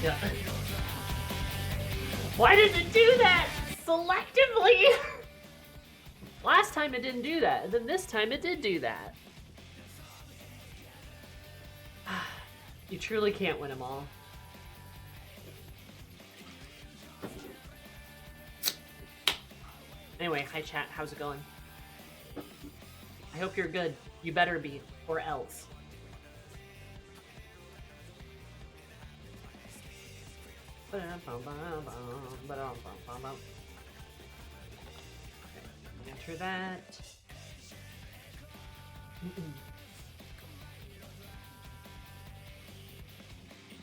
Yeah. Why did it do that selectively? Last time it didn't do that, and then this time it did do that. You truly can't win them all. Anyway, hi chat, how's it going? I hope you're good. You better be, or else. Okay, enter that.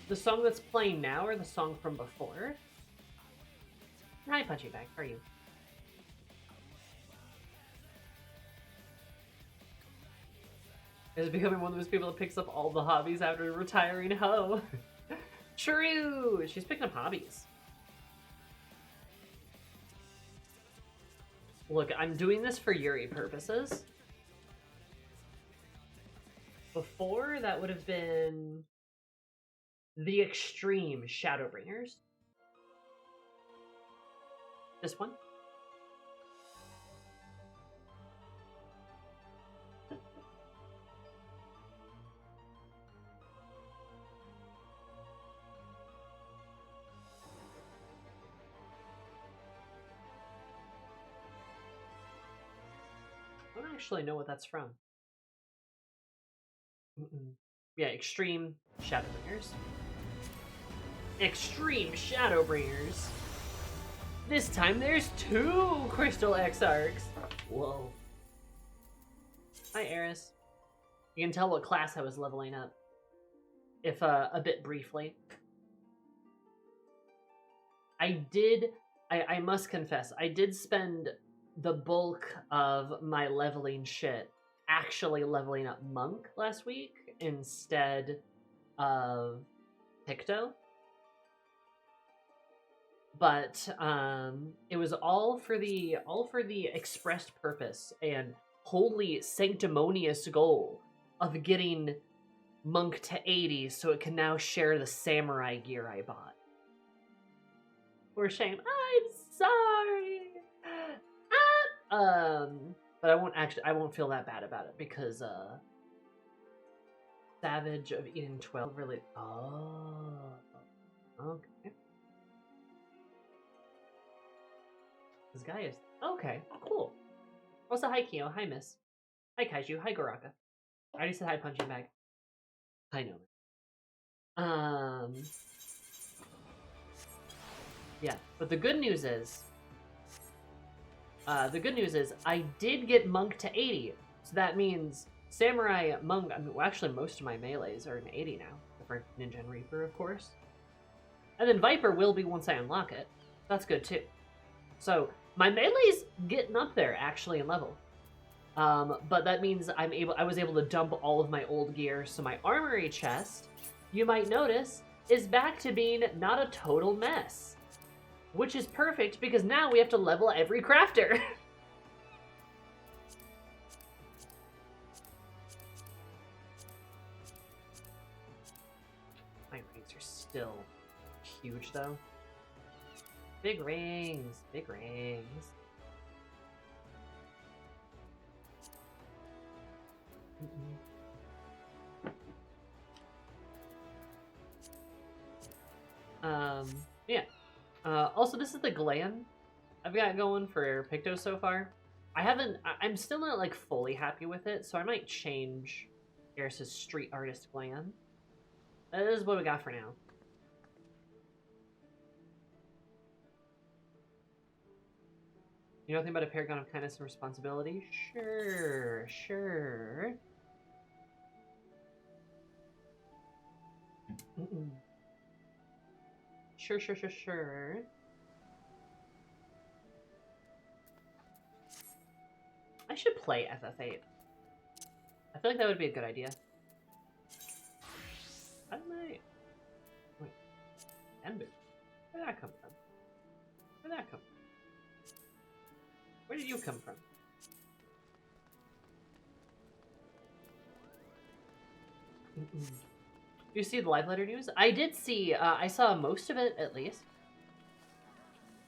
The song that's playing now or the song from before? Hi, Punchy Bag. How are you? Is becoming one of those people that picks up all the hobbies after retiring ho. True! She's picking up hobbies. Look, I'm doing this for Yuri purposes. Before, that would have been the extreme Shadowbringers. This one. I don't actually know what that's from. Yeah, Extreme Shadowbringers. Extreme Shadowbringers. This time there's 2 Crystal Exarchs. Whoa. Hi, Eris. You can tell what class I was leveling up. If a bit briefly. I must confess, I did spend the bulk of my leveling shit actually leveling up Monk last week instead of Picto. But it was all for the expressed purpose and wholly sanctimonious goal of getting Monk to 80 so it can now share the samurai gear I bought. For shame. I'm sorry. But I won't feel that bad about it because Savage of Eden 12 really. Oh, okay. This guy is okay. Cool. Also, hi Kyo. Hi Miss. Hi Kaiju. Hi Goraka. I already said hi Punching Bag. Hi Noman. Yeah, but the good news is I did get Monk to 80, so that means Samurai, Monk, I mean, well, actually most of my melees are in 80 now, for Ninja and Reaper, of course. And then Viper will be once I unlock it. That's good too. So my melee's getting up there actually in level. But that means I was able to dump all of my old gear, so my armory chest, you might notice, is back to being not a total mess. Which is perfect, because now we have to level every crafter. My rings are still huge, though. Big rings, big rings. Yeah. Also, this is the glam I've got going for Picto so far. I'm still not, like, fully happy with it, so I might change Eris's street artist glam. This is what we got for now. You know anything about a paragon of kindness and responsibility? Sure, sure. Sure. I should play FF8. I feel like that would be a good idea. How did I... Wait. Ember? Where'd that come from? Where'd that come from? Where did you come from? You see the live letter news? I did see, I saw most of it, at least.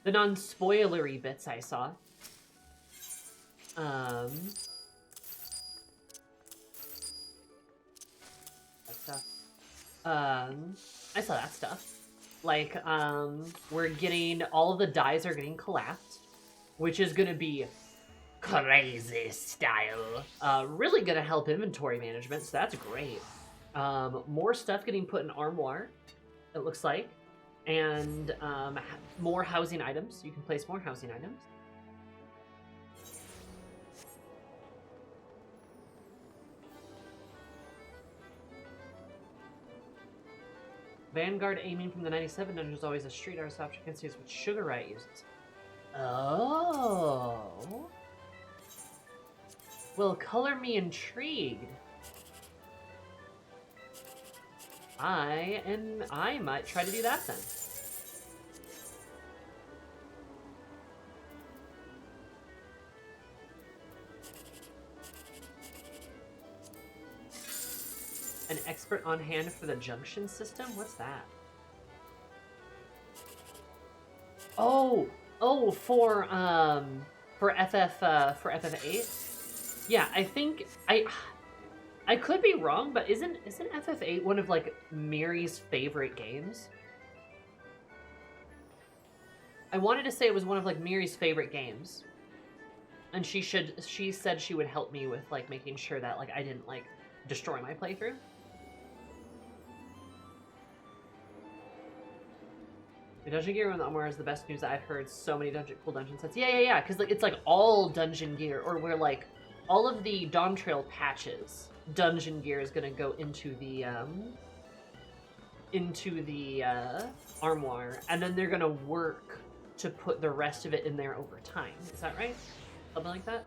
The non-spoilery bits I saw. That stuff. I saw that stuff. Like, we're getting, all of the dies are getting collapsed, which is gonna be crazy style. Really gonna help inventory management, so that's great. More stuff getting put in armoire, it looks like. And more housing items. You can place more housing items. Vanguard aiming from the 97 dungeon is always a street artist option considers what Sugar Riot uses. Oh. Well, color me intrigued. I might try to do that then. An expert on hand for the junction system? What's that? Oh, for FF8. Yeah, I think I could be wrong, but isn't FF8 one of like Miri's favorite games? I wanted to say it was one of like Miri's favorite games, and she said she would help me with like making sure that like I didn't like destroy my playthrough. The Dungeon Gear on the Armor is the best news I've heard. So many cool dungeon sets. Yeah. Because like it's like all Dungeon Gear, or where like all of the Dawn Trail patches, Dungeon Gear is gonna go into the armoire, and then they're gonna work to put the rest of it in there over time. Is that right? Something like that.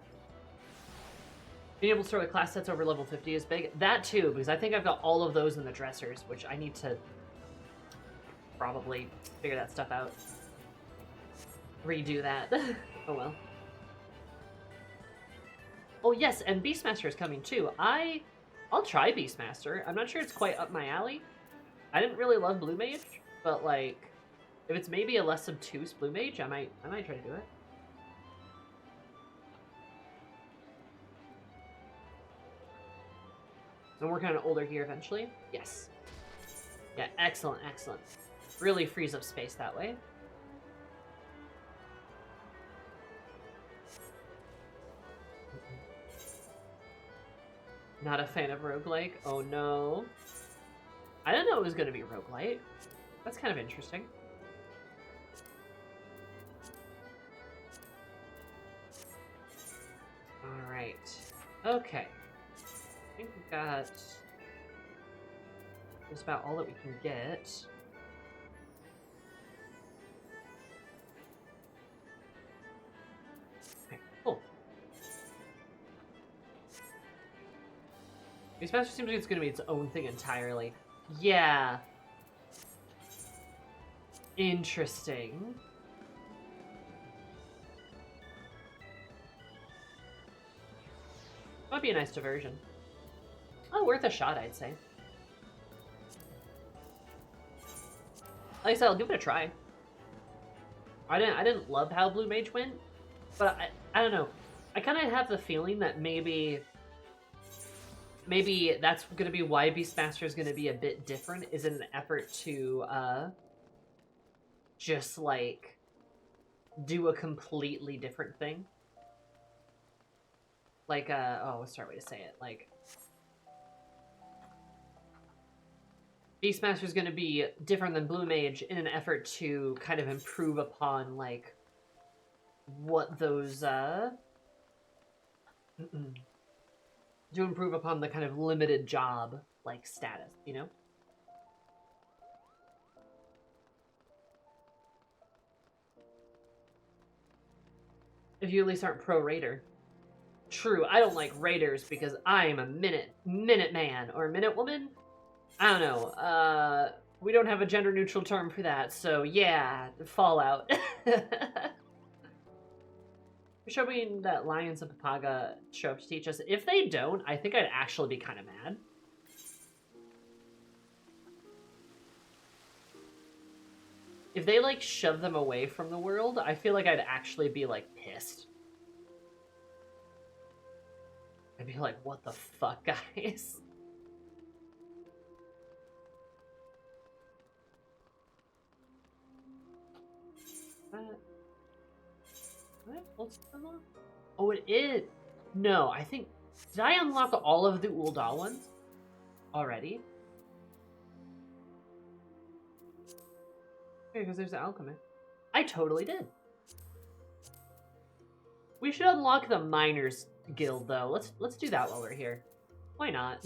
Being able to throw the class sets over level 50 is big. That too, because I think I've got all of those in the dressers, which I need to probably figure that stuff out. Redo that. Oh well. Oh yes, and Beastmaster is coming too. I'll try Beastmaster. I'm not sure it's quite up my alley. I didn't really love Blue Mage, but like, if it's maybe a less obtuse Blue Mage, I might try to do it. So I'm working on older gear eventually. Yes. Yeah, excellent. Really frees up space that way. Not a fan of roguelike? Oh no. I didn't know it was going to be roguelite. That's kind of interesting. Alright. Okay. I think we've got just about all that we can get. Okay, cool. Beastmaster seems like it's going to be its own thing entirely. Yeah. Interesting. Might be a nice diversion. Oh, worth a shot, I'd say. Like I said, I'll give it a try. I didn't love how Blue Mage went, but I don't know. I kind of have the feeling that maybe that's going to be why Beastmaster is going to be a bit different, is in an effort to just like do a completely different thing. Like oh, what's the right way to say it? Like, Beastmaster is going to be different than Blue Mage in an effort to kind of improve upon, like, what those, to improve upon the kind of limited job, like, status, you know? If you at least aren't pro-raider. True, I don't like raiders because I'm a minute man, or minute woman? I don't know. We don't have a gender-neutral term for that, so yeah, Fallout. You're showing that Lions of Papaga show up to teach us. If they don't, I think I'd actually be kind of mad. If they, like, shove them away from the world, I feel like I'd actually be, like, pissed. I'd be like, what the fuck, guys? What's unlocked? Oh, it is. No, I think. Did I unlock all of the Ul'dah ones already? Okay, because there's the alchemist. I totally did. We should unlock the Miners Guild, though. Let's do that while we're here. Why not?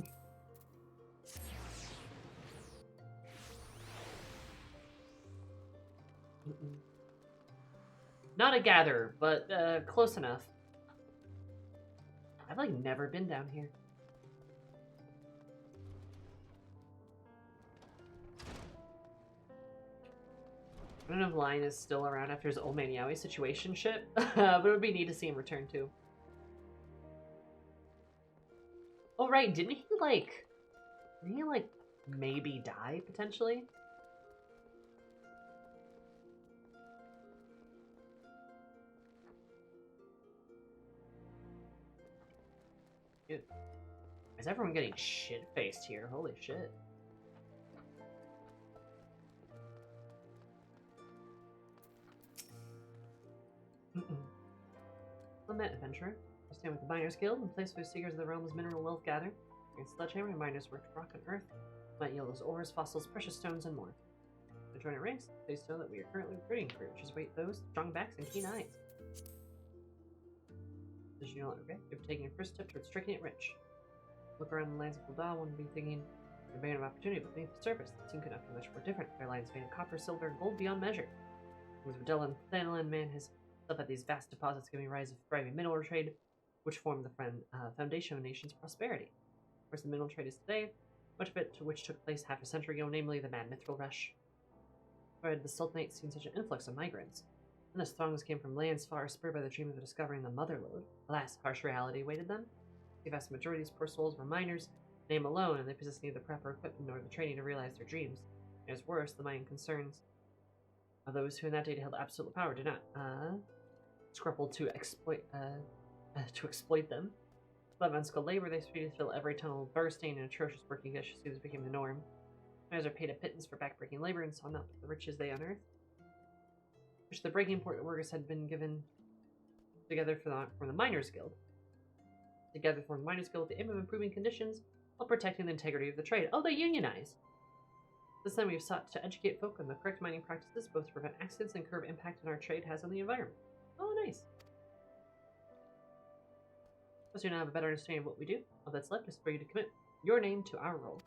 Not a gatherer, but close enough. I've, like, never been down here. I don't know if Lion is still around after his old man Yowie situation shit, but it would be neat to see him return too. Oh right, didn't he like maybe die potentially? Dude, is everyone getting shit-faced here? Holy shit. Lament adventurer. I stand with the Miners Guild, in place where seekers of the realm's mineral wealth gather. Against sledgehammer, and miners work rock and earth, might yield us ores, fossils, precious stones, and more. To join our ranks, please know that we are currently recruiting for which is wait those strong backs and keen eyes. Did you not regret? You've taken your first step towards striking it rich. Look around the lands of Ul'dah, one would be thinking a band of opportunity, but beneath the surface, the scene could not be much more different. Their lands made of copper, silver, and gold beyond measure. With Videl and Thanalan man has up at these vast deposits, giving rise to thriving mineral trade, which formed the foundation of a nation's prosperity. Whereas the mineral trade is today, much of it to which took place half a century ago, namely the Mad Mithril Rush. Why had the Sultanate seen such an influx of migrants? And those throngs came from lands far, spurred by the dream of discovering the Motherlode. Alas, harsh reality awaited them. The vast majority of these poor souls were miners, name alone, and they possessed neither the proper equipment nor the training to realize their dreams. And as worse, the mining concerns of those who in that day held absolute power did not scruple to exploit them. Without unskilled labor, they speeded to fill every tunnel bursting and atrocious working conditions became the norm. Miners are paid a pittance for backbreaking labor and saw not the riches they unearthed, which the breaking point workers had been given together from the Miners Guild. Together formed the Miners Guild with the aim of improving conditions while protecting the integrity of the trade. Oh, they unionize! This time we've sought to educate folk on the correct mining practices, both to prevent accidents and curb impact on our trade has on the environment. Oh, nice. Once you now have a better understanding of what we do, all that's left is for you to commit your name to our role.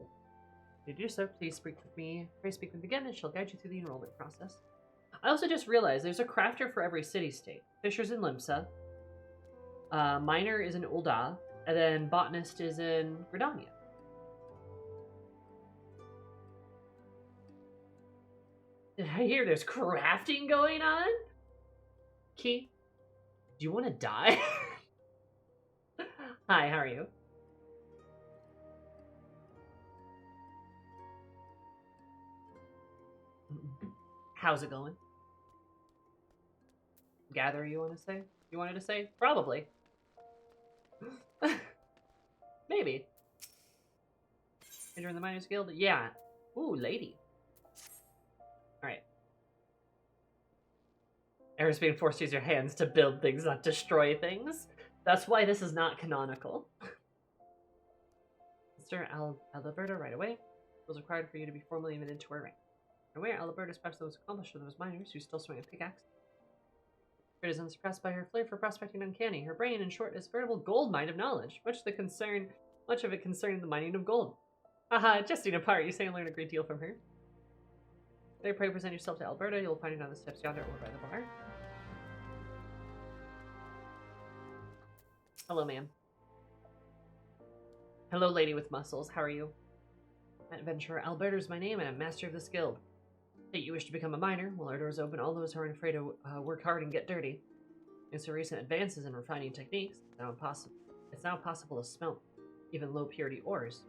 If you do so, please speak with me. Pray speak with me again, and she'll guide you through the enrollment process. I also just realized there's a crafter for every city-state. Fisher's in Limsa, Miner is in Ul'dah, and then Botanist is in Gridania. Did I hear there's crafting going on? Key, do you want to die? Hi, how are you? How's it going? Gather, you want to say? You wanted to say? Probably. Maybe. You're in the Miners Guild? Yeah. Ooh, lady. Alright. Eris being forced to use your hands to build things, not destroy things. That's why this is not canonical. Mr. Alberta, right away. It was required for you to be formally admitted to our rank. Right away, Alberta is perhaps the most accomplished of those miners who still swing a pickaxe. It is unsurpassed by her flair for prospecting uncanny. Her brain, in short, is a veritable gold mine of knowledge, much of it concerning the mining of gold. Haha, jesting apart, you say and learn a great deal from her. Today, pray present yourself to Alberta. You'll find it on the steps yonder or by the bar. Hello, ma'am. Hello, lady with muscles. How are you? Adventurer Alberta is my name, and I'm master of this guild. That you wish to become a miner, well, our doors open all those who aren't afraid to work hard and get dirty. Thanks to recent advances in refining techniques, it's now possible to smelt even low-purity ores.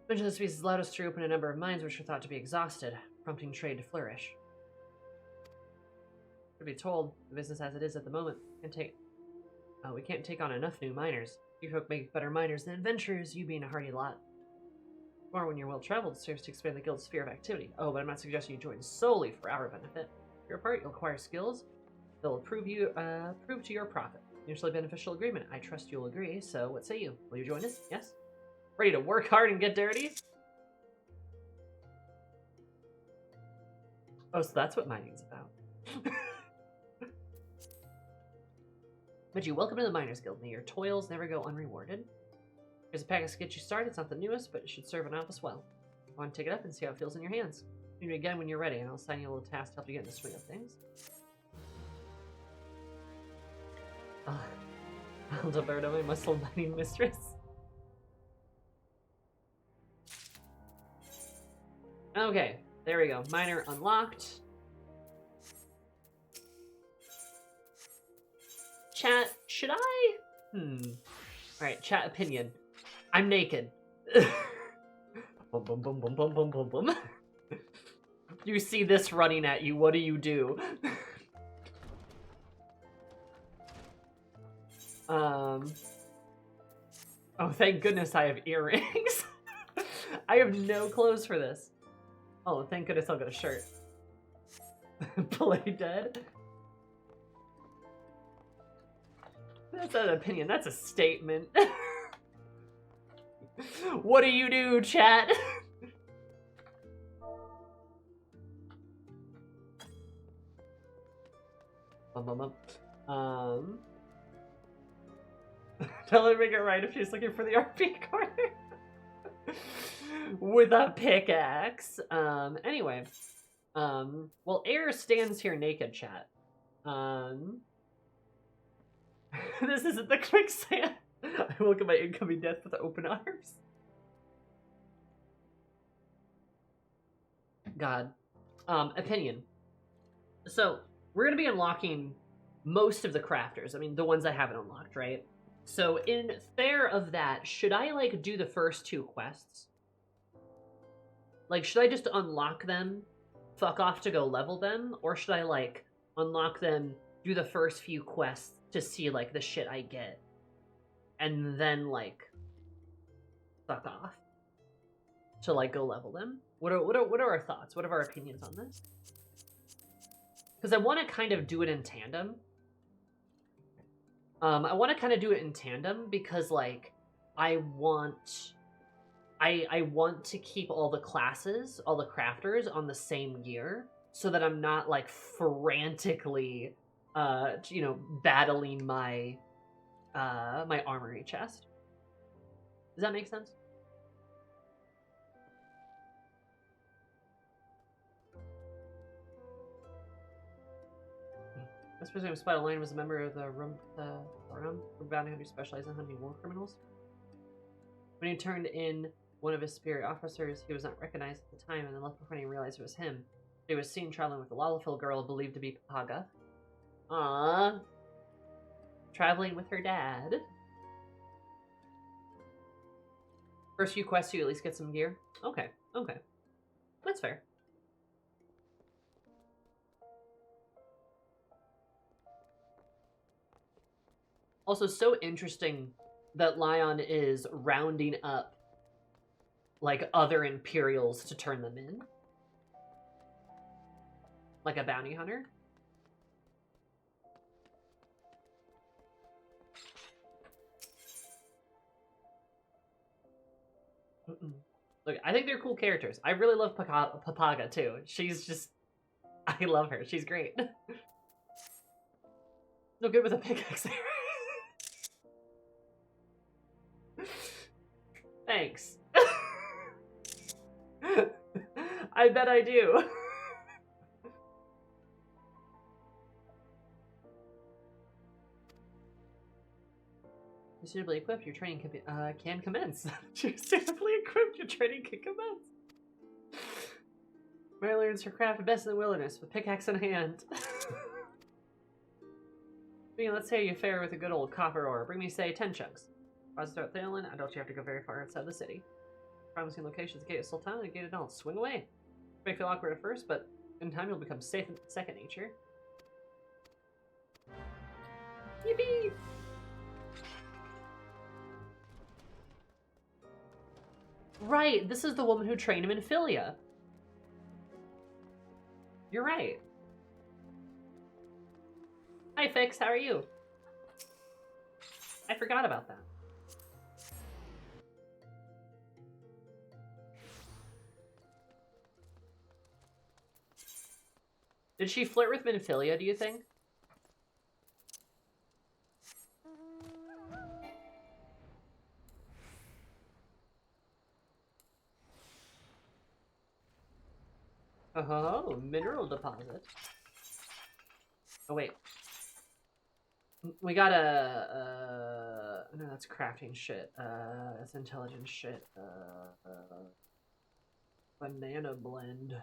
Mention the species allowed us to open a number of mines which were thought to be exhausted. prompting trade to flourish. To be told, the business as it is at the moment we can't take on enough new miners. You folk make better miners than adventurers, you being a hardy lot. Or when you're well-traveled, it serves to expand the guild's sphere of activity. Oh, but I'm not suggesting you join solely for our benefit. For your part, you'll acquire skills that'll prove to your profit. Mutually beneficial agreement. I trust you'll agree, so what say you? Will you join us? Yes? Ready to work hard and get dirty? Oh, so that's what mining's about. But you welcome to the Miners Guild. May your toils never go unrewarded. Here's a package to get you started. It's not the newest, but it should serve a novice well. Want to take it up and see how it feels in your hands. Meet me again when you're ready, and I'll assign you a little task to help you get in the swing of things. Aldeberto, my muscle mining mistress. Okay, there we go. Miner unlocked. Chat, should I? Alright, chat opinion. I'm naked. Boom, boom, boom, boom, boom, boom, boom, boom. You see this running at you, what do? Oh, thank goodness I have earrings. I have no clothes for this. Oh, thank goodness I'll get a shirt. Play dead. That's not an opinion, that's a statement. What do, chat? Tell her to make it right if she's looking for the RP corner. With a pickaxe. Anyway. Well, Air stands here naked, chat. This isn't the quicksand. I welcome my incoming death with open arms. God. Opinion. So, we're gonna be unlocking most of the crafters. I mean, the ones I haven't unlocked, right? So, in fair of that, should I, like, do the first 2 quests? Like, should I just unlock them, fuck off to go level them? Or should I, like, unlock them, do the first few quests to see, like, the shit I get? And then, like, fuck off to, like, go level them? What are our thoughts? What are our opinions on this? Because I want to kind of do it in tandem. I want to kind of do it in tandem because, like, I want to keep all the classes, all the crafters on the same gear so that I'm not, like, frantically, you know, battling my, my armory chest. Does that make sense? This person who spied a line was a member of the Rum bounty hunter specialized in hunting war criminals. When he turned in one of his superior officers, he was not recognized at the time and then left before he realized it was him. He was seen traveling with a Lalafell girl believed to be Papaga. Aww. Traveling with her dad. First few quests, you at least get some gear. Okay, okay. That's fair. Also, so interesting that Lion is rounding up, like, other Imperials to turn them in. Like a bounty hunter. Look, I think they're cool characters. I really love Papaga, too. She's just... I love her. She's great. No good with a pickaxe. Thanks. I bet I do. You're suitably equipped, your training can commence. You're suitably equipped, your training can commence. Mary learns her craft best in the wilderness, with pickaxe in hand. Let's say you fare with a good old copper ore. Bring me, say, 10 chunks. If I start sailing, I don't you have to go very far outside the city. Promising locations, Gate of Sultan and Gate of Dawn. Swing away. May feel awkward at first, but in time you'll become second nature. Yippee! Right, this is the woman who trained him in Philia. You're right. Hi, Fix, how are you? I forgot about that. Did she flirt with Minfilia, do you think? Oh, mineral deposit. Oh, wait. We got no, that's crafting shit. That's intelligence shit. Banana blend.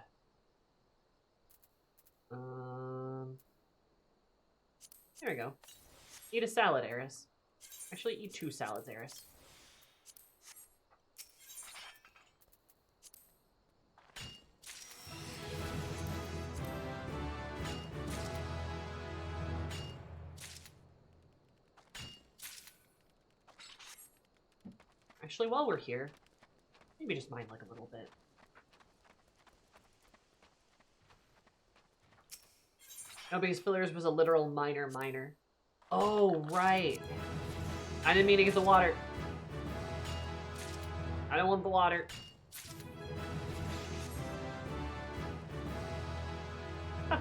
There we go. Eat a salad, Eris. Actually, eat 2 salads, Eris. Actually, while we're here, maybe just mine like a little bit. No, because fillers was a literal miner. Oh, right. I didn't mean to get the water. I don't want the water. I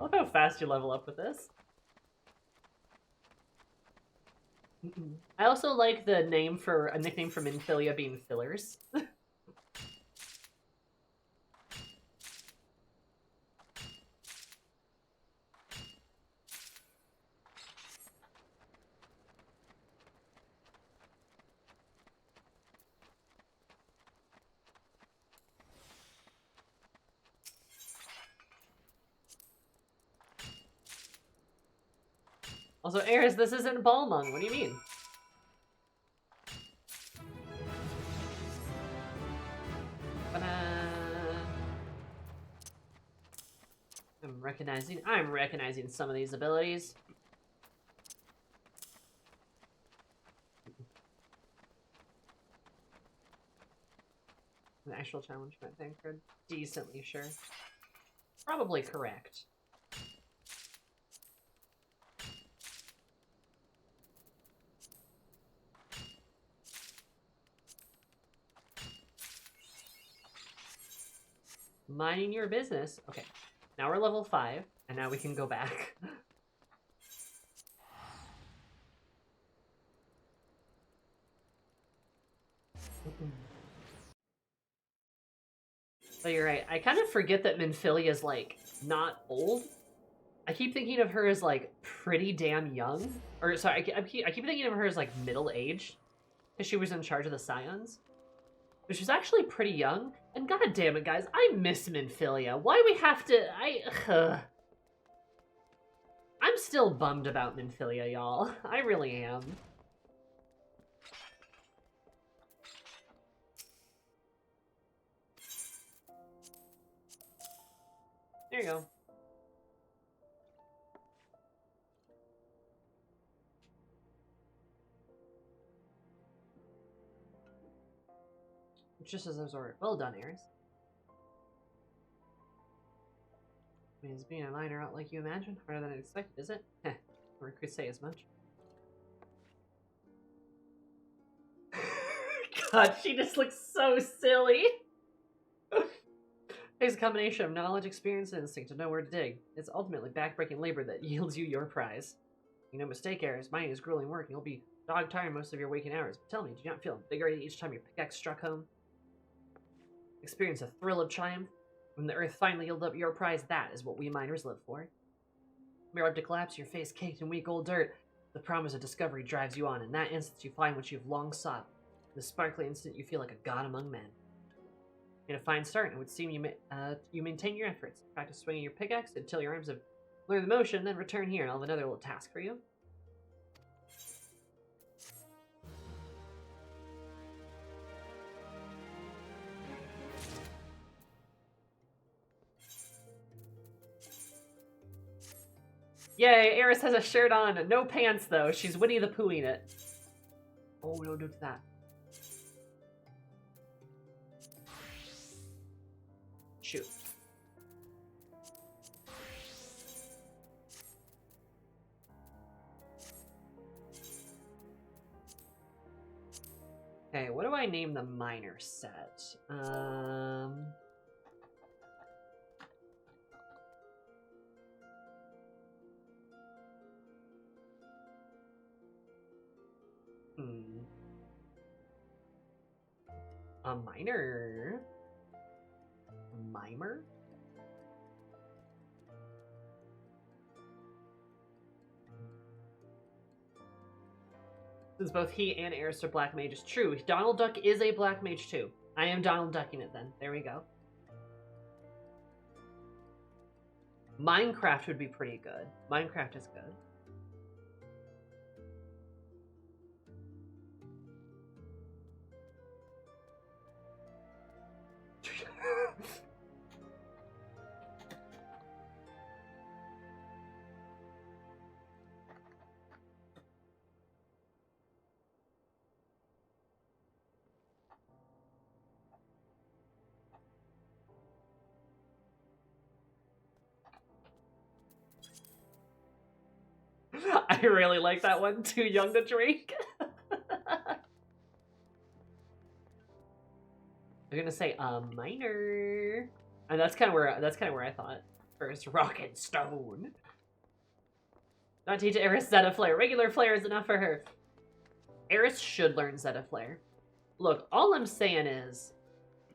love how fast you level up with this. I also like the name for a nickname for Minfilia being Fillers. Also, Eris, this isn't Balmung. What do you mean? I'm recognizing some of these abilities. An actual challenge meant thing for decently sure. Probably correct. Minding your business. Okay, now we're level 5, and now we can go back. But you're right. I kind of forget that Minfilia is, like, not old. I keep thinking of her as, like, pretty damn young. Or, sorry, I keep thinking of her as, like, middle-aged. Because she was in charge of the Scions. But she's actually pretty young. And god damn it, guys, I miss Minfilia. Why do we have to... I'm still bummed about Minfilia, y'all. I really am. There you go. Just as I was ordered. Well done, Ares. Means being a miner out like you imagined, harder than I expected, is it? Heh, or could say as much. God, she just looks so silly. Takes a combination of knowledge, experience, and instinct to know where to dig. It's ultimately backbreaking labor that yields you your prize. Make no mistake, Ares, mining is grueling work, and you'll be dog-tired most of your waking hours. But tell me, do you not feel invigorated each time your pickaxe struck home? Experience a thrill of triumph? When the earth finally yielded up your prize, that is what we miners live for. You're about to collapse, your face caked in weak old dirt. The promise of discovery drives you on. In that instant, you find what you've long sought. In the sparkly instant, you feel like a god among men. In a fine start, it would seem you maintain your efforts. Practice swinging your pickaxe until your arms have learned the motion, then return here, and I'll have another little task for you. Yay, Eris has a shirt on. No pants, though. She's Winnie the Poohing it. Oh, don't do that. Shoot. Okay, what do I name the minor set? A minor? Mimer? Since both he and Eris are black mages. True, Donald Duck is a black mage too. I am Donald Ducking it then. There we go. Minecraft would be pretty good. Minecraft is good. I really like that one. Too young to drink. I'm gonna say minor, and that's kind of where I thought first. Rock and stone. Not teach Eris Zeta Flare. Regular Flare is enough for her. Eris should learn Zeta Flare. Look, all I'm saying is,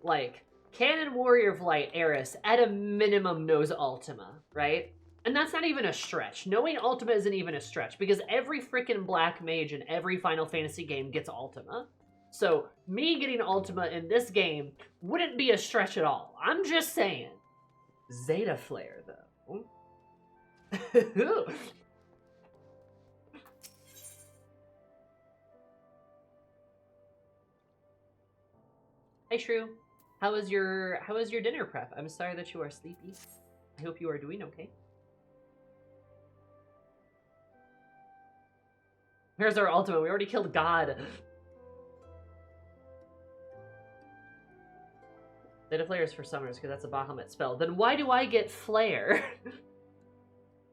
like, Canon Warrior of Light Eris at a minimum knows Ultima, right? And that's not even a stretch. Knowing Ultima isn't even a stretch, because every freaking black mage in every Final Fantasy game gets Ultima. So, me getting Ultima in this game wouldn't be a stretch at all. I'm just saying. Zeta Flare, though. Hey, Shrew. How was your dinner prep? I'm sorry that you are sleepy. I hope you are doing okay. Here's our Ultima. We already killed God. Zeta Flare is for summoners because that's a Bahamut spell. Then why do I get Flare?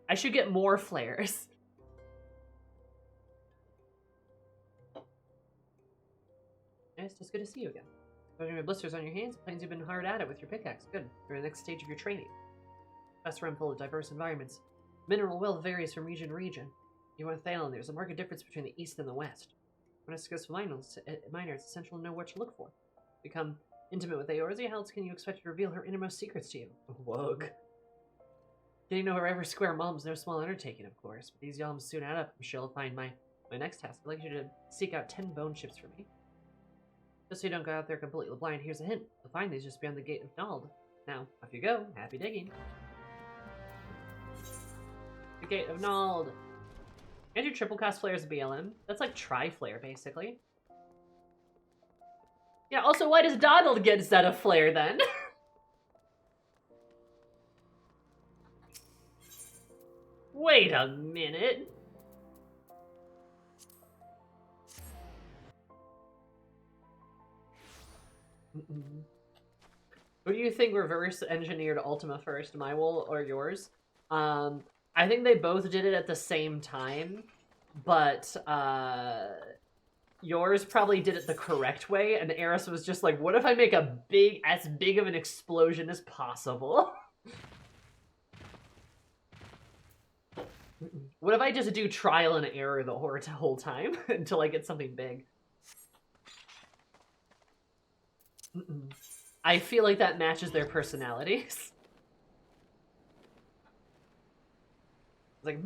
I should get more flares. It's just good to see you again. Putting blisters on your hands, it means you've been hard at it with your pickaxe. Good. You're in the next stage of your training. Vast realm full of diverse environments. Mineral wealth varies from region to region. You want Thalen, there's a marked difference between the east and the west. When it's successful miners, it's essential to know what to look for. Become intimate with Eorzea, how else can you expect to reveal her innermost secrets to you? Wug. Getting over every square mile is no small undertaking, of course, but these yalms soon add up. I'm sure I'll find my next task. I'd like you to seek out 10 bone chips for me. Just so you don't go out there completely blind, here's a hint. You'll find these just beyond the gate of Nald. Now, off you go. Happy digging. The gate of Nald. And your triple cast Flare is BLM. That's like tri-flare, basically. Yeah, also, why does Donald get Zeta Flare, then? Wait a minute. What do you think reverse engineered Ultima first, my wool or yours? I think they both did it at the same time, but yours probably did it the correct way, and Eris was just like, what if I make as big of an explosion as possible? What if I just do trial and error the whole time until I get something big? I feel like that matches their personalities. Like,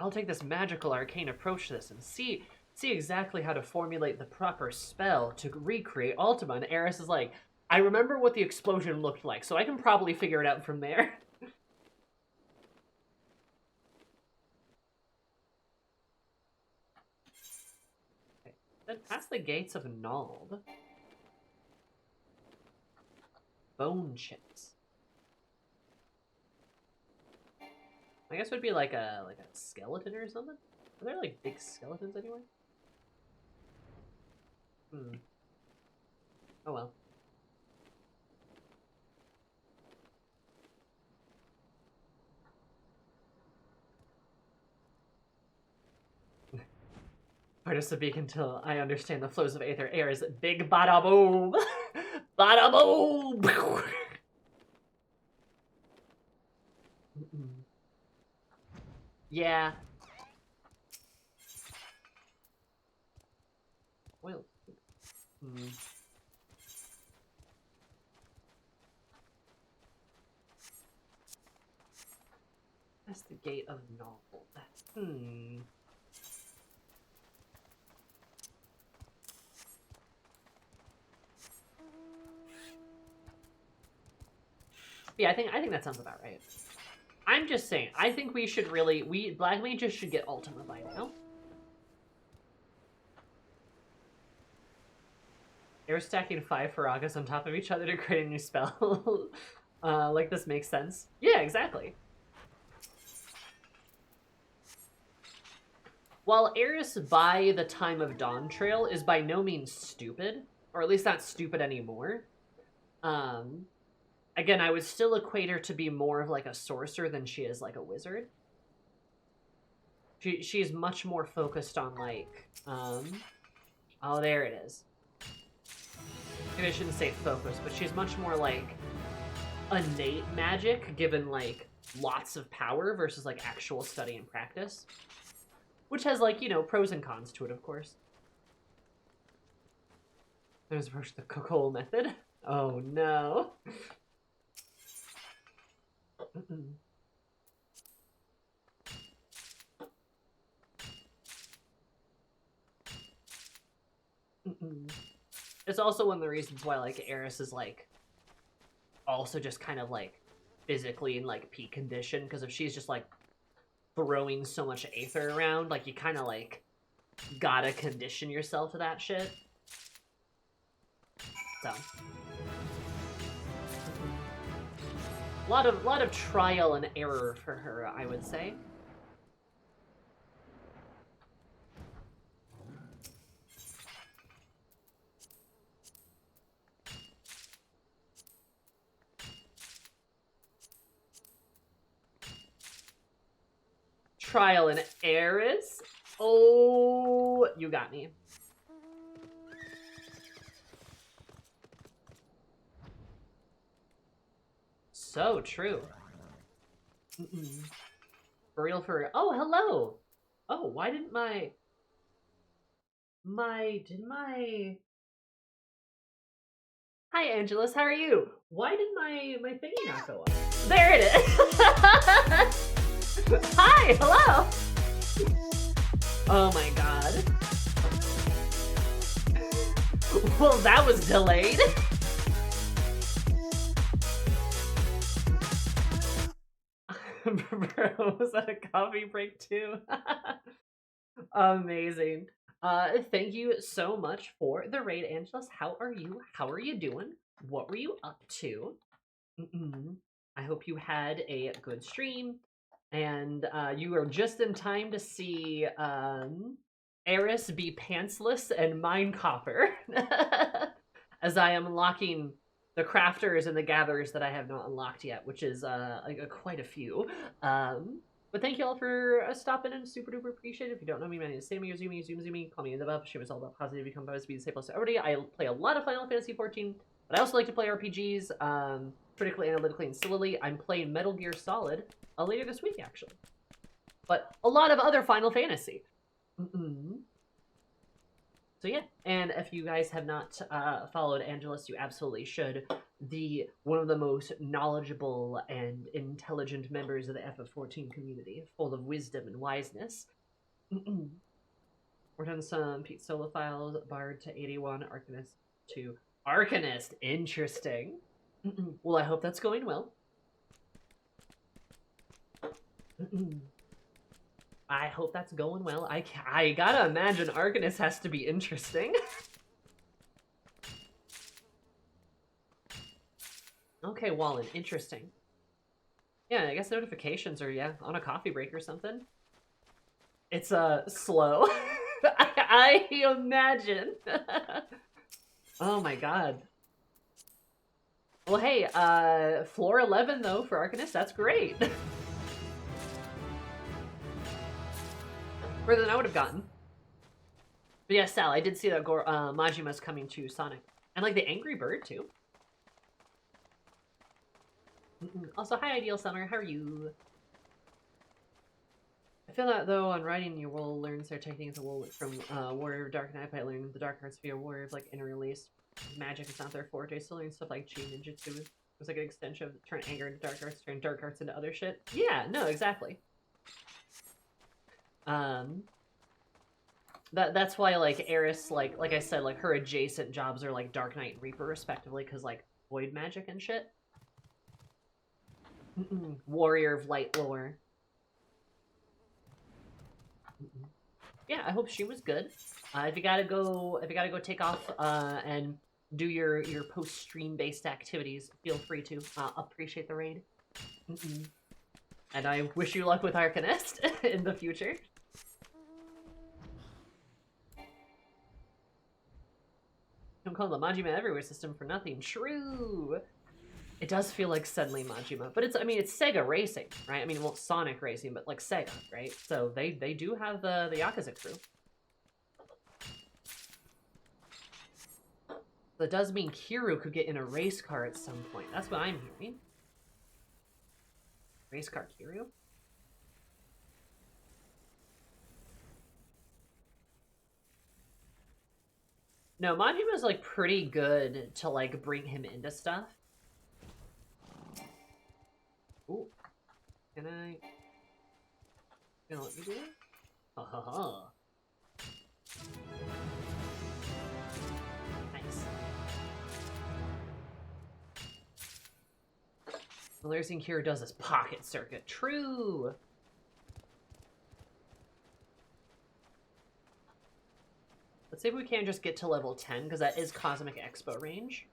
I'll take this magical arcane approach to this and see exactly how to formulate the proper spell to recreate Ultima. And Eris is like, I remember what the explosion looked like, so I can probably figure it out from there. Okay. Then past the gates of Nald. Bone chips. I guess it would be like a skeleton or something. Are there like big skeletons anyway? Hmm. Oh well. Artist of beacon until I understand the flows of aether. Air is big bada boom. Bada boom. Yeah. Well. Hmm. That's the gate of novel. Hmm. Yeah, I think that sounds about right. I'm just saying, I think we should really Black Mages should get Ultima by now. Air stacking 5 Faragas on top of each other to create a new spell. Like this makes sense. Yeah, exactly. While Eris by the Time of Dawn trail is by no means stupid, or at least not stupid anymore, again, I would still equate her to be more of like a sorcerer than she is like a wizard. She's much more focused on like, oh, there it is. Maybe I shouldn't say focus, but she's much more like innate magic, given like lots of power versus like actual study and practice. Which has like, you know, pros and cons to it, of course. There's the Cocole method. Oh no. It's also one of the reasons why like Eris is like also just kind of like physically in like peak condition, because if she's just like throwing so much aether around, like you kind of like gotta condition yourself to that shit. So a lot of trial and error for her, I would say. Trial and Eris? Oh, you got me. So true. For real, for real. Oh, hello. Oh, why didn't my Hi, Angelus. How are you? Why did my thingy not go up? There it is. Hi, hello. Oh my god. Well, that was delayed. Bro, was that a coffee break too? Amazing. Thank you so much for the raid, Angelus. How are you? How are you doing? What were you up to? I hope you had a good stream, and you are just in time to see Eris be pantsless and mine copper as I am unlocking the crafters and the gatherers that I have not unlocked yet, which is quite a few. But thank you all for stopping in. Super duper appreciate it. If you don't know me, my name is Sammy or Zoomy. Call me in the bub. Stream is all about positive. Become positive. Be the same plus to everybody. I play a lot of Final Fantasy 14, but I also like to play RPGs, critically, analytically, and sillily. I'm playing Metal Gear Solid later this week, actually. But a lot of other Final Fantasy. So yeah, and if you guys have not followed Angelus, you absolutely should. One of the most knowledgeable and intelligent members of the FF14 community, full of wisdom and wiseness. We're done some Pete Solo files, Bard to 81, Arcanist to Arcanist. Interesting. Well, I hope that's going well. I hope that's going well. I gotta imagine Arcanist has to be interesting. Okay, Wallen, interesting. Yeah, I guess notifications are, yeah, on a coffee break or something. It's, slow. I imagine. Oh my god. Well, hey, floor 11, though, for Arcanist, that's great. Further than I would have gotten. But yeah, Sal, I did see that Majima's coming to Sonic. And, like, the Angry Bird, too. Also, hi, Ideal Summer, how are you? I feel that, though, on writing, you will learn their techniques from Warrior of Dark Knight by learning the Dark Arts via Warrior of, like, interrelease. Magic is not their forte, still learning stuff like Chi Ninjutsu. It was like an extension of turn anger into dark arts, turn dark arts into other shit. Yeah, no, exactly. That's why, like, Eris, like I said, like, her adjacent jobs are, like, Dark Knight and Reaper, respectively, because, like, void magic and shit. Warrior of Light lore. Yeah, I hope she was good. If you gotta go take off and do your post-stream based activities, feel free to. Appreciate the raid. And I wish you luck with Arcanist in the future. Don't call the Majima Everywhere system for nothing. True! It does feel like suddenly Majima, but it's, I mean, it's Sega Racing, right? I mean, well, Sonic Racing, but like Sega, right? So they do have the Yakuza crew. That does mean Kiryu could get in a race car at some point. That's what I'm hearing. Race car Kiryu? No, Majima's like pretty good to like bring him into stuff. Ooh. Can I? Gonna let me do it? Ha ha ha. Nice. The last thing Kiryu does is pocket circuit. True. Let's see if we can just get to level 10, because that is Cosmic Expo range.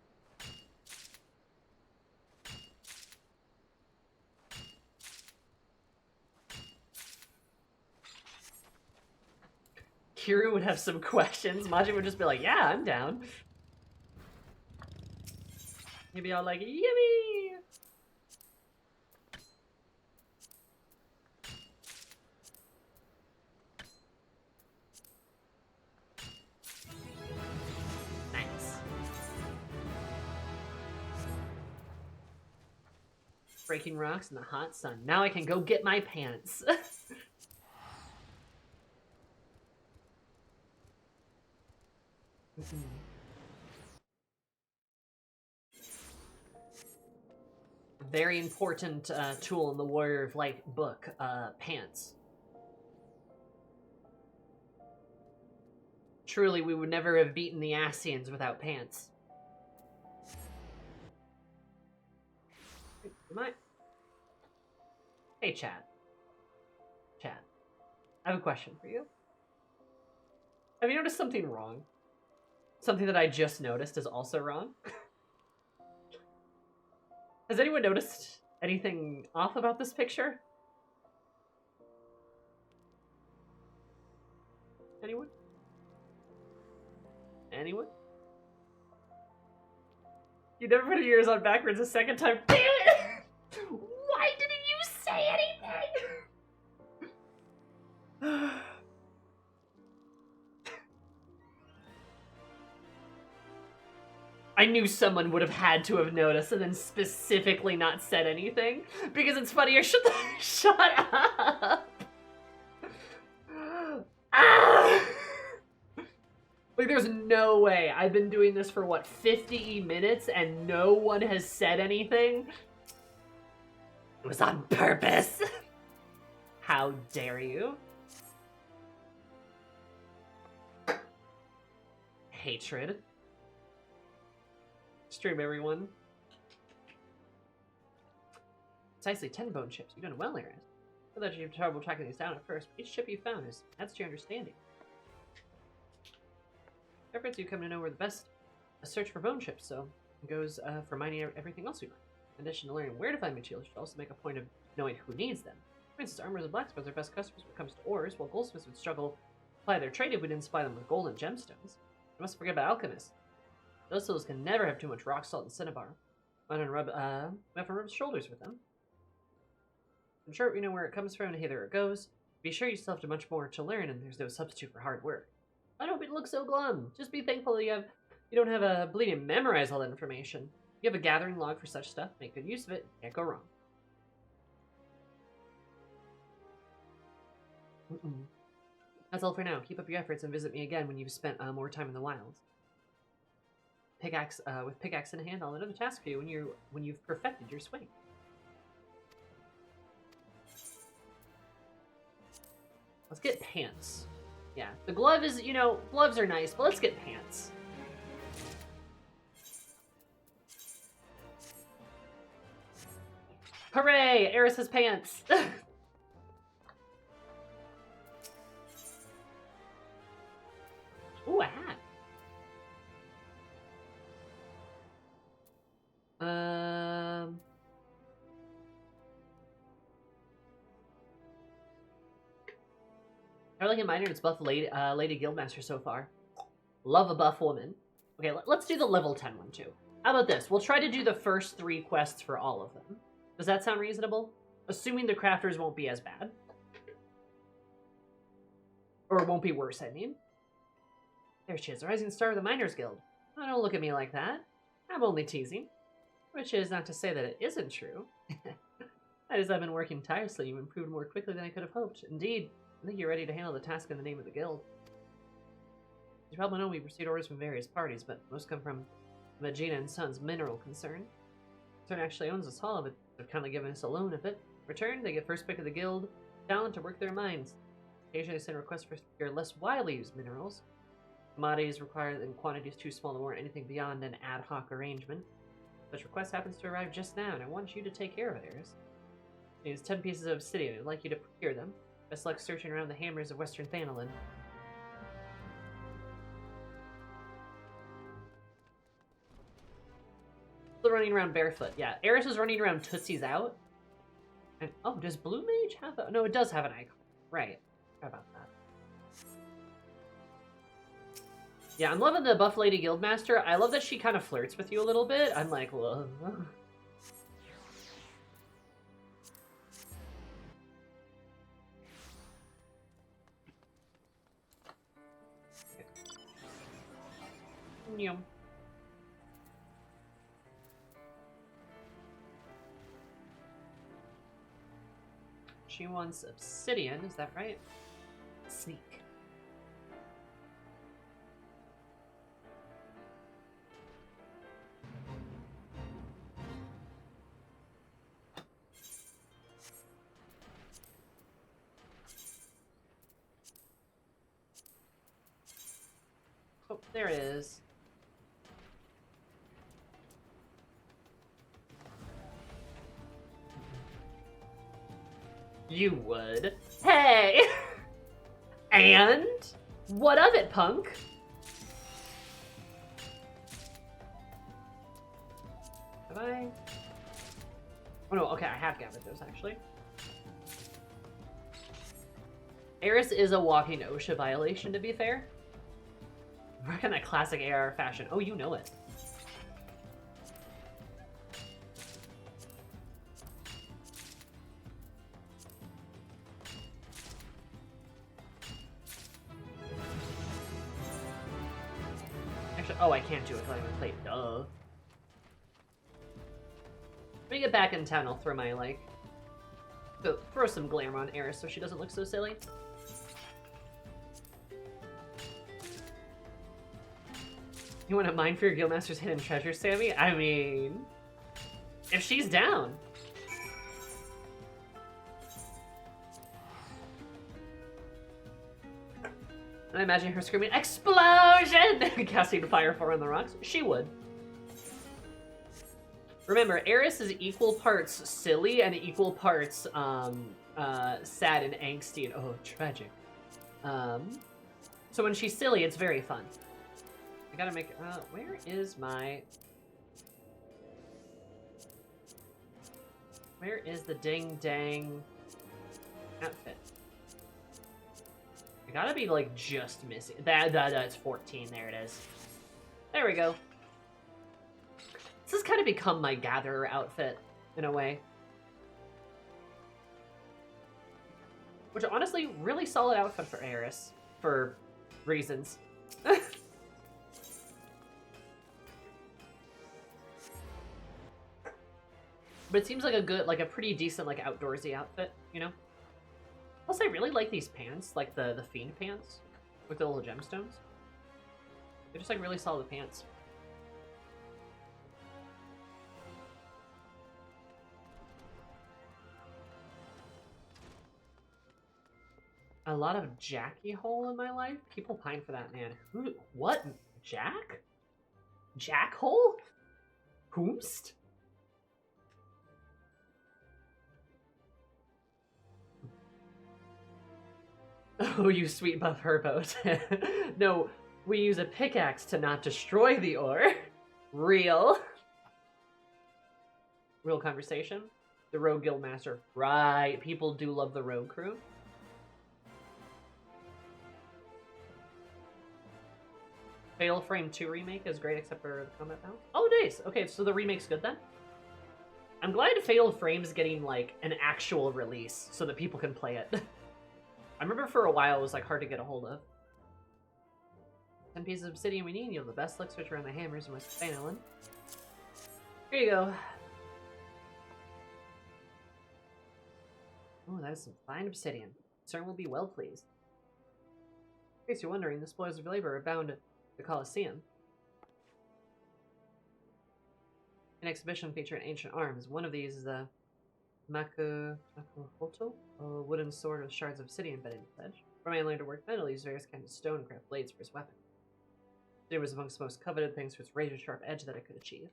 Kiryu would have some questions. Majima would just be like, yeah, I'm down. He'd be all like, yummy! Nice. Breaking rocks in the hot sun. Now I can go get my pants. Very important tool in the Warrior of Light book, pants. Truly, we would never have beaten the Asians without pants. Hey, Chad. Chad, I have a question for you. Have you noticed something wrong? Something that I just noticed is also wrong? Has anyone noticed anything off about this picture? Anyone? Anyone? You never put yours on backwards a second time. Damn it! Why didn't you say anything? I knew someone would have had to have noticed and then specifically not said anything. Because it's funnier. Shut up! Ah! Like, there's no way. I've been doing this for, what, 50 minutes and no one has said anything? It was on purpose. How dare you? Hatred. Stream, everyone. Precisely 10 bone chips. You've done well, Aaron. I thought you had trouble tracking these down at first, but each chip you found adds to your understanding. Efforts you come to know we're the best. A search for bone chips, so it goes for mining everything else we find. In addition to learning where to find materials, you should also make a point of knowing who needs them. For instance, armors and blacksmiths are best customers when it comes to ores, while goldsmiths would struggle to apply their trade if we didn't supply them with gold and gemstones. I must forget about alchemists. Those souls can never have too much rock salt and cinnabar. I don't rub shoulders with them. In short, we know where it comes from and hither it goes. Be sure you still have much more to learn, and there's no substitute for hard work. I don't look so glum. Just be thankful that you don't have a bleeding memorize all that information. You have a gathering log for such stuff. Make good use of it. Can't go wrong. That's all for now. Keep up your efforts and visit me again when you've spent more time in the wilds. With pickaxe in hand, I'll have another task for you when you've perfected your swing. Let's get pants. Yeah, the glove is, gloves are nice, but let's get pants. Hooray! Eris has pants! Ooh, a hat. I like a minor, it's buff Lady Guildmaster so far. Love a buff woman. Okay, let's do the level 10 one too. How about this? We'll try to do the first 3 quests for all of them. Does that sound reasonable? Assuming the crafters won't be as bad. Or won't be worse, I mean. There she is, the rising star of the Miners Guild. Oh, don't look at me like that. I'm only teasing. Which is not to say that it isn't true. That is, I've been working tirelessly. You've improved more quickly than I could have hoped. Indeed, I think you're ready to handle the task in the name of the guild. As you probably know, we've received orders from various parties, but most come from Magina and Sons Mineral Concern. Concern actually owns us all, but they've kindly given us a loan of it. In return, they get first pick of the guild talent to work their mines. Occasionally, they send requests for less widely used minerals. Commodities required in quantities too small to warrant anything beyond an ad hoc arrangement. Such request happens to arrive just now, and I want you to take care of theirs. It needs 10 pieces of obsidian. I'd like you to procure them. Best luck searching around the hammers of Western Thanalin. Still running around barefoot. Yeah, Eris is running around Tootsie's out. And oh, does Blue Mage have a... No, it does have an icon. Right. How about that? Yeah, I'm loving the buff Lady Guildmaster. I love that she kind of flirts with you a little bit. I'm like, whoa. Yum. She wants obsidian, is that right? Sneak. Oh, there it is. You would. Hey! And? What of it, punk? Have I? Oh no, okay, I have gathered those, actually. Eris is a walking OSHA violation, to be fair. Work on that classic AR fashion. Oh, you know it. Actually, oh, I can't do it because I haven't played. Duh. When we get back in town, I'll throw my, like... throw some glamour on Eris so she doesn't look so silly. You want to mine for your Guildmaster's hidden treasure, Sammy? I mean... if she's down. I imagine her screaming, "Explosion!" casting fire on the rocks. She would. Remember, Eris is equal parts silly and equal parts sad and angsty and tragic. So when she's silly, it's very fun. I gotta make... where is my... Where is the ding-dang outfit? I gotta be, like, just missing. That's 14. There it is. There we go. This has kind of become my gatherer outfit, in a way. Which, honestly, really solid outfit for Eris. For reasons. But it seems like a good, like a pretty decent, like, outdoorsy outfit, you know? Plus, I really like these pants, like the Fiend pants with the little gemstones. They're just, like, really solid pants. A lot of Jackie hole in my life? People pine for that, man. Who? What? Jack? Jack hole? Whomst? Oh, you sweet buff herboat. No, we use a pickaxe to not destroy the ore. Real. Real conversation. The Rogue Guildmaster. Right, people do love the Rogue crew. Fatal Frame 2 remake is great except for the combat balance. Oh, days! Okay, so the remake's good then? I'm glad Fatal Frame's getting, like, an actual release so that people can play it. I remember for a while it was, like, hard to get a hold of. 10 pieces of obsidian we need. You have the best luck switch around the hammers and West Spain Island. Here you go. Oh, that is some fine obsidian. Cern will be well pleased. In case you're wondering, the spoils of labor are bound at the Colosseum. An exhibition featuring ancient arms. One of these is the Makuhoto, a wooden sword with shards of obsidian embedded in the edge. For a man learned to work metal, he used various kinds of stone and craft blades for his weapon. It was amongst the most coveted things for its razor-sharp edge that it could achieve.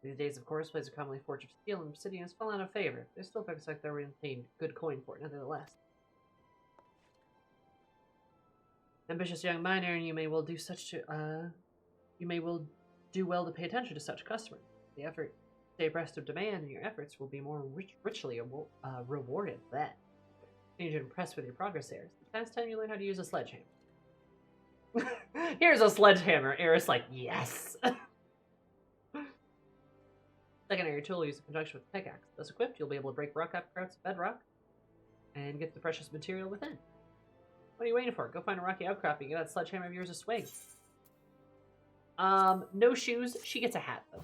These days, of course, blades are commonly forged of steel, and obsidian has fallen out of favor. There's still folks like that were paid good coin for it, nevertheless. Ambitious young miner, and you may well do well to pay attention to such customers. The effort to stay abreast of demand, and your efforts will be more richly rewarded. That. Continue to impress with your progress there. It's the past time you learn how to use a sledgehammer. Here's a sledgehammer. Eris like, yes. Secondary tool used in conjunction with the pickaxe. Thus equipped, you'll be able to break rock outcrops, bedrock, and get the precious material within. What are you waiting for? Go find a rocky outcropping. Give that sledgehammer of yours a swing. No shoes. She gets a hat, though.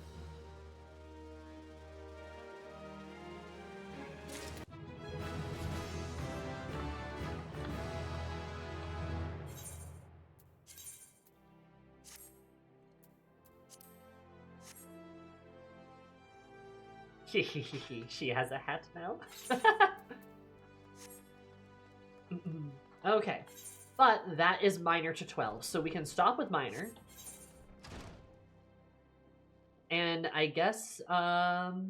She has a hat now. Okay, but that is minor to 12, so we can stop with minor. And I guess, well,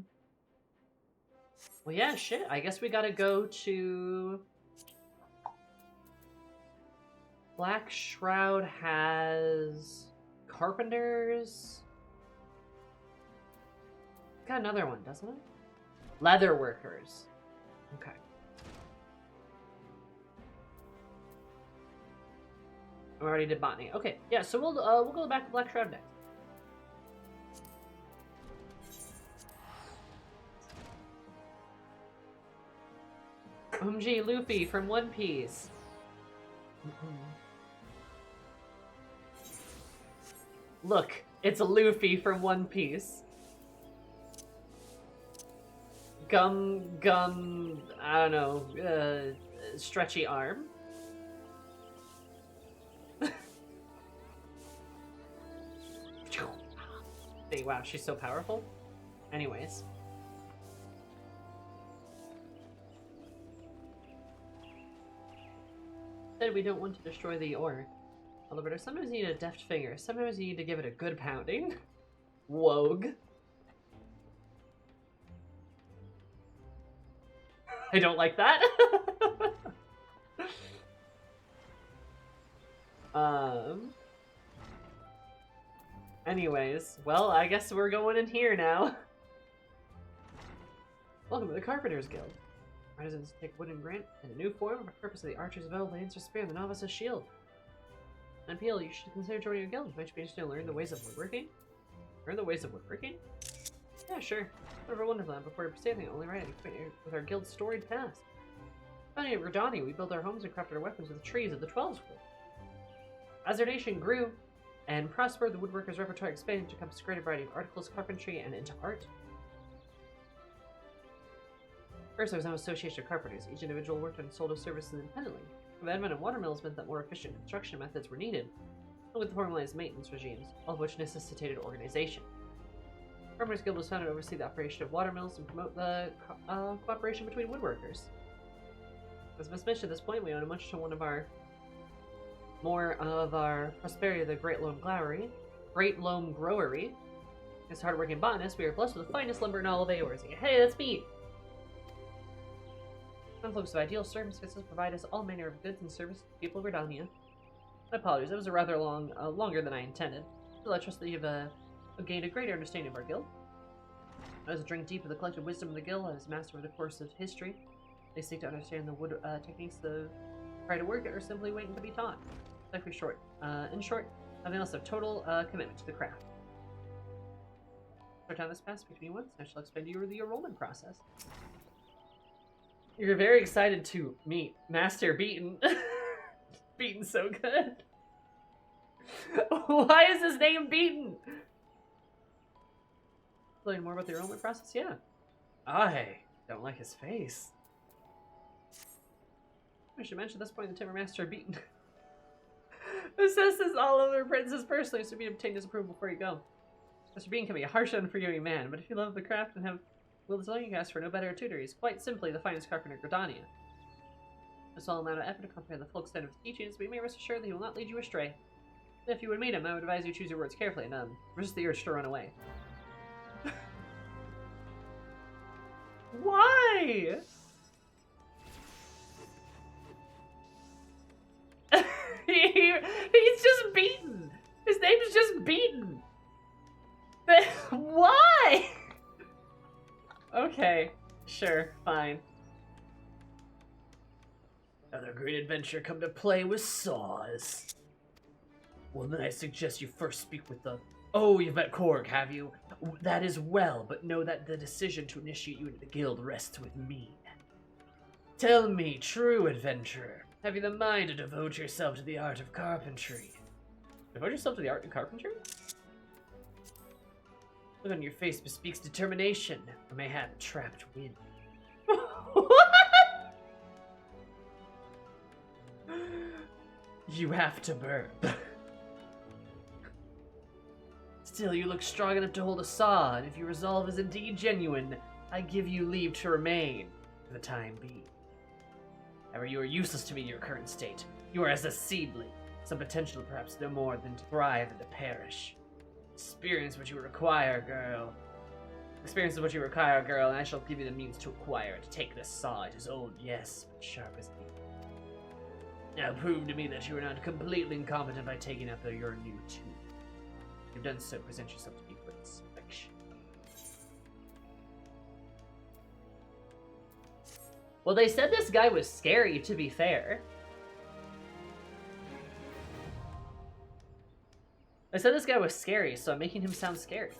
yeah, shit. I guess we gotta go to... Black Shroud has... Carpenters... Got another one, doesn't it? Leather workers. Okay. I already did botany. Okay, yeah. So we'll go back to Black Shroud next. OMG, Luffy from One Piece. Look, it's Luffy from One Piece. Gum, I don't know, stretchy arm. Hey, wow, she's so powerful. Anyways. Said we don't want to destroy the ore. Oliver, sometimes you need a deft finger. Sometimes you need to give it a good pounding. Wogue. I don't like that. Anyways, well, I guess we're going in here now. Welcome to the Carpenters Guild. Artisans take wooden grant in a new form for the purpose of the archer's bow, lancer spear, and the novice's shield. On appeal, you should consider joining your guild. Might you be interested to learn the ways of woodworking? Learn the ways of woodworking? Yeah, sure. Whatever Wonderland. Before we proceed, the only right to acquaint you with our guild's storied past. Founding at Rodani, we built our homes and crafted our weapons with the trees of the 12's wood. As our nation grew and prospered, the woodworkers' repertoire expanded to encompass a greater variety of articles, carpentry, and into art. First, there was no association of carpenters. Each individual worked and sold his services independently. The advent of watermills meant that more efficient construction methods were needed, along with formalized maintenance regimes, all of which necessitated organization. The Carpenters Guild was founded to oversee the operation of watermills and promote the cooperation between woodworkers. As was mentioned at this point, we owe much to one of our more of our prosperity, the Great Loam Growery. As hardworking botanists, we are blessed with the finest lumber in all of Eorzea. Hey, that's me! Conflicts of ideal circumstances provide us all manner of goods and service to the people of Redania. My apologies, that was a rather longer than I intended. Still, I trust that you've gained a greater understanding of our guild. As I drink deep of the collective wisdom of the guild as master of the course of history, they seek to understand the wood techniques of try to work it or simply waiting to be taught. In short, nothing else of total commitment to the craft. Short time has passed between once, I shall explain to you the enrollment process. You're very excited to meet Master Beaton. Beaton's so good. Why is his name Beaton? Learn more about the enrollment process? Yeah. I don't like his face. I should mention at this point the Timber Master Beaton assesses all other apprentices personally, so you obtain his approval before you go. Mr. Bean can be a harsh and unforgiving man, but if you love the craft and have will the you can ask for no better tutor. He's quite simply the finest carpenter in Gridania. A small amount of effort to comprehend the full extent of his teachings, but you may rest assured that he will not lead you astray. If you would meet him, I would advise you choose your words carefully and resist the urge to run away. Why? He's just Beaten. His name is just Beaten. Why? Okay, sure, fine. Another great adventure come to play with saws. Well, then I suggest you first speak with the... Oh, you've met Korg, have you? That is well, but know that the decision to initiate you into the guild rests with me. Tell me, true adventurer, have you the mind to devote yourself to the art of carpentry? Devote yourself to the art of carpentry? Look on your face bespeaks determination, or mayhap trapped wind. What? You have to burp. Still, you look strong enough to hold a saw, and if your resolve is indeed genuine, I give you leave to remain, for the time being. However, you are useless to me in your current state. You are as a seedling, some potential perhaps no more than to thrive and to perish. Experience what you require, girl. Experience is what you require, girl, and I shall give you the means to acquire it. Take this saw, it is old, yes, but sharp as needle. Now prove to me that you are not completely incompetent by taking up your new tool. If you've done so, present yourself to me for inspection. Well, they said this guy was scary, to be fair. I said this guy was scary, so I'm making him sound scary.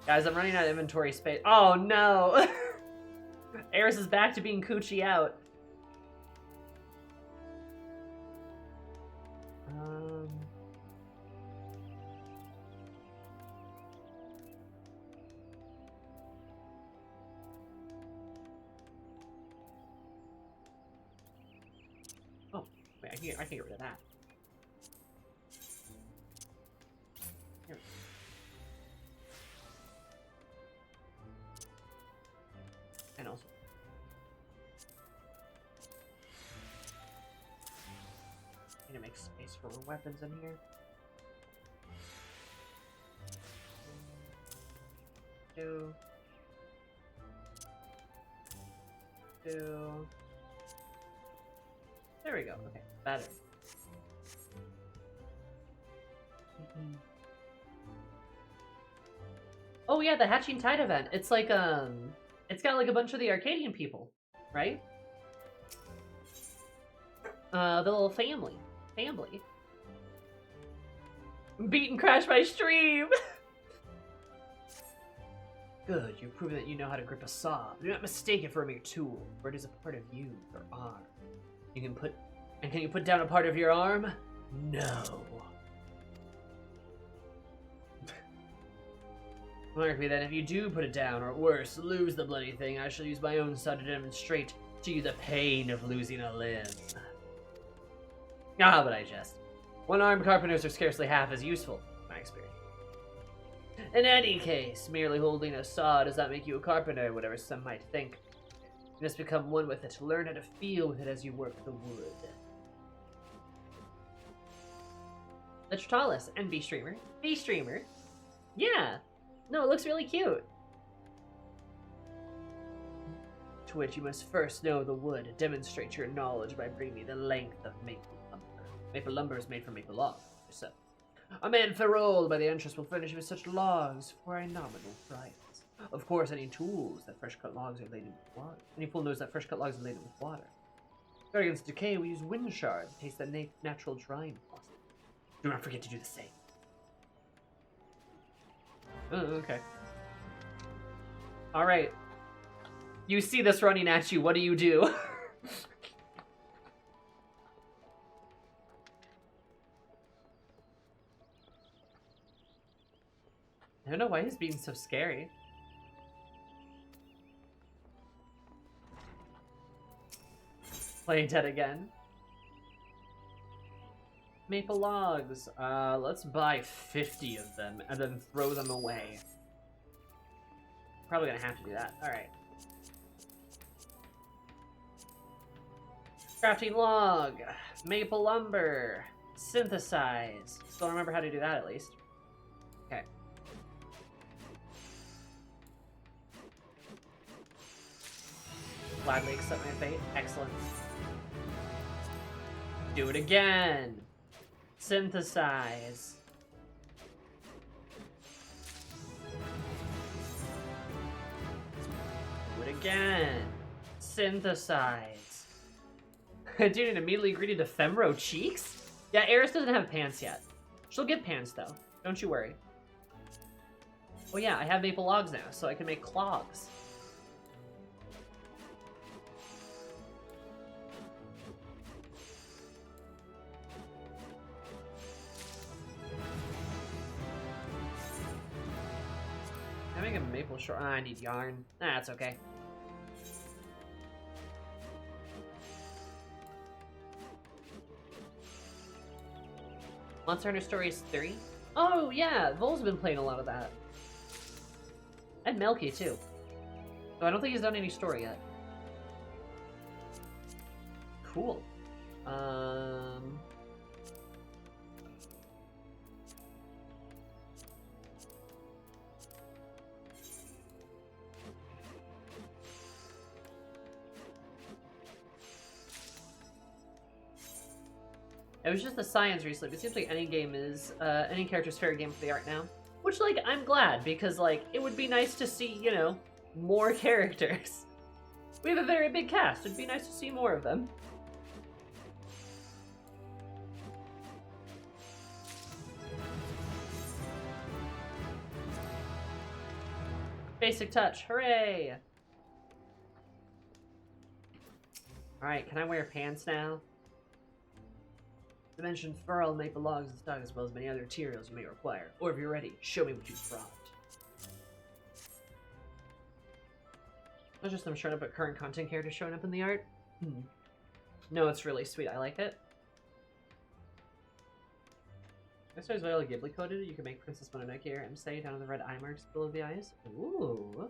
Guys, I'm running out of inventory space. Oh no! Eris is back to being coochie out. Oh, wait, I can get rid of that. Here. And also. Need to make space for weapons in here. Do. There we go. Okay, better. Oh yeah, the Hatching Tide event. It's like, it's got like a bunch of the Arcadian people, right? The little family. Beat and crashed my stream! Good, you've proven that you know how to grip a saw. Do not mistake it for a mere tool, for it is a part of you, your arm. Can you put down a part of your arm? No. Mark me that if you do put it down, or worse, lose the bloody thing, I shall use my own saw to demonstrate to you the pain of losing a limb. Ah, but I jest. One-armed carpenters are scarcely half as useful, in my experience. In any case, merely holding a saw does not make you a carpenter, whatever some might think. You must become one with it, learn how to feel with it as you work the wood. The Tritalis and B-Streamer. B-Streamer? Yeah! No, it looks really cute. To which you must first know the wood. Demonstrate your knowledge by bringing me the length of maple lumber. Maple lumber is made from maple log. So, a man Ferrol by the entrance will furnish you with such logs for a nominal price. Of course, any tools that fresh cut logs are laden with water. Any fool knows that fresh cut logs are laden with water. Guard against decay, we use wind shards to taste that natural drying process. Do not forget to do the same. Oh, okay. Alright. You see this running at you, what do you do? I don't know why he's being so scary. Playing dead again. Maple logs. Let's buy 50 of them and then throw them away. Probably gonna have to do that. Alright. Crafting log. Maple lumber. Synthesize. Still remember how to do that at least. Okay. Gladly accept my fate. Excellent. Do it again. Synthesize. Do it again. Synthesize. Dude, and immediately greeted to Femro cheeks? Yeah, Eris doesn't have pants yet. She'll get pants though. Don't you worry. Oh yeah, I have maple logs now, so I can make clogs. Having a maple short. I need yarn. That's okay. Monster Hunter Stories 3? Oh yeah, Vol's been playing a lot of that. And Melky too. So I don't think he's done any story yet. Cool. It was just the science recently, but it seems like any game is, any character's favorite game for the art now. Which, like, I'm glad, because, like, it would be nice to see, you know, more characters. We have a very big cast, it'd be nice to see more of them. Basic touch, hooray! Alright, can I wear pants now? Dimension furl maple logs in stock as well as many other materials you may require. Or if you're ready, show me what you've brought. Not just them showing up, but current content characters showing up in the art. No, it's really sweet. I like it. This is really Ghibli coded. You can make Princess Mononoke here and say down on the red eye marks below the eyes. Ooh,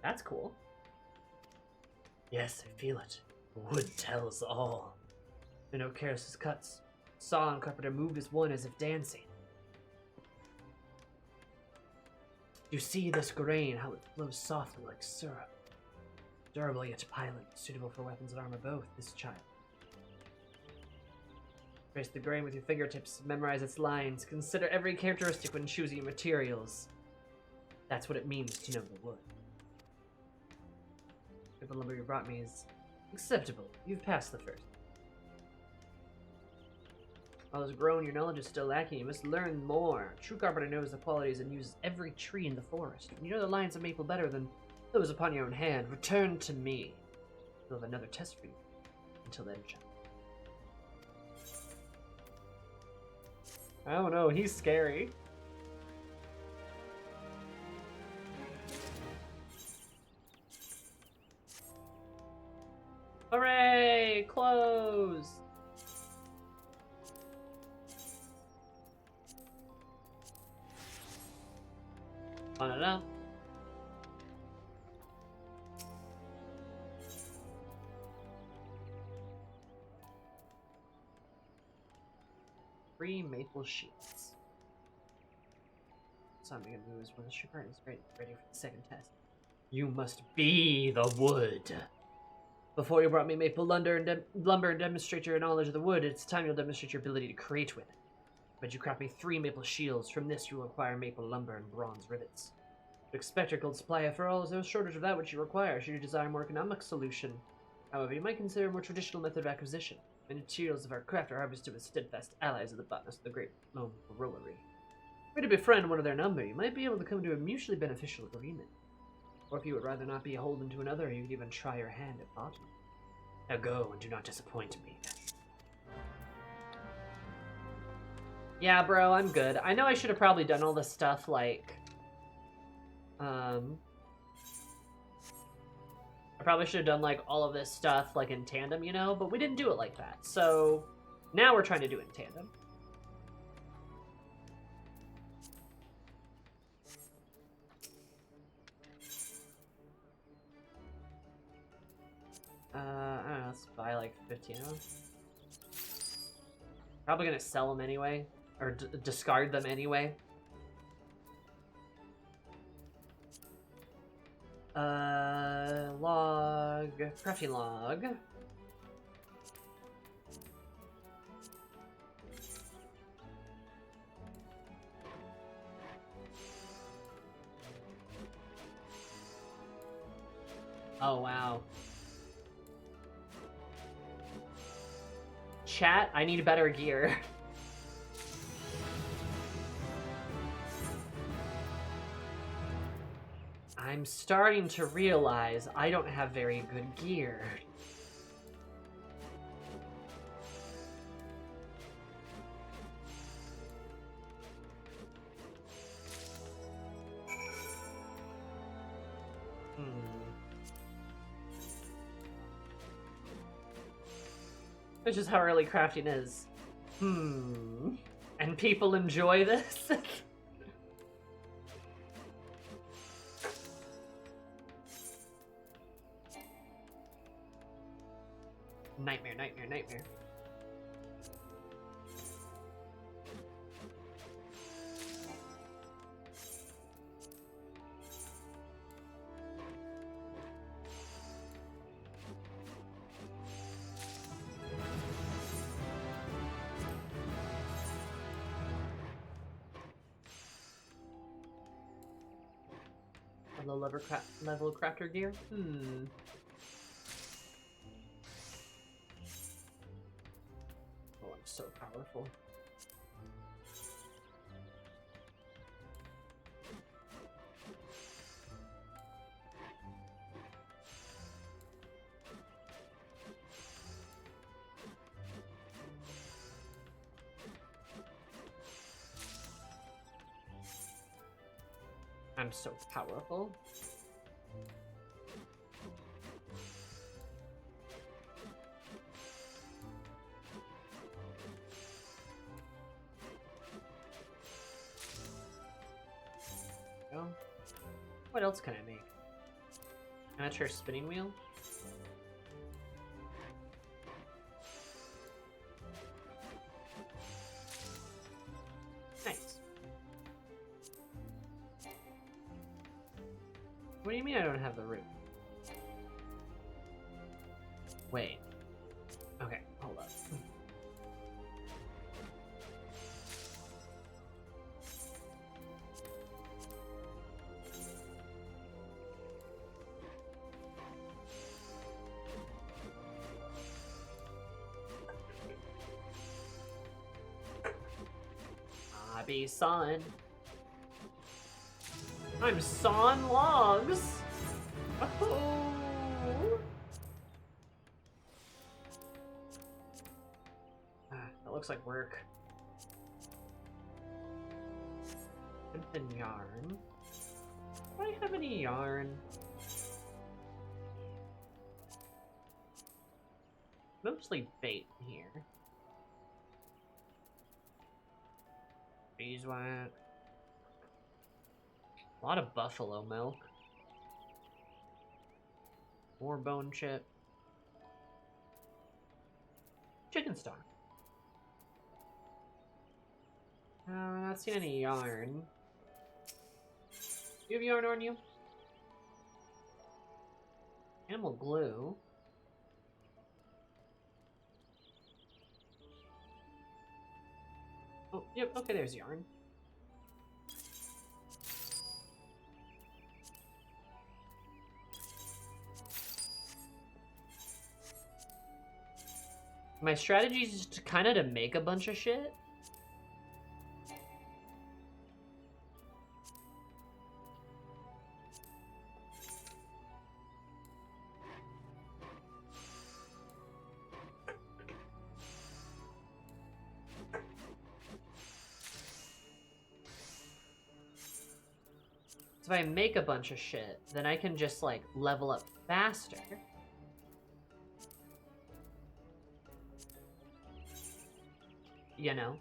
that's cool. Yes, I feel it. Wood tells all. There are no careless cuts. Saw and carpenter moved as one as if dancing. You see this grain, how it flows softly like syrup. Durable yet pilot, suitable for weapons and armor both, this child. Trace the grain with your fingertips, memorize its lines, consider every characteristic when choosing your materials. That's what it means to know the wood. The lumber you brought me is acceptable. You've passed the first. While it's grown, your knowledge is still lacking. You must learn more. A true carpenter knows the qualities and uses every tree in the forest. When you know the lines of maple better than those upon your own hand, return to me. We'll have another test for you. Until then, John. I don't know, he's scary. Hooray! Close! I don't know. Three maple sheets. So I'm gonna move when the sugar is ready for the second test. You must be the wood. Before you brought me maple lumber and demonstrate your knowledge of the wood, it's time you'll demonstrate your ability to create with it. But you craft me 3 maple shields. From this, you will acquire maple lumber and bronze rivets. To expect your gold supply, after all, is no shortage of that which you require, should you desire a more economic solution. However, you might consider a more traditional method of acquisition. The materials of our craft are harvested with steadfast allies of the botanist of the Great Loam Rollery. If you were to befriend one of their number, you might be able to come to a mutually beneficial agreement. Or if you would rather not be beholden to another, you could even try your hand at botany. Now go and do not disappoint me. Yeah, bro, I'm good. I know I should have probably done all this stuff, like... I probably should have done, like, all of this stuff, like, in tandem, you know? But we didn't do it like that. So, now we're trying to do it in tandem. I don't know, let's buy, like, 15 of them. Probably gonna sell them anyway. Or discard them anyway. Log. Crafting log. Oh, wow. Chat, I need better gear. I'm starting to realize I don't have very good gear. Which is how early crafting is. And people enjoy this? Nightmare, nightmare, nightmare. A low level crafter gear? Oh, I'm so powerful. I'm so powerful. Oh. What else can I make? Amateur spinning wheel? Nice. What do you mean I don't have the root? Wait. Okay, hold up. be sawing. I'm sawing logs. Oh. That looks like work. And yarn. Do I have any yarn? Mostly bait here. Beeswax. A lot of buffalo milk. More bone chip. Chicken stock. Not seeing any yarn. Do you have yarn on you? Animal glue. Oh, yep, okay, there's yarn. My strategy is just to make a bunch of shit. So if I make a bunch of shit, then I can just, like, level up faster. You know?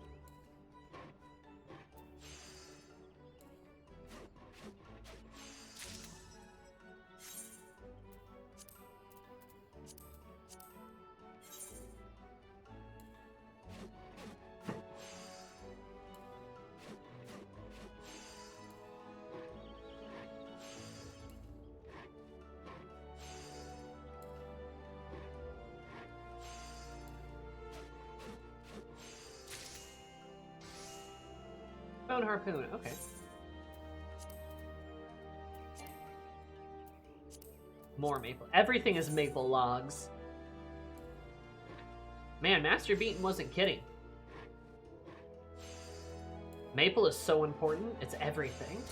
Bone harpoon, okay. More maple. Everything is maple logs. Man, Master Beaton wasn't kidding. Maple is so important, it's everything.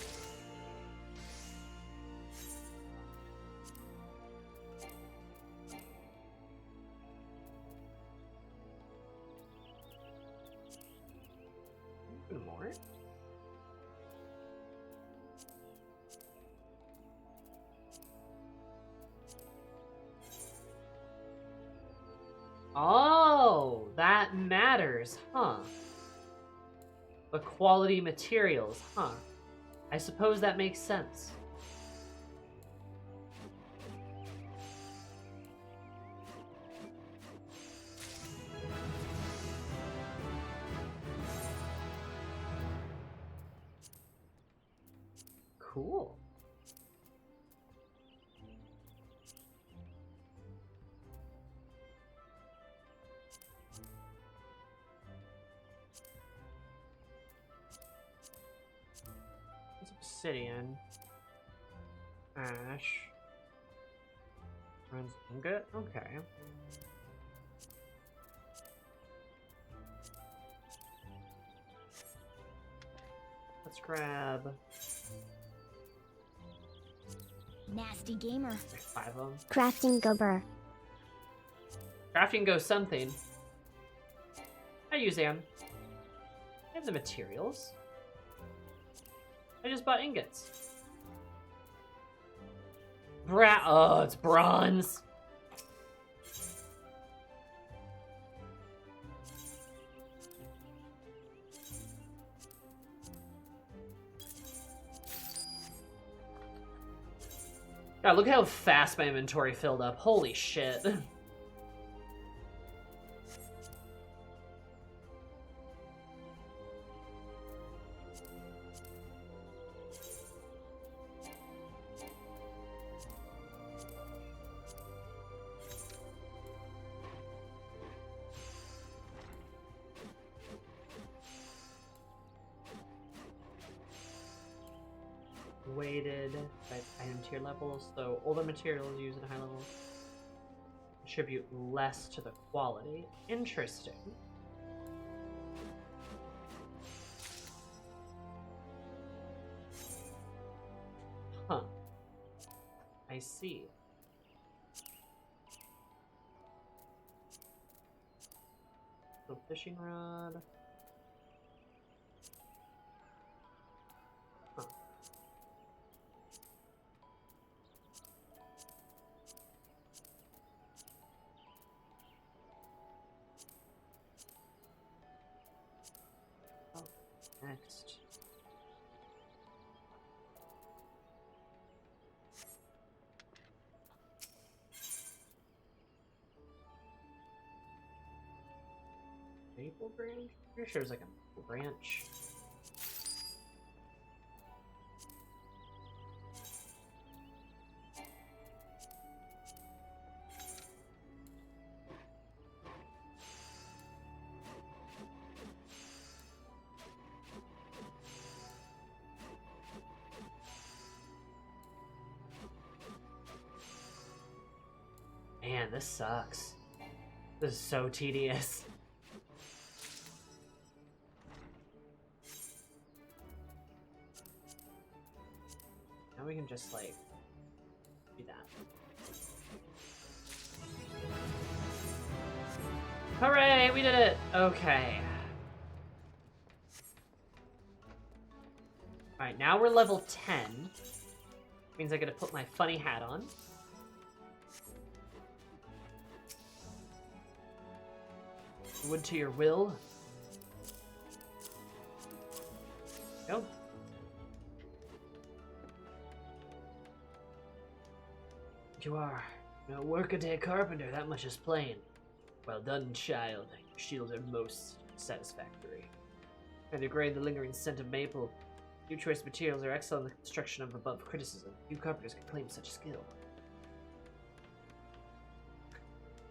More? Oh, that matters, huh? The quality materials, huh? I suppose that makes sense. Cool. Obsidian. Ash. Bronze ingot? Okay. Let's grab... Nasty gamer. like 5 of them. Crafting gober. Crafting go something. I use Anne. I have the materials. I just bought ingots. Oh, it's bronze. God, look how fast my inventory filled up. Holy shit. Weighted by item tier levels, so older materials used at high levels contribute less to the quality. Interesting. I see. So fishing rod. Huh. Oh, next. Maple branch? Pretty sure it's like a maple branch. Man, this sucks. This is so tedious. Now we can just, like, do that. Hooray, we did it! Okay. Alright, now we're level 10. Means I gotta put my funny hat on. Wood to your will. Go. You are no workaday carpenter, that much is plain. Well done, child. Your shields are most satisfactory. And degrade the lingering scent of maple. Your choice materials are excellent in the construction of above criticism. Few carpenters can claim such skill.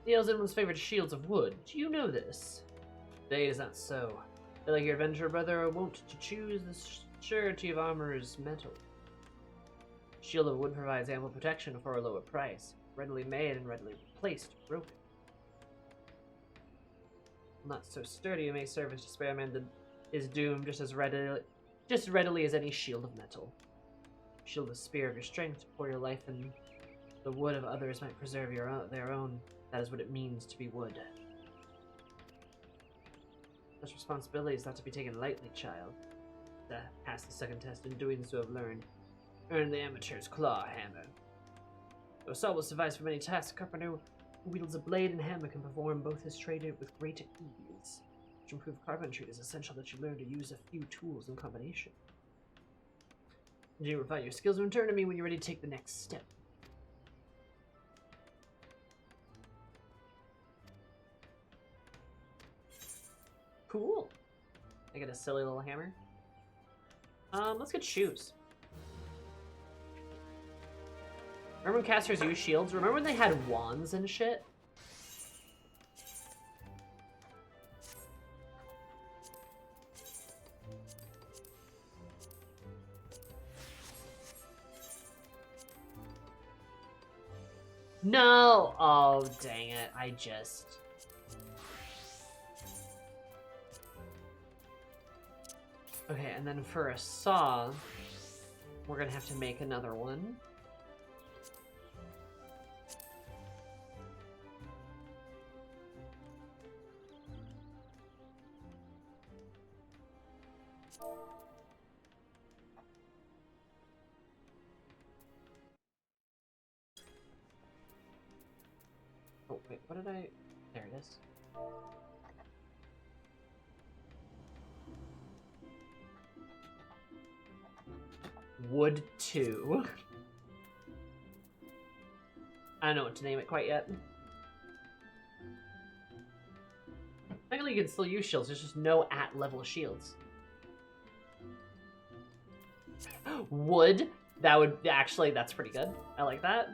The Elzen's favored shields of wood. Do you know this? Nay, it is not so. They, like your adventurer brother, are wont to choose the surety of armorer's metal. Shield of wood provides ample protection for a lower price. Readily made and readily replaced, broken. Not so sturdy, it may serve as despairman that is doomed just as readily as any shield of metal. Shield the spear of your strength, pour your life in the wood of others might preserve their own. That is what it means to be wood. Such responsibility is not to be taken lightly, child. Pass the second test, in doing so have learned. Earn the amateur's claw hammer. Though assault will suffice for many tasks, a carpenter who wields a blade and hammer can perform both his trade with great ease. To improve carpentry, it is essential that you learn to use a few tools in combination. And you refine your skills and return to me when you're ready to take the next step. Cool. I get a silly little hammer. Let's get shoes. Remember when casters used shields? Remember when they had wands and shit? No! Oh, dang it. I just... Okay, and then for a saw, we're gonna have to make another one. Oh, wait, what did I... There it is. Wood 2. I don't know what to name it quite yet. Technically, you can still use shields, there's just no at-level shields. Wood? That would... Actually, that's pretty good. I like that.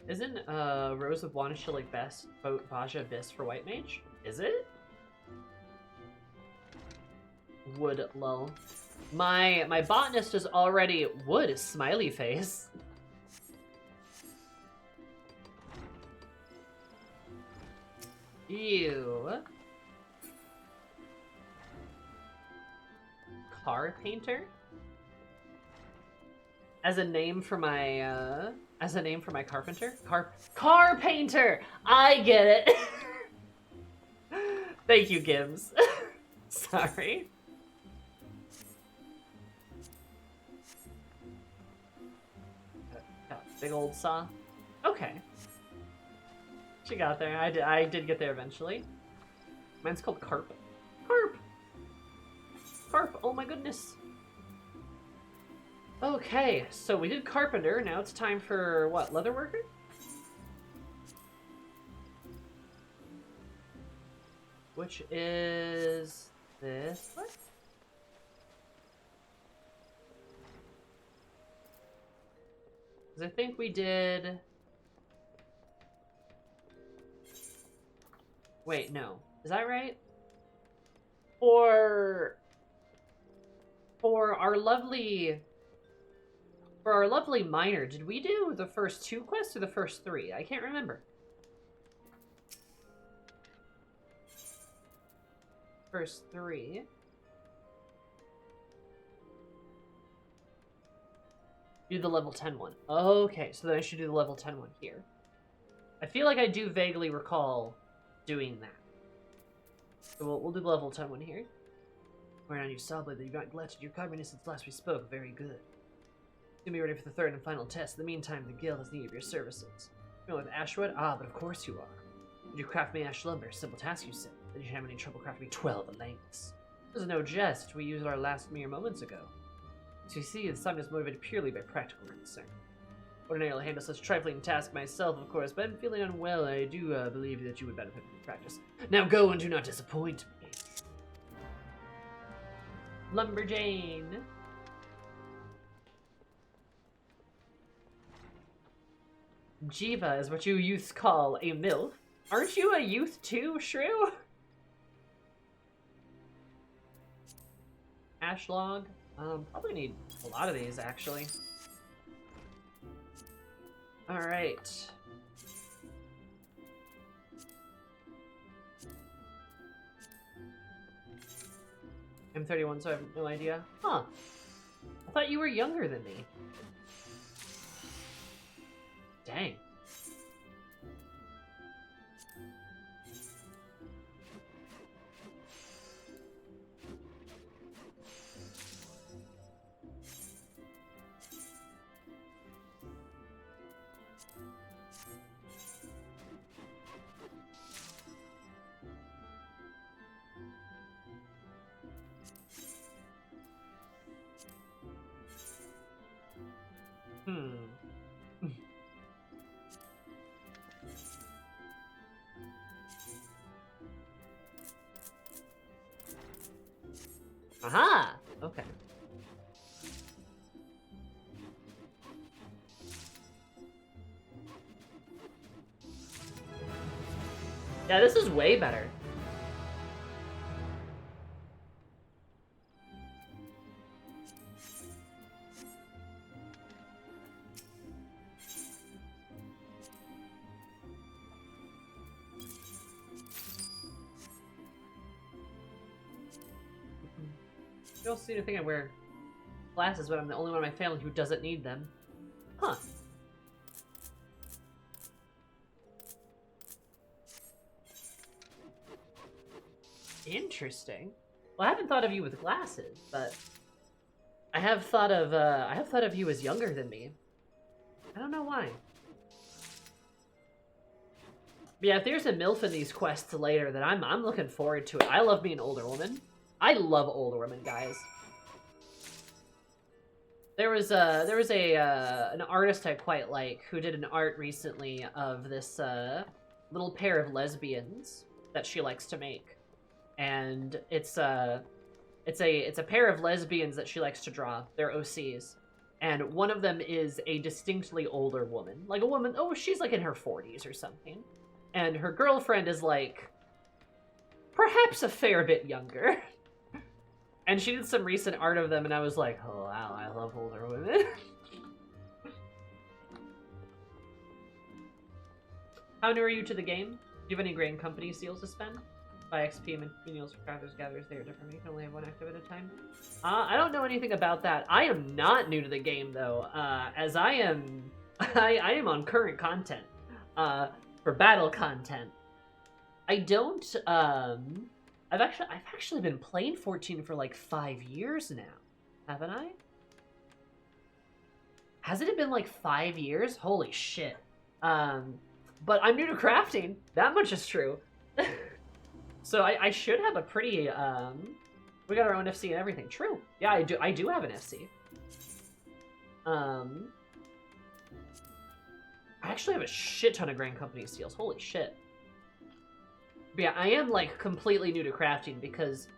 Isn't Rose of Wand Shield like best Baja Abyss for White Mage? Is it? Wood, lol. My botanist is already wood, smiley face. Ew. car painter as a name for my carpenter. Car painter. I get it. Thank you, Gibbs. Sorry. Big old saw. Okay. She got there. I did get there eventually. Mine's called Carp. Carp! Carp, oh my goodness. Okay, so we did carpenter. Now it's time for, what, leatherworker? Which is this one? Because I think we did... Wait, no. Is that right? For our lovely miner, did we do the first 2 quests or the first 3? I can't remember. First 3. Do the level 10 one. Okay, so then I should do the level 10 one here. I feel like I do vaguely recall doing that. So we'll do the level 10 one here. Wearing on you solidly that you've not neglected your cognition since last we spoke. Very good. You'll be ready for the 3rd and final test. In the meantime, the guild has need of your services. You know, with ashwood? Ah, but of course you are. Would you craft me ash lumber? Simple task, you said. Did you have any trouble crafting me 12 lengths? This is no jest. We used our last mere moments ago. As you see, the sun is motivated purely by practical concern. Ordinarily handle such trifling task myself, of course, but I'm feeling unwell. I do believe that you would benefit from practice. Now go and do not disappoint me. Lumberjane. Jiva is what you youths call a MILF. Aren't you a youth too, Shrew? Ash log. Probably need a lot of these, actually. Alright. I'm 31, so I have no idea. Huh. I thought you were younger than me. Dang. Aha! Okay. Yeah, this is way better. You don't seem to think I wear glasses, but I'm the only one in my family who doesn't need them. Huh. Interesting. Well, I haven't thought of you with glasses, but I have thought of you as younger than me. I don't know why. But yeah, if there's a MILF in these quests later, then I'm looking forward to it. I love being an older woman. I love older women, guys. There was an artist I quite like who did an art recently of this little pair of lesbians that she likes to make, and it's a pair of lesbians that she likes to draw. They're OCs, and one of them is a distinctly older woman, like a woman. Oh, she's like in her 40s or something, and her girlfriend is like perhaps a fair bit younger. And she did some recent art of them, and I was like, oh, wow, I love older women. How new are you to the game? Do you have any Grand Company seals to spend? Buy XP menials for crafters, gatherers, they are different. You can only have one active at a time. I don't know anything about that. I am not new to the game though, as I am I am on current content. For battle content. I don't I've actually been playing 14 for like 5 years now. Haven't I? Hasn't it been like 5 years? Holy shit. But I'm new to crafting. That much is true. So I should have a pretty, we got our own FC and everything. True. Yeah, I do have an FC. I actually have a shit ton of Grand Company seals. Holy shit. But yeah, I am, like, completely new to crafting because,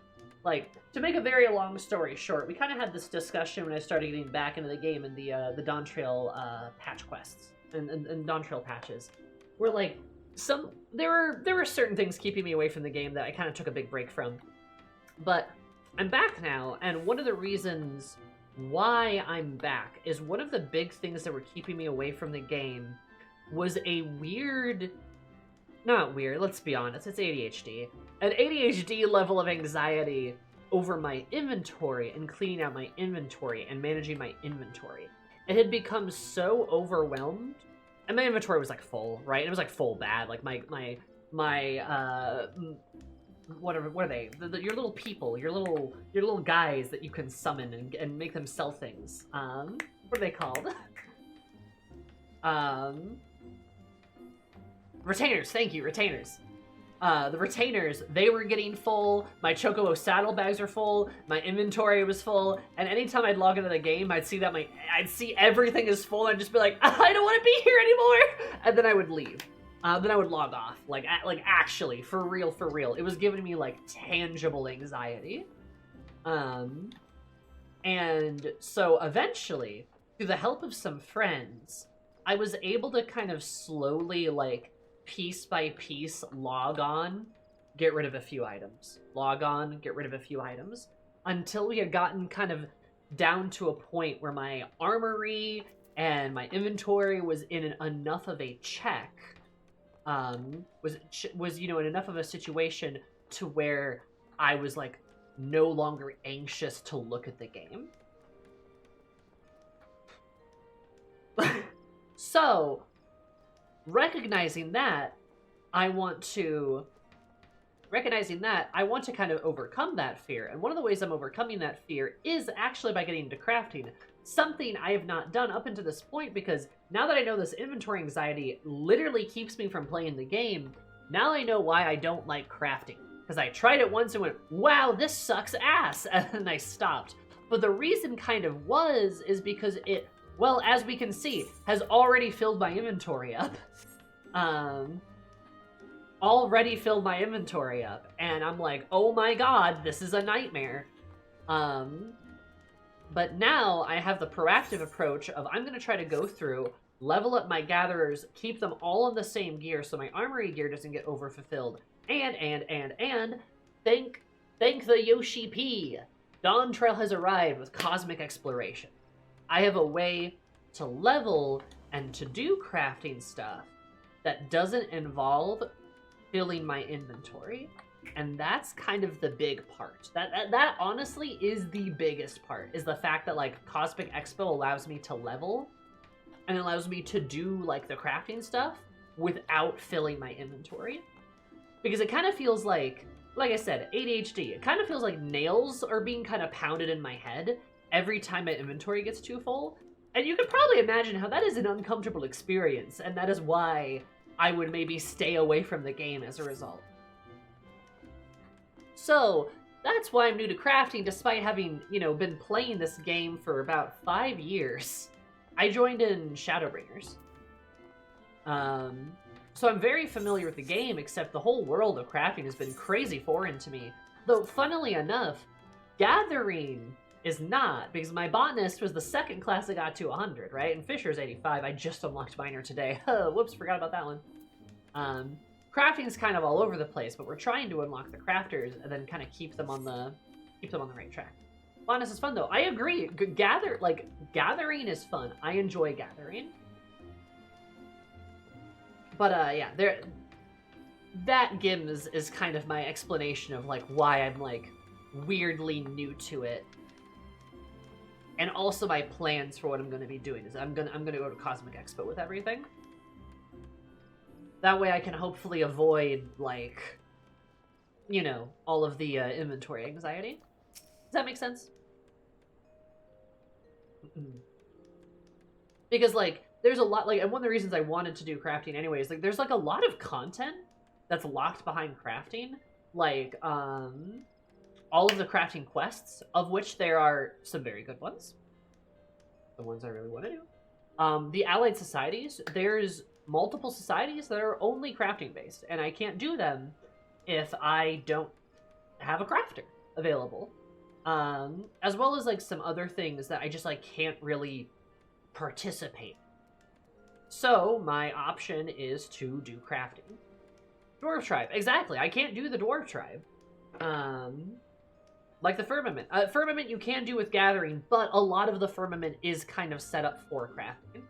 like, to make a very long story short, we kind of had this discussion when I started getting back into the game in the Dawn Trail, patch quests and Dawn Trail patches. Where, like, there were certain things keeping me away from the game that I kind of took a big break from. But I'm back now, and one of the reasons why I'm back is one of the big things that were keeping me away from the game was a weird... Not weird, let's be honest, it's ADHD. An ADHD level of anxiety over my inventory and cleaning out my inventory and managing my inventory. It had become so overwhelmed. And my inventory was, like, full, right? It was, like, full bad. Like, my what are they? Your little people, your little guys that you can summon and make them sell things. What are they called? Retainers, thank you, retainers. The retainers, they were getting full, my Chocobo saddlebags were full, my inventory was full, and anytime I'd log into the game, I'd see that I'd see everything is full, and I'd just be like, I don't want to be here anymore! And then I would leave. Then I would log off. Like actually, for real. It was giving me, like, tangible anxiety. And so eventually, through the help of some friends, I was able to kind of slowly, like, piece by piece log on, get rid of a few items. Log on, get rid of a few items. Until we had gotten kind of down to a point where my armory and my inventory was in enough of a check, was, you know, in enough of a situation to where I was, like, no longer anxious to look at the game. So, recognizing that, I want to kind of overcome that fear. And one of the ways I'm overcoming that fear is actually by getting into crafting. Something I have not done up until this point, because now that I know this inventory anxiety literally keeps me from playing the game, now I know why I don't like crafting. Because I tried it once and went, wow, this sucks ass, and then I stopped. But the reason kind of is because it, well, as we can see, has already filled my inventory up. Already filled my inventory up, and I'm like, oh my god, this is a nightmare. But now I have the proactive approach of I'm gonna try to go through, level up my gatherers, keep them all in the same gear so my armory gear doesn't get overfulfilled. And thank the Yoshi P. Dawn Trail has arrived with Cosmic Exploration. I have a way to level and to do crafting stuff that doesn't involve filling my inventory. And that's kind of the big part. That honestly is the biggest part, is the fact that, like, Cosmic Expo allows me to level and allows me to do, like, the crafting stuff without filling my inventory. Because it kind of feels like I said, ADHD, it kind of feels like nails are being kind of pounded in my head every time my inventory gets too full. And you can probably imagine how that is an uncomfortable experience, and that is why I would maybe stay away from the game as a result. So, that's why I'm new to crafting, despite having, you know, been playing this game for about 5 years. I joined in Shadowbringers. So I'm very familiar with the game, except the whole world of crafting has been crazy foreign to me. Though, funnily enough, Gathering is not, because my Botanist was the second class I got to 100, right? And Fisher's 85. I just unlocked Miner today. Whoops, forgot about that one. Crafting is kind of all over the place, but we're trying to unlock the crafters and then kind of keep them on the right track. Botanist is fun though. I agree. Gathering is fun. I enjoy gathering. But yeah, that Gims is kind of my explanation of like why I'm like weirdly new to it. And also my plans for what I'm going to be doing is I'm gonna go to Cosmic Expo with everything. That way I can hopefully avoid, like, you know, all of the inventory anxiety. Does that make sense? Because, like, there's a lot, like, and one of the reasons I wanted to do crafting anyways, like, there's, like, a lot of content that's locked behind crafting. Like, all of the crafting quests, of which there are some very good ones. The ones I really want to do. The allied societies, there's multiple societies that are only crafting based, and I can't do them if I don't have a crafter available. As well as like some other things that I just like can't really participate. So my option is to do crafting. Dwarf tribe, exactly. I can't do the dwarf tribe. Like the firmament. Firmament you can do with gathering, but a lot of the firmament is kind of set up for crafting.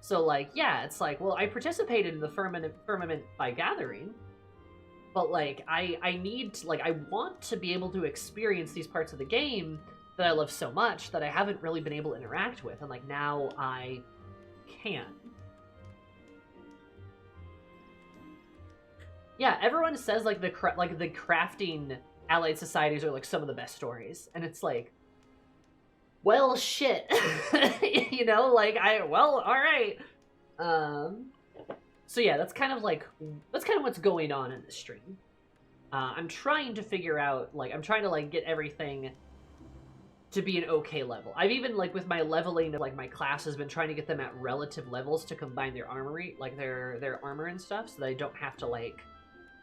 So, like, yeah, it's like, well, I participated in the firmament by gathering, but, like, I need to, like, I want to be able to experience these parts of the game that I love so much that I haven't really been able to interact with, and, like, now I can. Yeah, everyone says, like, the crafting allied societies are, like, some of the best stories, and it's like, well, shit. You know, like, well, alright. So yeah, that's kind of what's going on in this stream. I'm trying to figure out, like, I'm trying to, like, get everything to be an okay level. I've even, like, with my leveling of, like, my classes, been trying to get them at relative levels to combine their armory, like, their armor and stuff, so that I don't have to, like,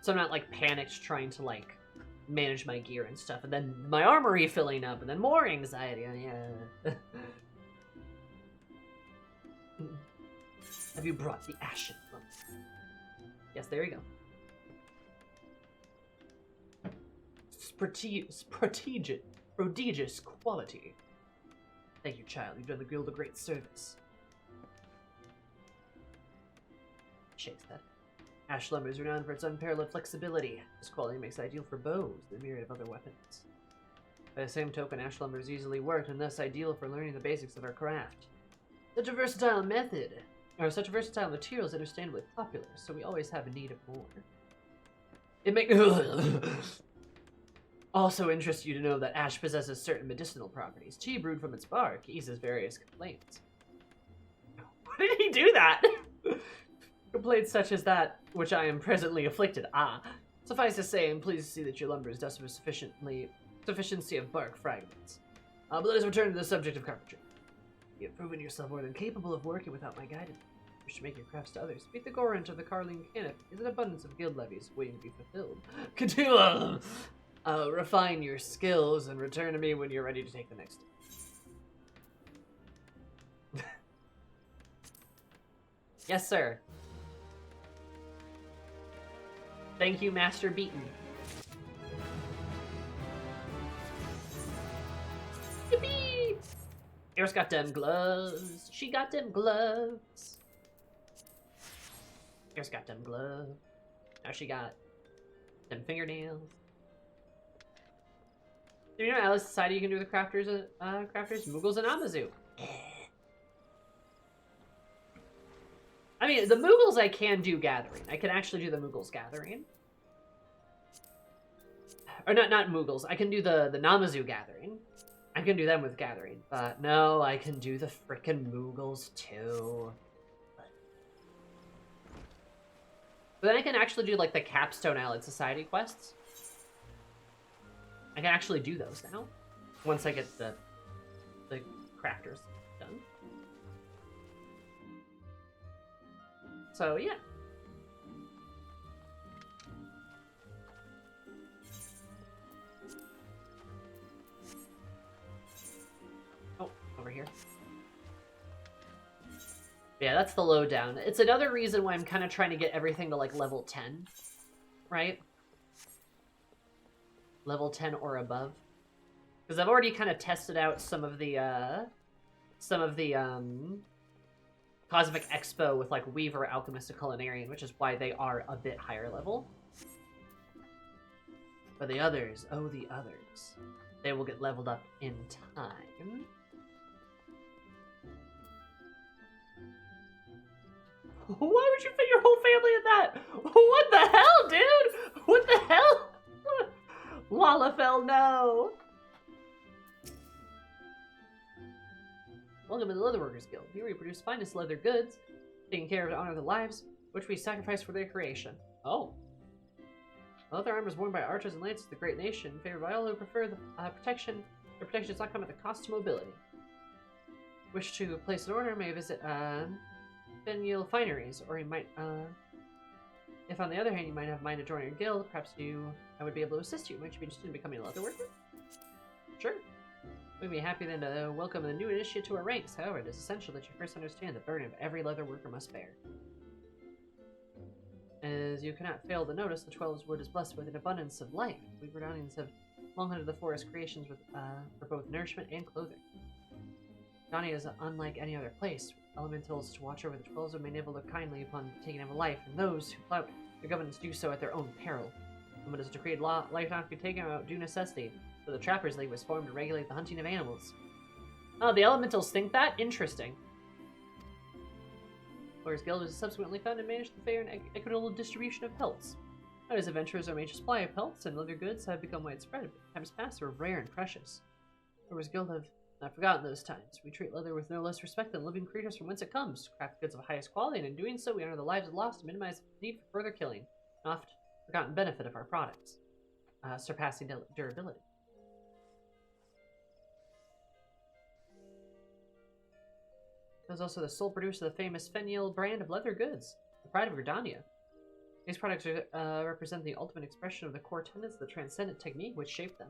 so I'm not, like, panicked trying to, like, manage my gear and stuff, and then my armory filling up, and then more anxiety. Yeah. Have you brought the ashen lump? Yes, there you go. Prodigious quality. Thank you, child. You've done the guild a great service. Shakes that. Ash lumber is renowned for its unparalleled flexibility. This quality makes it ideal for bows and a myriad of other weapons. By the same token, ash lumber is easily worked and thus ideal for learning the basics of our craft. Such a versatile material is understandably popular, so we always have a need of more. It may also interest you to know that ash possesses certain medicinal properties. Tea brewed from its bark eases various complaints. Why did he do that? Complaints such as that which I am presently afflicted. Suffice to say, I'm pleased to see that your lumber is dusted with sufficiency of bark fragments. But let us return to the subject of carpentry. You have proven yourself more than capable of working without my guidance. You wish to make your crafts to others. Beat the Gorent of the Carling Canop is an abundance of guild levies waiting to be fulfilled. Continue. Refine your skills and return to me when you're ready to take the next step. Yes, sir. Thank you, Master Beaton. Yippee! Eris got them gloves. She got them gloves. Eris got them gloves. Now she got them fingernails. Do you know Alice Society you can do the crafters? Moogles and Amazu. I mean, the Moogles I can do gathering. I can actually do the Moogles gathering. Or not Moogles. I can do the Namazu gathering. I can do them with gathering. But no, I can do the frickin' Moogles too. But then I can actually do like the Capstone Allied Society quests. I can actually do those now. Once I get the crafters done. So, yeah. Oh, over here. Yeah, that's the lowdown. It's another reason why I'm kind of trying to get everything to, like, level 10. Right? Level 10 or above. Because I've already kind of tested out some of the Cosmic Expo with, like, Weaver, Alchemist, and Culinarian, which is why they are a bit higher level. For the others, oh the others, they will get leveled up in time. Why would you fit your whole family in that? What the hell, dude? What the hell? Wallafell, no! Welcome to the Leatherworkers Guild. Here we produce finest leather goods, taking care of to honor the lives which we sacrifice for their creation. Oh. Leather armor is worn by archers and lancers of the great nation, favored by all who prefer the protection. Their protection does not come at the cost of mobility. Wish to place an order may visit Fenial Fineries, or you might, if on the other hand you might have mind to join your guild, perhaps I would be able to assist you. Might you be interested in becoming a leather worker? Sure. We'd be happy then to welcome the new initiate to our ranks. However, it is essential that you first understand the burden of every leather worker must bear. As you cannot fail to notice, the Twelves Wood is blessed with an abundance of life. We Verdanians have long hunted the forest creations with, for both nourishment and clothing. Verdania is unlike any other place. Elementals to watch over the Twelves would able to look kindly upon taking of a life, and those who flout their governance do so at their own peril. When it is decreed life not to be taken out due necessity, so the Trappers League was formed to regulate the hunting of animals. Oh, the Elementals think that? Interesting. Lawyers Guild is subsequently found and managed the fair and equitable distribution of pelts. As adventurers, our major supply of pelts and leather goods have become widespread, but times past they were rare and precious. Lawyers Guild have not forgotten those times. We treat leather with no less respect than living creatures from whence it comes. Craft goods of highest quality, and in doing so, we honor the lives of lost and minimize the need for further killing, an oft forgotten benefit of our products, surpassing durability. It was also the sole producer of the famous Fenial brand of leather goods, the pride of Verdania. These products represent the ultimate expression of the core tenets of the transcendent technique which shaped them.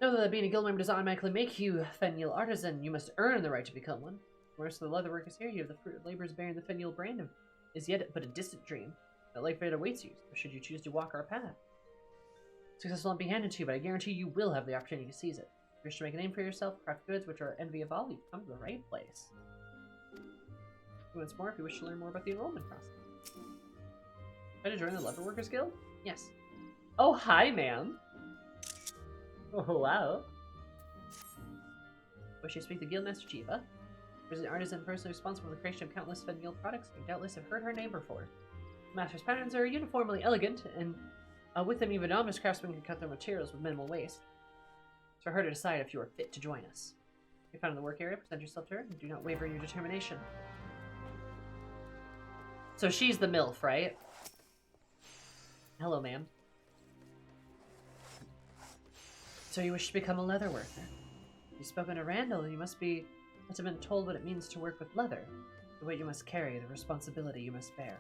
Know that being a guild member does not automatically make you a Fenial artisan. You must earn the right to become one. Whereas the leather workers here, you have the fruit of labors bearing the Fenial brand is yet but a distant dream. That life fate awaits you, so should you choose to walk our path. Success will not be handed to you, but I guarantee you will have the opportunity to seize it. If you wish to make a name for yourself, craft goods which are envy of all, you've come to the right place. Once more, if you wish to learn more about the enrollment process. Try to join the Leather Workers Guild? Yes. Oh, hi, ma'am. Oh, wow. Wish you to speak to Guildmaster Jiva. There's an artisan personally responsible for the creation of countless Fenial products. You doubtless have heard her name before. The master's patterns are uniformly elegant, and with them even novice craftsmen can cut their materials with minimal waste. It's for her to decide if you are fit to join us. If you're found in the work area, present yourself to her, and do not waver in your determination. So she's the MILF, right? Hello, ma'am. So you wish to become a leather worker? You've spoken to Randall, you must have been told what it means to work with leather, the weight you must carry, the responsibility you must bear.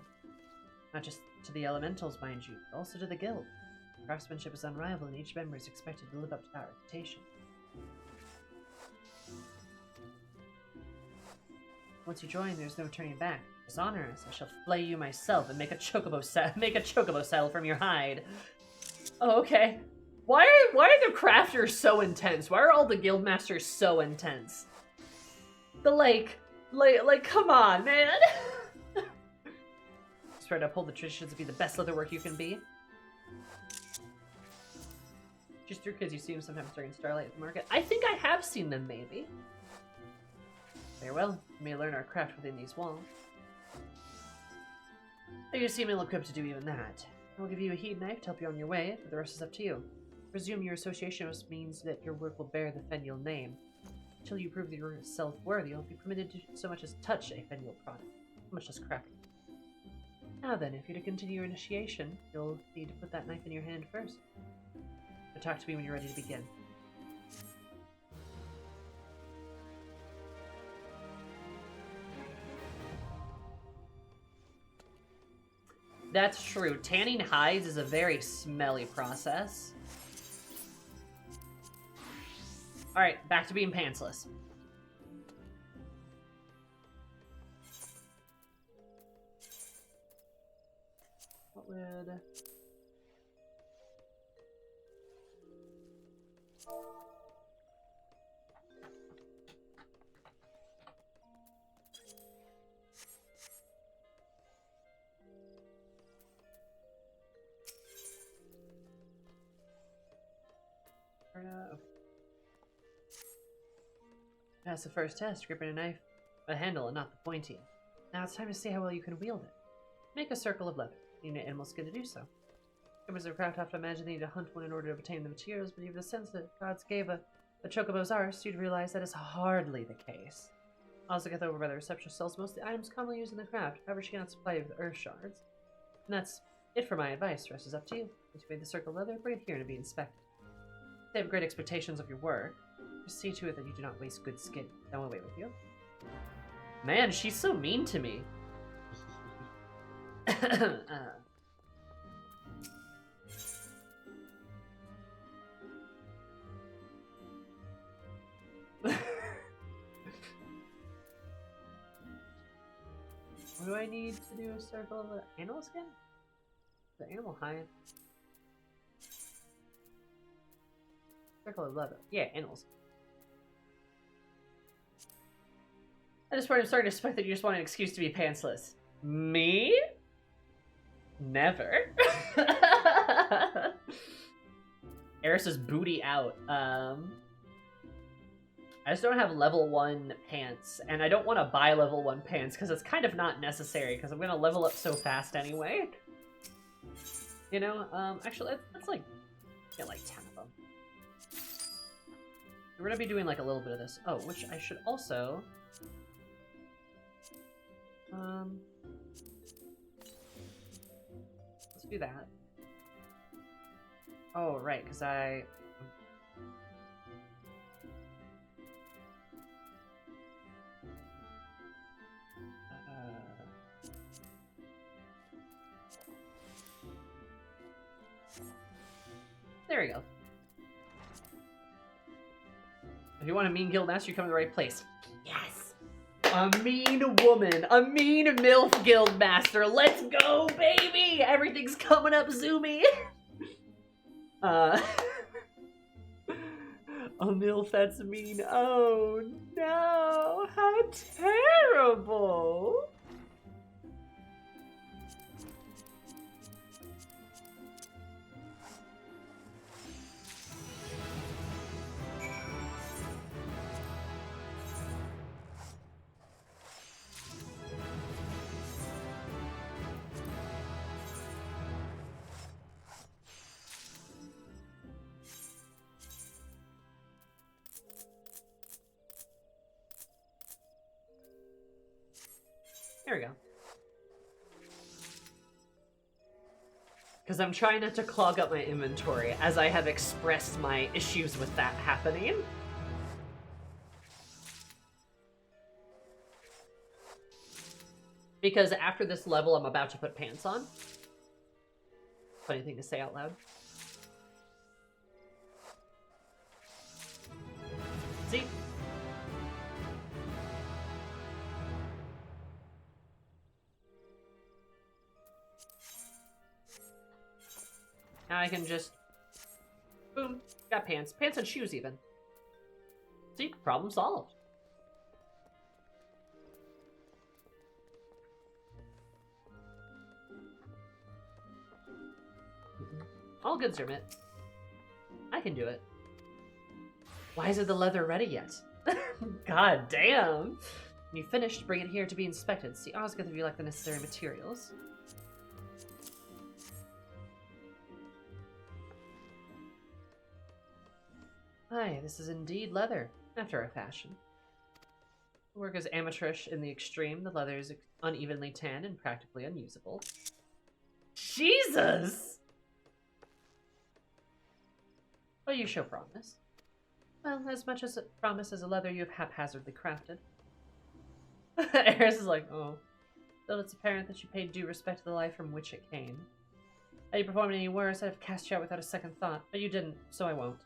Not just to the elementals, mind you, but also to the guild. Craftsmanship is unrivaled, and each member is expected to live up to that reputation. Once you join, there's no turning back. Dishonor us, I shall flay you myself and make a chocobo saddle from your hide. Oh, okay. Why are the crafters so intense? Why are all the guild masters so intense? The like, come on, man. Just try to uphold the traditions to be the best leather work you can be. Just through because you see them sometimes during Starlight at the market. I think I have seen them, maybe. Very well. You may learn our craft within these walls. You seem ill-equipped to do even that. I'll give you a heat knife to help you on your way, but the rest is up to you. Presume your association means that your work will bear the Fenial name. Until you prove that you're self-worthy, you'll be permitted to so much as touch a Fenial product, much less craft it. Now then, if you're to continue your initiation, you'll need to put that knife in your hand first. So talk to me when you're ready to begin. That's true. Tanning hides is a very smelly process. Alright, back to being pantsless. What would... Okay. That's the first test, gripping a knife, a handle, and not the pointy. Now it's time to see how well you can wield it. Make a circle of leather. You need an animal skin to do so. Members of the craft have to imagine they need to hunt one in order to obtain the materials, but even the sense that gods gave a chocobo's arse, you'd realize that is hardly the case. Also get over by the receptionist sells most of the items commonly used in the craft, however she cannot supply you with earth shards. And that's it for my advice. The rest is up to you. Once you made the circle of leather, bring it here to be inspected. They have great expectations of your work. Just see to it that you do not waste good skin. Then we'll wait with you. Man, she's so mean to me. What do I need to do a circle of the animal skin? The animal hide. Circle of leather. Yeah, animals. At this point, I'm starting to suspect that you just want an excuse to be pantsless. Me? Never. Eris's booty out. I just don't have level 1 pants, and I don't want to buy level 1 pants because it's kind of not necessary because I'm going to level up so fast anyway. You know, actually, let's like, get like 10 of them. We're going to be doing like a little bit of this. Oh, which I should also... let's do that. Oh, right, because there we go. If you want a mean guild master, you come to the right place. Yes! A mean woman! A mean MILF guild master! Let's go, baby! Everything's coming up zoomy! A MILF that's mean. Oh no! How terrible! There we go. Because I'm trying not to clog up my inventory, as I have expressed my issues with that happening. Because after this level, I'm about to put pants on. Funny thing to say out loud. See? Now I can just, boom, got pants. Pants and shoes even. See, problem solved. All goods are met. I can do it. Why isn't the leather ready yet? God damn. When you finished, bring it here to be inspected. See Osgood if you like the necessary materials. Aye, this is indeed leather, after a fashion. The work is amateurish in the extreme. The leather is unevenly tanned and practically unusable. Jesus! Well, you show promise. Well, as much as promise as a leather you have haphazardly crafted. Eris is like, oh. Though it's apparent that you paid due respect to the life from which it came. Had you performed any worse, I'd have cast you out without a second thought, but you didn't, so I won't.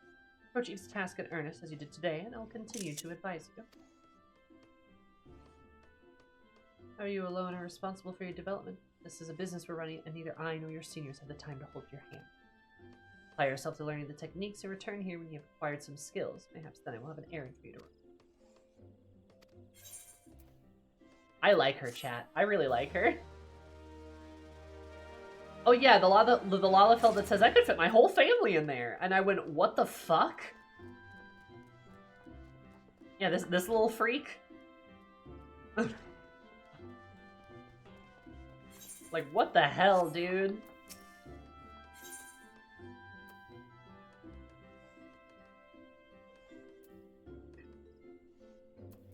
Approach each task in earnest as you did today, and I'll continue to advise you. Are you alone or responsible for your development? This is a business we're running, and neither I nor your seniors have the time to hold your hand. Apply yourself to learning the techniques and return here when you have acquired some skills. Perhaps then I will have an errand for you to run. I like her, chat. I really like her. Oh yeah, the Lalafell that says I could fit my whole family in there. And I went, what the fuck? Yeah, this little freak. Like, what the hell, dude?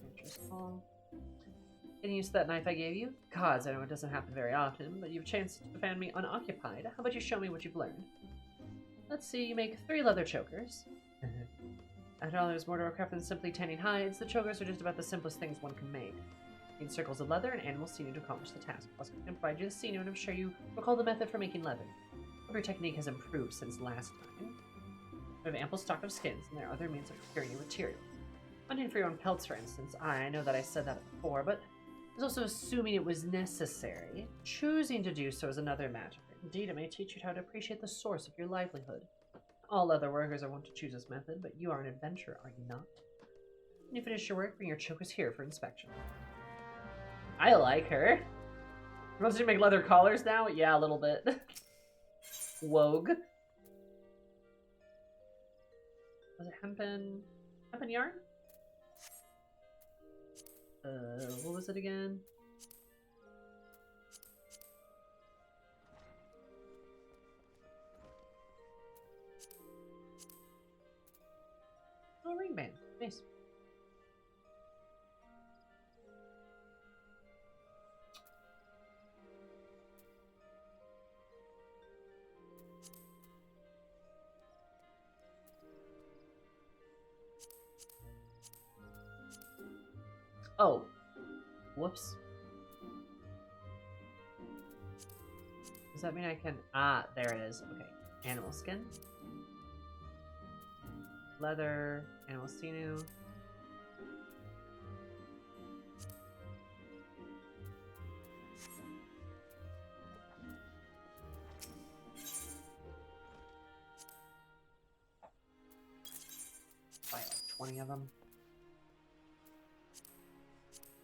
Interesting. Getting used to that knife I gave you? Gods, I know it doesn't happen very often, but you've a chance to find me unoccupied. How about you show me what you've learned? Let's see, you make 3 leather chokers. After all, there's more to our craft than simply tanning hides. The chokers are just about the simplest things one can make. You need circles of leather and animal sinew to accomplish the task. Plus, I can provide you the sinew, and I'm sure you recall the method for making leather. Every technique has improved since last time. We have ample stock of skins, and there are other means of procuring new materials. Hunting for your own pelts, for instance. I know that I said that before, but I was also assuming it was necessary. Choosing to do so is another matter. Indeed, it may teach you how to appreciate the source of your livelihood. All other workers are wont to choose this method, but you are an adventurer, are you not? When you finish your work, bring your chokers here for inspection. I like her. Wants to make leather collars now? Yeah, a little bit. Wogue. Was it hempen yarn? What was it again? Oh, ring band. Nice. Oh. Whoops. Does that mean I can... Ah, there it is. Okay. Animal skin. Leather. Animal sinew. Buy like 20 of them.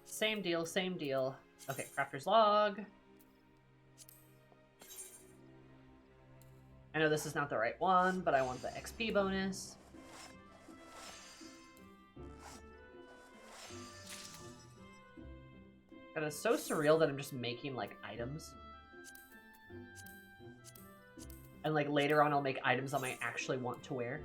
Same deal, same deal. Okay, crafter's log. I know this is not the right one, but I want the XP bonus. God, it's so surreal that I'm just making, like, items. And, like, later on I'll make items I might actually want to wear.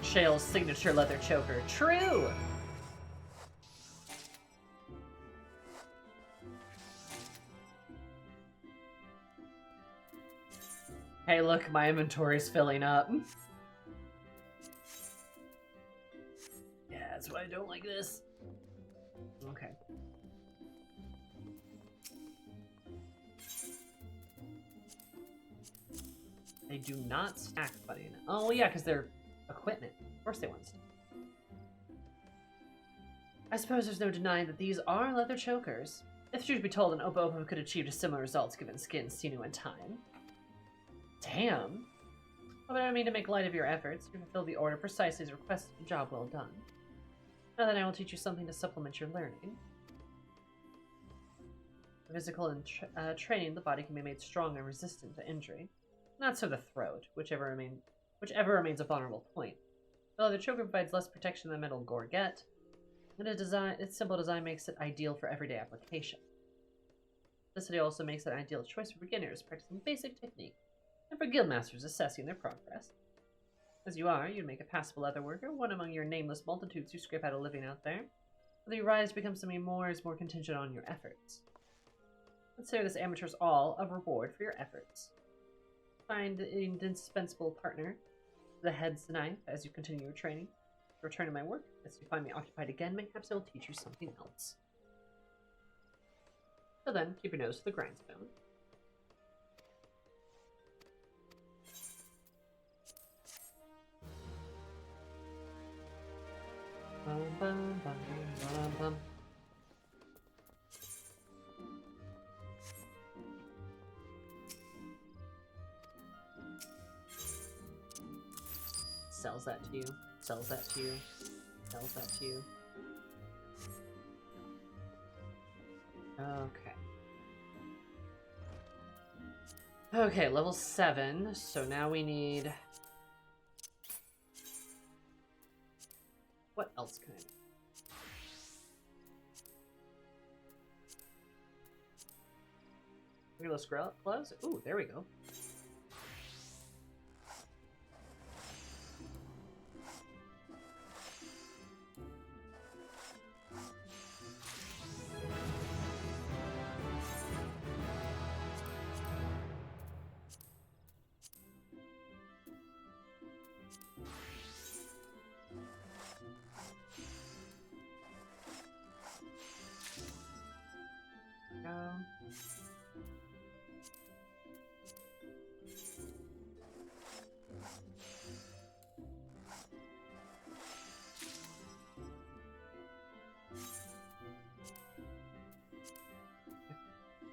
Shale's signature leather choker. True! Hey, look, my inventory's filling up. Yeah, that's why I don't like this. Okay. They do not stack, funny enough. Oh, yeah, because they're equipment. Of course they want stuff. I suppose there's no denying that these are leather chokers. If the truth be told, an Opo could achieve similar results given skin, sinew, and time. Damn. But I don't mean to make light of your efforts. You fulfilled the order precisely as requested. Job well done. Now then, I will teach you something to supplement your learning. Physical and training, the body can be made strong and resistant to injury. Not so the throat, whichever remains a vulnerable point. The leather choker provides less protection than metal gorget, and its simple design makes it ideal for everyday application. Simplicity also makes it an ideal choice for beginners practicing basic technique, and for guildmasters assessing their progress. As you are, you'd make a passable leather worker, one among your nameless multitudes who scrape out a living out there. Whether you rise to become something more is more contingent on your efforts. Consider this amateur's all a reward for your efforts. Find an indispensable partner the head's knife as you continue your training. Return to my work. As you find me occupied again, perhaps I will teach you something else. So then, keep your nose to the grindstone. Bum, bum, bum, bum, bum. Sells that to you. Sells that to you. Okay. Okay, level 7. So now we need... What else can I do? Regular gloves? Ooh, there we go.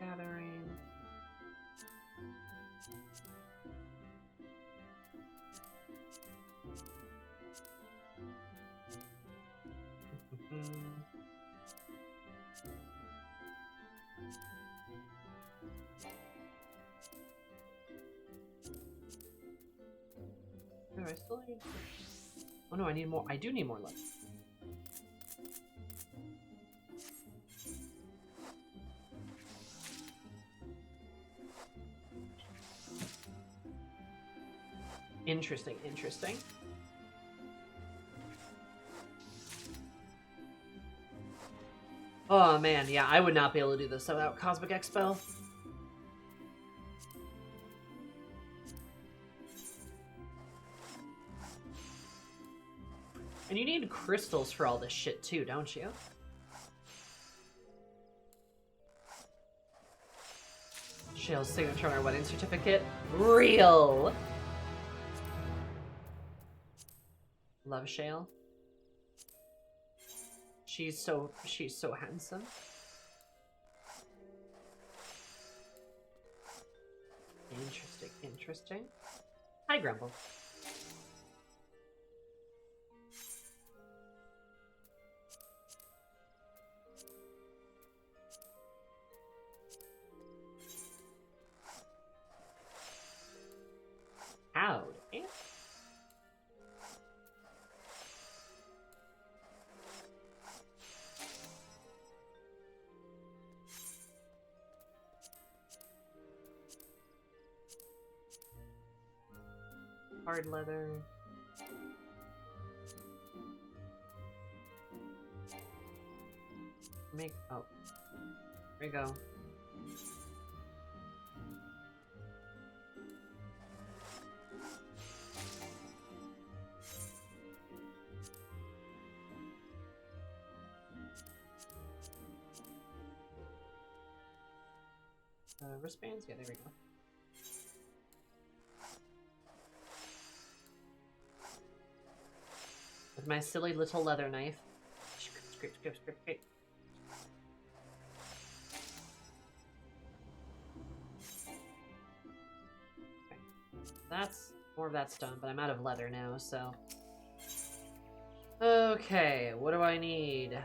Gathering. No, I still need... Oh no, I need more. I do need more luck. Interesting, interesting. Oh man, yeah, I would not be able to do this without Cosmic Expo. And you need crystals for all this shit too, don't you? Shale's signature on our wedding certificate. Real! Love Shale. She's so handsome. Interesting, interesting. Hi, Grumble. Howdy. Hard leather. Make... Oh. There we go. Wristbands? Yeah, there we go. With my silly little leather knife. Scrape, scrape, scrape, scrape. Okay. That's more of that's done, but I'm out of leather now, so. Okay, what do I need?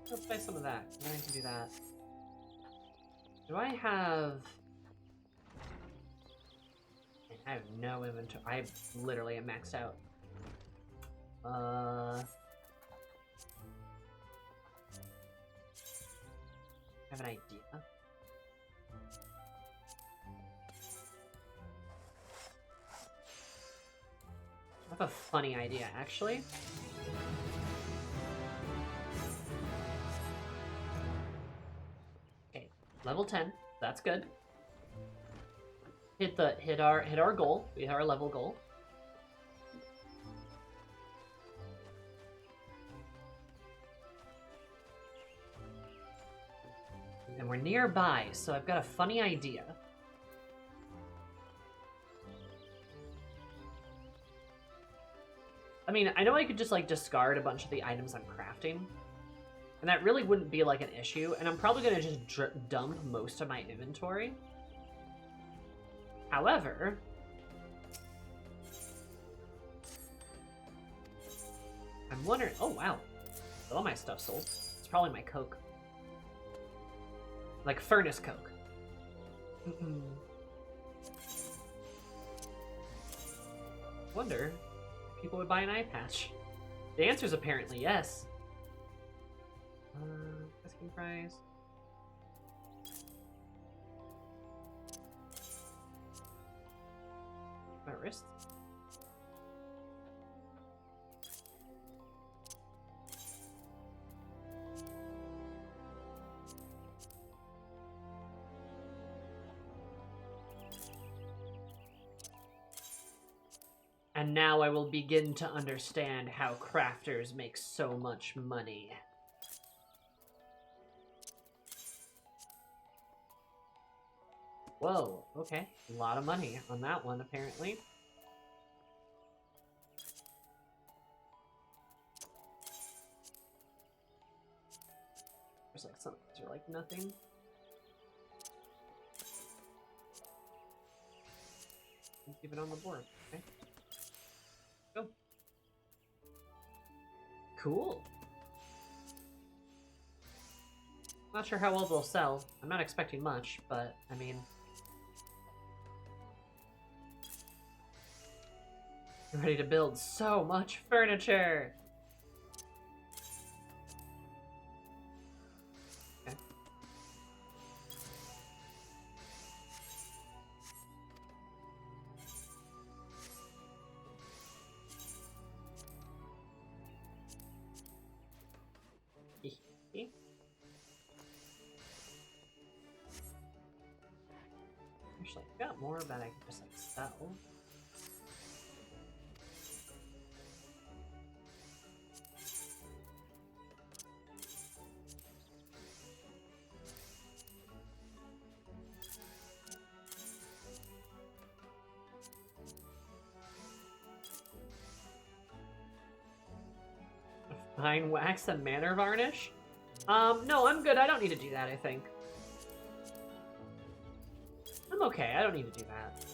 Let's buy some of that. Then I can do that. Do I have... I have no inventory. I literally am maxed out. I have an idea. I have a funny idea, actually. Okay, level 10. That's good. Hit our goal. We hit our level goal. And we're nearby, so I've got a funny idea. I mean, I know I could just, like, discard a bunch of the items I'm crafting, and that really wouldn't be, like, an issue, and I'm probably gonna just dump most of my inventory. However, I'm wondering... Oh, wow. All my stuff sold. It's probably my coke. Like, furnace coke. Wonder if people would buy an eye patch. The answer is apparently yes. Asking price. My wrist. And now I will begin to understand how crafters make so much money. Whoa, okay. A lot of money on that one, apparently. There's like some, is there like nothing? Keep it on the board, okay? Go. Cool. Not sure how well they'll sell. I'm not expecting much, but I mean... I'm ready to build so much furniture! Okay. Actually, I've got more that I can just like sell. Fine wax and manor varnish? No, I'm good. I don't need to do that, I think. I'm okay. I don't need to do that.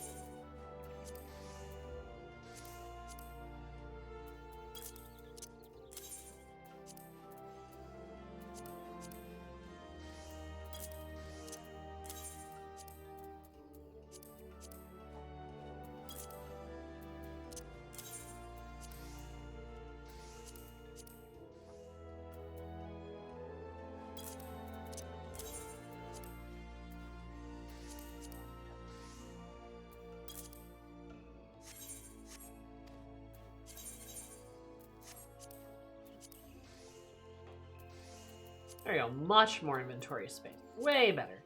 There you go, much more inventory space. Way better.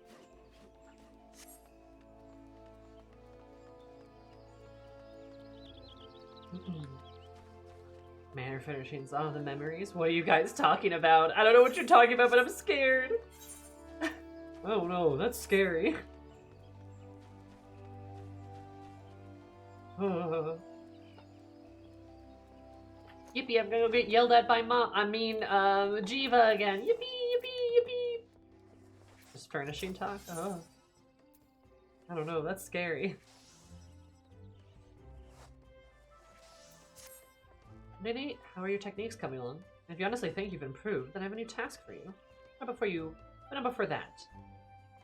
Manor finishings, all the memories. What are you guys talking about? I don't know what you're talking about, but I'm scared. Oh no, that's scary. Yippee, I'm gonna go get yelled at by Mom. I mean, Jiva again. Yippee, yippee, yippee. Just furnishing talk? Oh. I don't know, that's scary. Nate, how are your techniques coming along? If you honestly think you've improved, then I have a new task for you. But not before that.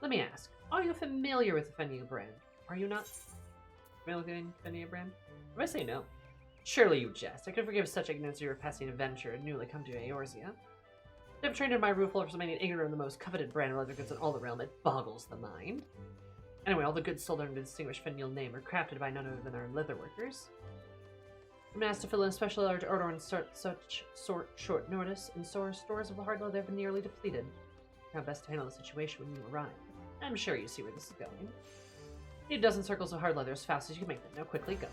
Let me ask, are you familiar with the Fennia brand? Are you not familiar with the Fennia brand? If I say no, surely you jest. I could forgive such ignorance of your passing adventure and newly come to Eorzea. I've trained in my roof for remaining ignorant of the most coveted brand of leather goods in all the realm. It boggles the mind. Anyway, all the goods sold under the distinguished Fenniel name are crafted by none other than our leather workers. I'm asked to fill in a special large order on such short notice, and so our stores of the hard leather have been nearly depleted. How best to handle the situation when you arrive. I'm sure you see where this is going. Need a dozen circles of hard leather as fast as you can make them. Now quickly go.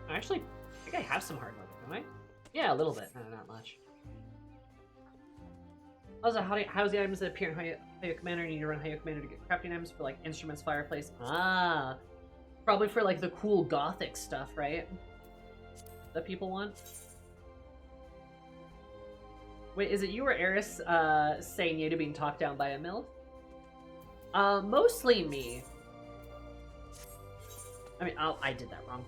I actually think I have some hard leather, don't I? Yeah, a little bit. No, not much. Also, how's the items that appear in Hayao Commander? You need to run Hayao Commander to get crafting items for like instruments, fireplace. Ah, probably for like the cool gothic stuff, right? that people want. Wait, is it you or Eris saying you to being talked down by a MILF? Mostly me. I mean, I did that wrong.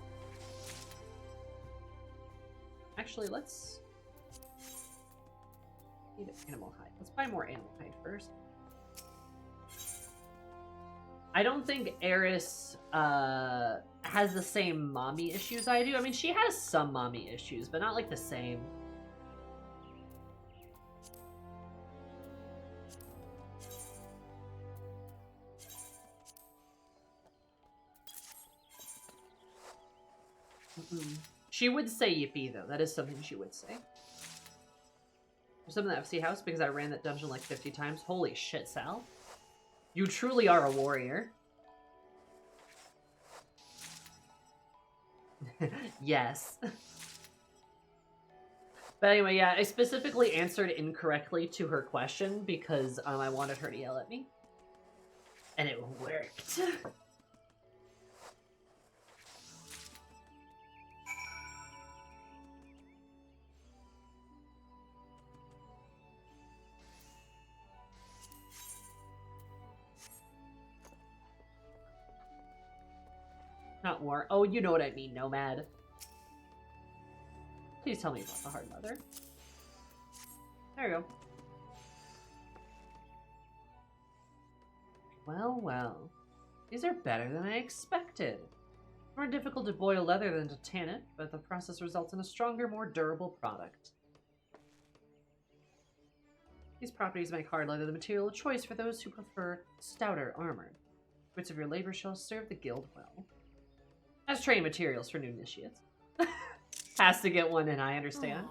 Actually, let's need animal hide. Let's buy more animal hide first. I don't think Eris has the same mommy issues I do. I mean, she has some mommy issues, but not like the same. She would say yippee, though. That is something she would say. There's some in the FC house because I ran that dungeon like 50 times. Holy shit, Sal. You truly are a warrior. Yes. But anyway, yeah, I specifically answered incorrectly to her question because I wanted her to yell at me. And it worked. Not war. Oh, you know what I mean, nomad. Please tell me about the hard mother. There we go. Well, well. These are better than I expected. More difficult to boil leather than to tan it, but the process results in a stronger, more durable product. These properties make hard leather the material of choice for those who prefer stouter armor. Bits of your labor shall serve the guild well. As training materials for new initiates. Has to get one in, I understand.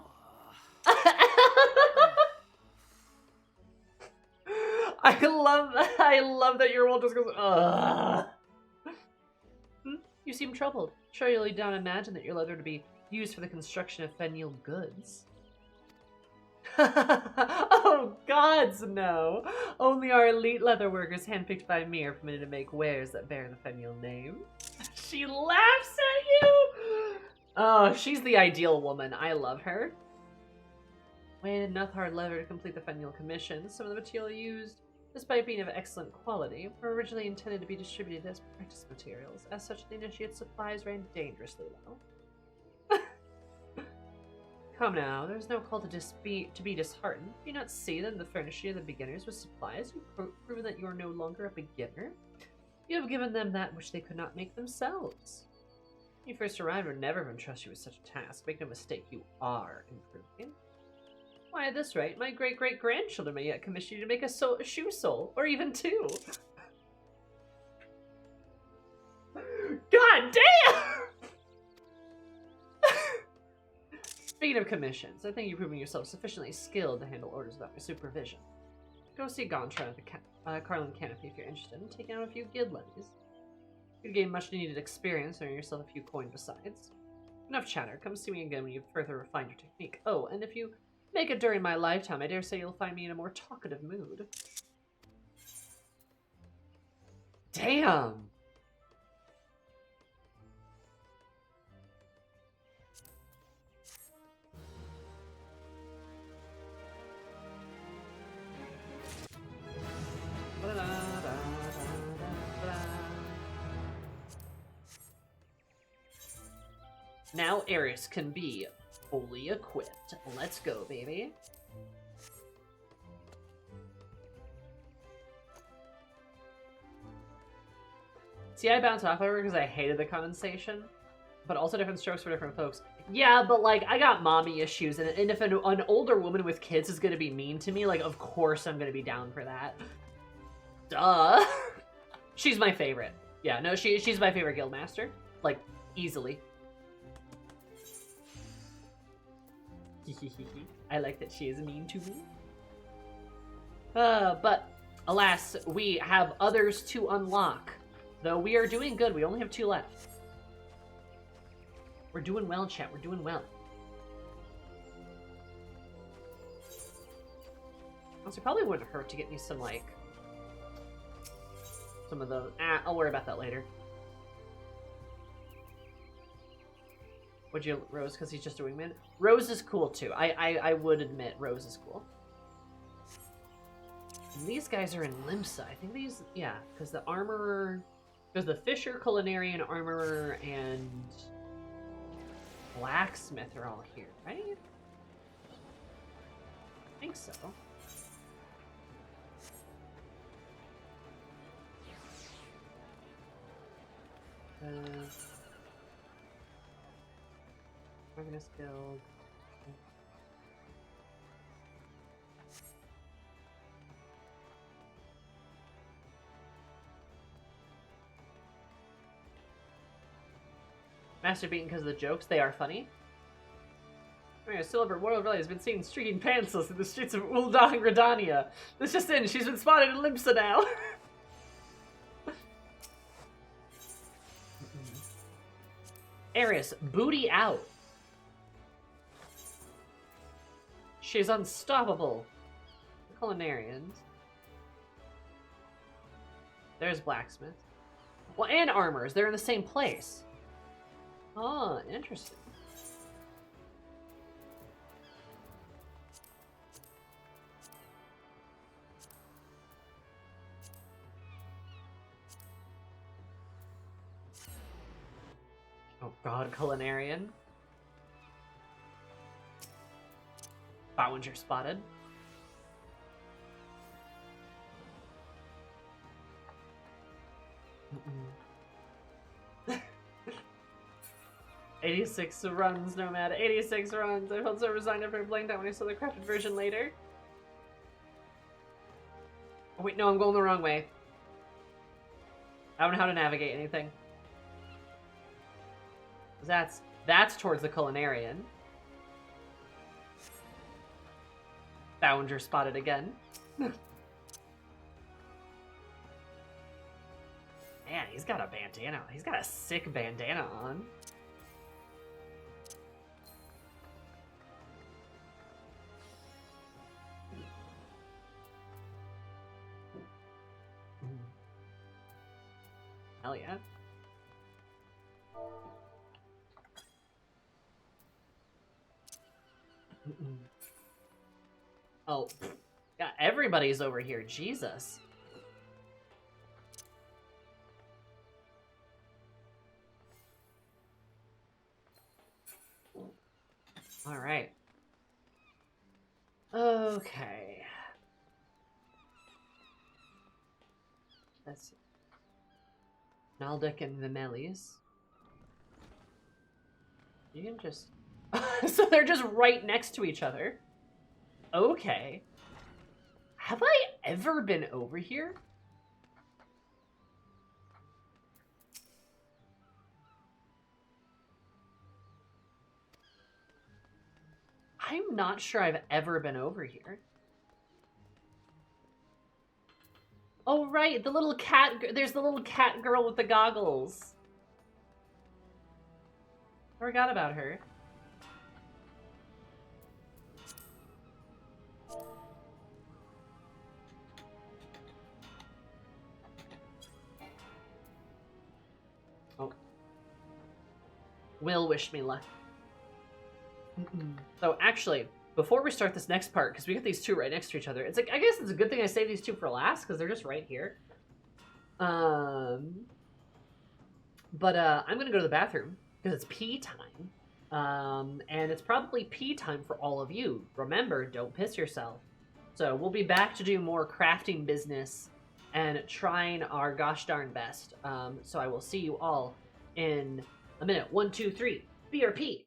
I love that your world just goes, ugh. You seem troubled. Surely you don't imagine that your leather to be used for the construction of fenial goods. Oh, gods, no. Only our elite leather workers, handpicked by me, are permitted to make wares that bear the fenial name. She laughs at you! Oh, she's the ideal woman. I love her. Weighted enough hard leather to complete the fenial commission. Some of the material used, despite being of excellent quality, were originally intended to be distributed as practice materials. As such, the initiate supplies ran dangerously low. Come now, there's no call to be disheartened. Do you not see that in the furnishing of the beginners with supplies, you've proven that you are no longer a beginner? You have given them that which they could not make themselves. When you first arrived, I would never have entrusted you with such a task. Make no mistake, you are improving. Why, at this rate, my great-great-grandchildren may yet commission you to make a shoe sole, or even two. God damn! Speaking of commissions, I think you're proving yourself sufficiently skilled to handle orders without my supervision. Go see Gontran at the Carlin Canopy if you're interested in taking out a few guild levies. You'd gain much needed experience and earn yourself a few coin besides. Enough chatter. Come see me again when you've further refined your technique. Oh, and if you make it during my lifetime, I dare say you'll find me in a more talkative mood. Damn! Now Eris can be fully equipped. Let's go, baby. See, I bounced off of her because I hated the condensation, but also different strokes for different folks. Yeah, but like, I got mommy issues, and if an older woman with kids is gonna be mean to me, like, of course I'm gonna be down for that. Duh. She's my favorite. Yeah, no, she's my favorite guildmaster. Like, easily. I like that she is mean to me. But, alas, we have others to unlock. Though we are doing good, we only have 2 left. We're doing well, chat, we're doing well. Also, probably wouldn't hurt to get me some, like, some of those. I'll worry about that later. Would you Rose because he's just a wingman? Rose is cool too. I would admit Rose is cool. And these guys are in Limsa. I think these, yeah, because the armorer, there's the Fisher, Culinarian, Armorer, and Blacksmith are all here, right? I think so. Organist Guild. Master beaten because of the jokes. They are funny. A silver royal valley has been seen streaking pantsless in the streets of Uldang Gradania. This just in, she's been spotted in Limsa now. Eris, booty out. She's unstoppable. The Culinarians. There's Blacksmith. Well, and Armors. They're in the same place. Oh, interesting. Oh god, Culinarian. Bowinger spotted. 86 runs, Nomad. 86 runs. I felt so resigned after blanked out when I saw the crafted version later. Oh, wait, no, I'm going the wrong way. I don't know how to navigate anything. That's towards the Culinarian. Bowinger spotted again. Man, he's got a bandana. He's got a sick bandana on. Hell yeah. Oh, yeah, everybody's over here. Jesus. All right. Okay. Let's see. Naldic and Vimelis. You can just... So they're just right next to each other. Okay. Have I ever been over here? I'm not sure I've ever been over here. Oh, right, the little cat... There's the little cat girl with the goggles. I forgot about her. Oh. Will wished me luck. So, actually, before we start this next part, because we got these two right next to each other, it's like, I guess it's a good thing I saved these two for last, because they're just right here. But I'm going to go to the bathroom, because it's pee time. And it's probably pee time for all of you. Remember, don't piss yourself. So we'll be back to do more crafting business and trying our gosh darn best. So I will see you all in a minute. 1, 2, 3. BRP.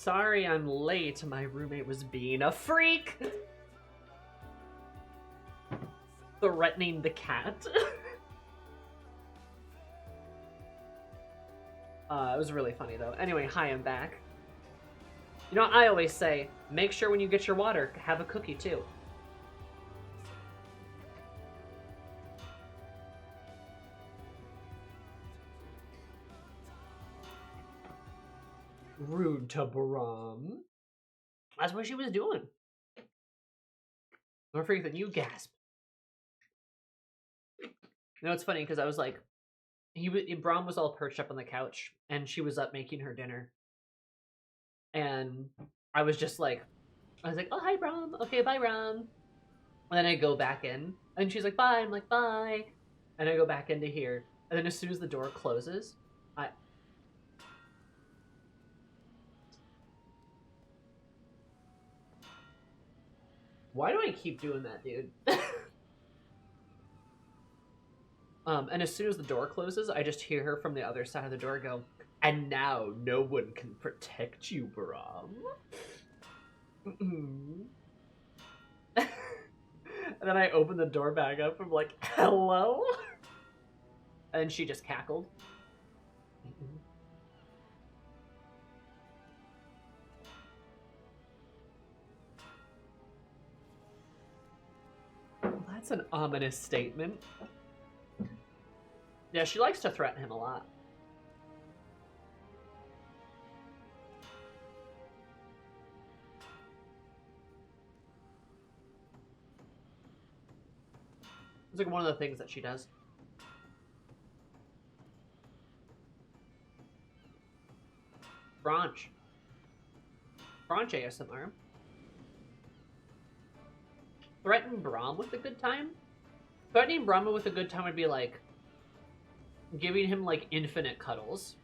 Sorry I'm late. My roommate was being a freak. Threatening the cat. It was really funny though. Anyway, hi, I'm back. You know, I always say, make sure when you get your water, have a cookie too. Rude to Brahm. That's what she was doing. More freak than you, gasp. You know, it's funny because I was like, Brahm was all perched up on the couch, and she was up making her dinner. And I was just like, oh, hi, Brahm. Okay, bye, Brahm. And then I go back in, and she's like, bye. I'm like, bye. And I go back into here. And then as soon as the door closes, Why do I keep doing that, dude? And as soon as the door closes, I just hear her from the other side of the door go, and now no one can protect you, Brahm. And then I open the door back up. I'm like, hello? And she just cackled. That's an ominous statement. Yeah, she likes to threaten him a lot. It's like one of the things that she does. Branch. Branch ASMR. Threaten Brahm with a good time? Threatening Brahma with a good time would be like giving him like infinite cuddles.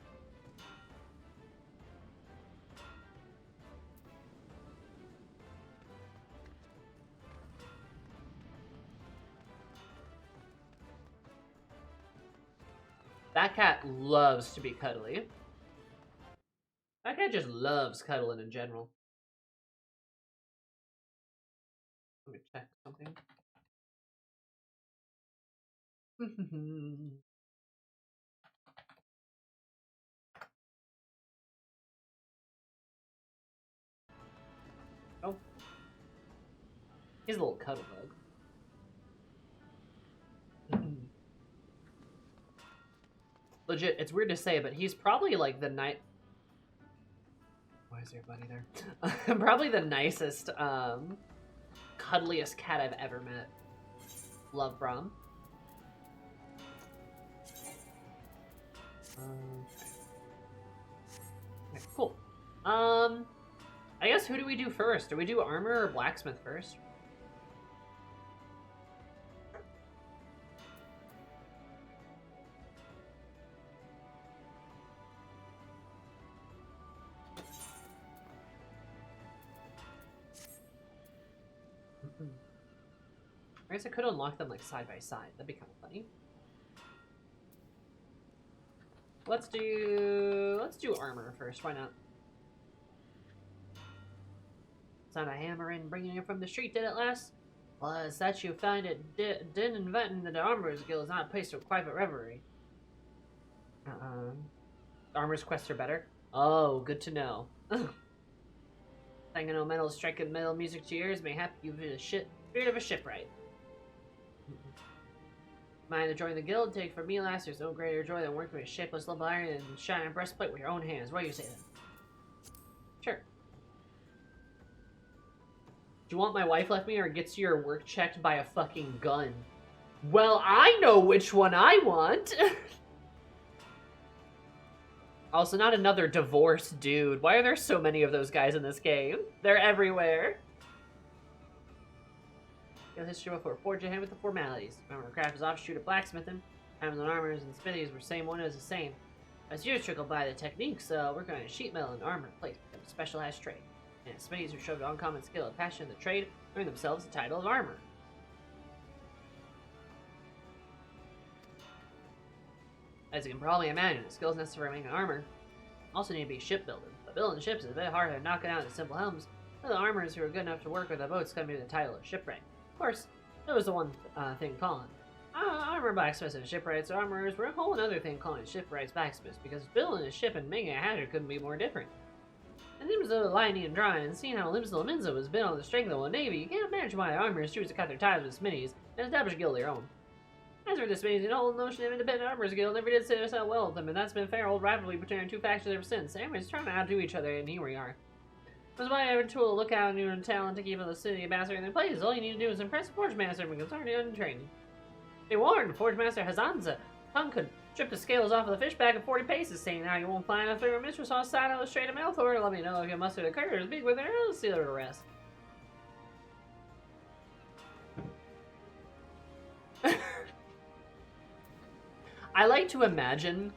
That cat loves to be cuddly. That cat just loves cuddling in general. Let me check something. Oh. He's a little cuddle bug. Legit, it's weird to say, but he's probably like the Why is there a bunny there? Probably the nicest, cuddliest cat I've ever met. Love Brahm. Okay, cool. I guess who do we do first? Do we do armor or blacksmith first? I guess I could unlock them like side by side. That'd be kind of funny. Let's do armor first. Why not? Found a hammer and bringing it from the street, did it last? Plus, that you find it didn't invent the Armorer's Guild is not a place of private revelry. Armor's quests are better? Oh, good to know. Singing metal, striking metal music to your ears may happen you in the spirit of a shipwright. Mind to join the guild? Take from me last, there's no greater joy than working with shapeless lump iron and shining breastplate with your own hands. What do you say then? Sure. Do you want my wife left me or gets your work checked by a fucking gun? Well, I know which one I want! Also, not another divorced dude. Why are there so many of those guys in this game? They're everywhere. Got history before forging hand with the formalities. Remember, craft is offshoot of blacksmithing. Hammers and armors and smithies were same one as the same. As years trickled by, the techniques working on sheet metal and armor plate became a specialized trade. And smithies who showed uncommon skill and passion in the trade earned themselves the title of armor. As you can probably imagine, the skills necessary for making armor Also need to be shipbuilding. But building ships is a bit harder than knocking out the simple helms. The armorers who are good enough to work with the boats come to the title of shipwright. Of course, that was the one thing calling. Armor blacksmiths and shipwrights armorers were a whole other thing calling shipwrights blacksmiths, because building a ship and making a hazard couldn't be more different. And there was a lining and drawing, and seeing how Limbs Laminza was built on the strength of the Navy, you can't imagine why armorers choose to cut their ties with smithies and establish a guild of their own. As for the smithies, the whole notion of independent armorers guild never did sit us out well with them, and that's been a fair old rivalry between our two factions ever since. Anyways, trying to outdo each other, and here we are. That's why I have a tool to look out and new talent to keep the city ambassador in their place. All you need to do is impress the Forge Master because it's already untrained. Be warned, Forge Master Hazanza tongue could strip the scales off of the fish back at 40 paces, saying now you won't find a favorite mistress on the side of the straight of Malthor. Let me know if your mustard occurs. Speak with her, I'll see the rest. I like to imagine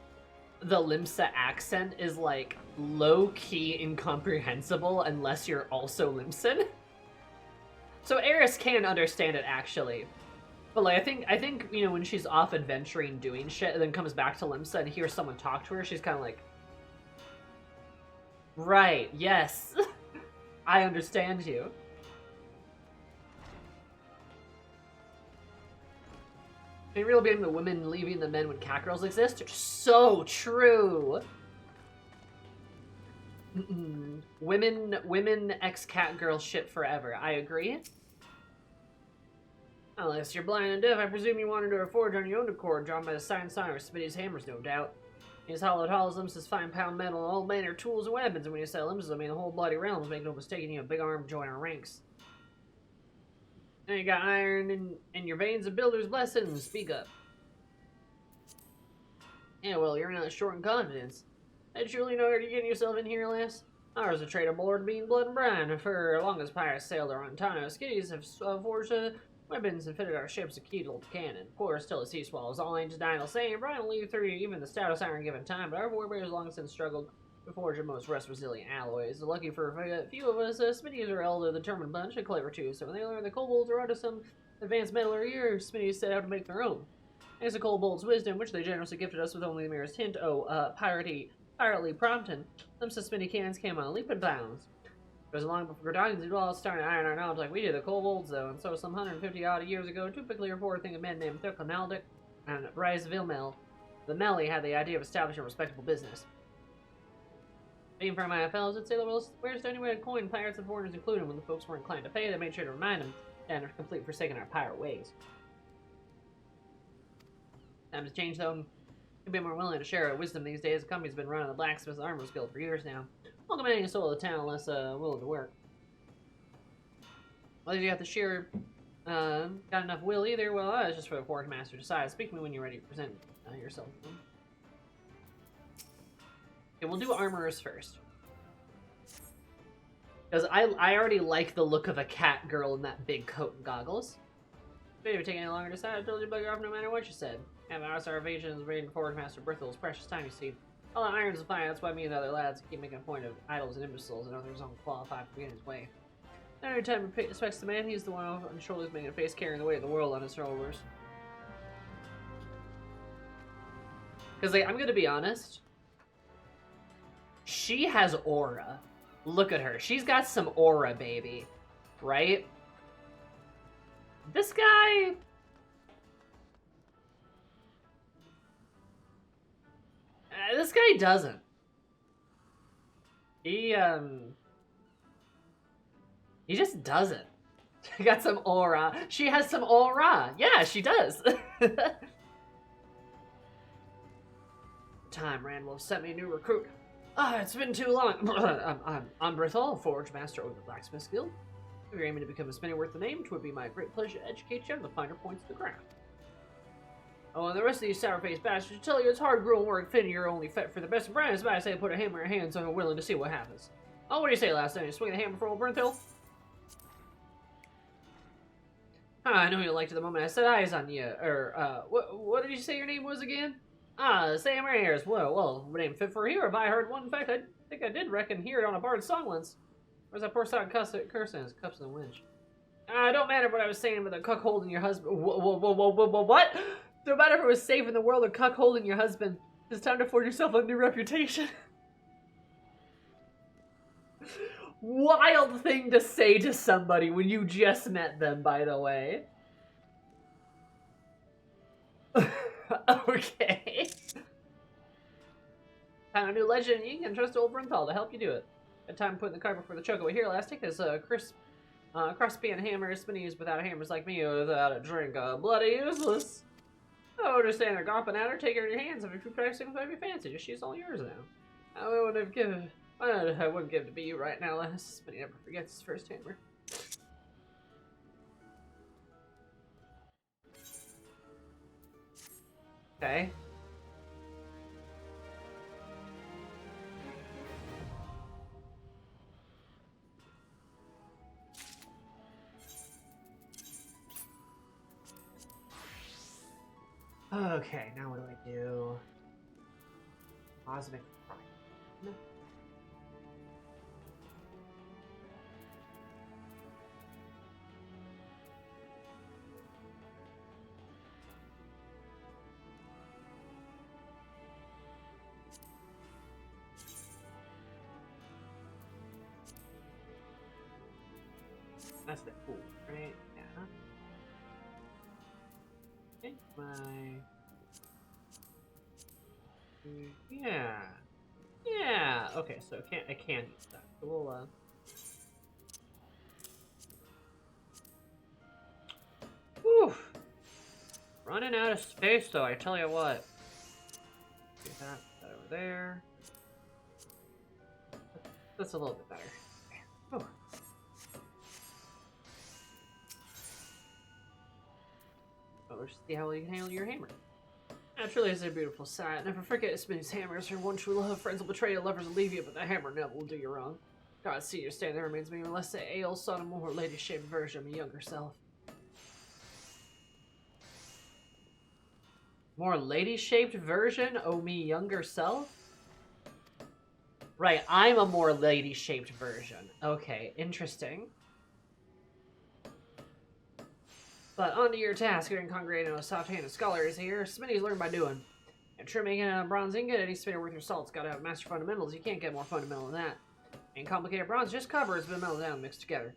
the Limsa accent is like low-key incomprehensible unless you're also Limsan. So Eris can understand it actually. But like I think you know, when she's off adventuring doing shit and then comes back to Limsa and hears someone talk to her, she's kind of like, right, yes. I understand you. In real game, the women leaving the men when cat girls exist. So true. Women ex-cat girl shit forever. I agree. Unless you're blind and deaf, I presume you wanted to forge on your own accord, drawn by the sign or Smitty's hammers, no doubt. These hollowed halls, limbs, fine pound metal, all manner of tools and weapons, and when you say limbs, I mean the whole bloody realms. Make no mistake, you need a big arm to join our ranks. And you got iron in your veins of builder's blessing. Speak up. Yeah, well, you're not short in confidence. I truly know you're getting yourself in here, lass. Ours a trade aboard being blood and brine. For as long as pirates sailed around Tano, skitties have forged weapons and fitted our ships a key to cannon. Of course, still a sea swallows. All ancient dying saying, Brian will leave through even the stoutest iron given time, but our warbearers long since struggled to forge the most rust-resilient alloys. Lucky for a few of us, Smitties are a determined bunch, and clever too, so when they learn the kobolds are onto some advanced metallurgy, Smitties set out to make their own. Thanks to kobolds' wisdom, which they generously gifted us with only the merest hint, pirately prompting, some Smitty cannons came on leaping bounds. It was long before Gordonians had all started iron our knowledge like we did the kobolds, though, and so some 150-odd years ago, two peculiar forward-thinking men named Thurka Maldic and Bryce Vilmel, the Melly, had the idea of establishing a respectable business. Being from my fellows, I'd say, well, where's the only way to coin pirates and foreigners included when the folks weren't inclined to pay? They made sure to remind them and are complete forsaking our pirate ways. Times have changed, though. You'd be more willing to share our wisdom these days. The company's been running the Blacksmiths and Armorers Guild for years now. Welcome any soul of the town unless willing to work. Whether you have the sheer got enough will either, well, it's just for the Forge Master to decide. Speak to me when you're ready to present yourself. Okay, we'll do armorers first. Because I already like the look of a cat girl in that big coat and goggles. Maybe if it take any longer to decide, I told you to bugger off no matter what you said. Have our starvations raiding Forge Master Berthel's precious time, you see. All the iron's fine, that's why me and the other lads keep making a point of idols and imbeciles and others unqualified to be in his way. Every time he respects the man, he's the one on his shoulders making a face carrying the weight of the world on his shoulders. Because, like, I'm gonna be honest. She has aura. Look at her. She's got some aura, baby. Right? This guy... this guy doesn't. He just doesn't. She got some aura. She has some aura. Yeah, she does. Time Randall sent me a new recruit. It's been too long. I'm Berthel, Forge Master of the Blacksmith Guild. If you're aiming to become a smithy worth the name, it would be my great pleasure to educate you on the finer points of the craft. Oh, and the rest of these sour-faced bastards tell you it's hard-grueling work fitting you're only fit for the best of brands, but I say put a hammer in your hands so I'm willing to see what happens. Oh, what do you say last time? You swing the hammer for old Burnhill? I know you liked it the moment I set eyes on you. What did you say your name was again? Sam Ayers. Well, name fit for a hero if I heard one. In fact, I think I did reckon hear it on a bard's song once. Where's that poor son cursing his cups and winch? Don't matter what I was saying about the cuck holding your husband. What? No matter if it was saving the world or cuck holding your husband. It's time to forge yourself a new reputation. Wild thing to say to somebody when you just met them, by the way. Okay. Found a new legend, you can trust old Brenthal to help you do it. Had time putting the cart before the choco. Here, last take this crisp, crispy and hammer. Spinnies without hammers like me without a drink. Bloody useless. I understand her gopping at her. Take her in your hands. If you're practicing with whatever you fancy, just she's all yours now. I wouldn't have given. I wouldn't give it to be you right now, lass. But he never forgets his first hammer. Okay. Okay, now what do I do? Cosmic Expo. That's the cool, right? Yeah. Okay, yeah. Yeah. Okay, so I can use that. So we'll Whew. Running out of space though, I tell you what. Get that over there. That's a little bit better. Whew. Oh, let's see how you can handle your hammer. Naturally, it's a beautiful sight. Never forget Spinny's hammers. Her one true love. Friends will betray you, lovers will leave you, but the hammer never will do you wrong. God, see your stand there remains me unless the ale sought a more lady-shaped version of my younger self. More lady-shaped version? Oh, me younger self? Right, I'm a more lady-shaped version. Okay, interesting. But on to your task. You're congregating with soft-handed scholars here. Smitty's learn by doing. And trimming a bronze ingot, any spinner worth your salt's gotta have master fundamentals. You can't get more fundamental than that. And complicated bronze, just copper has been melted down and mixed together.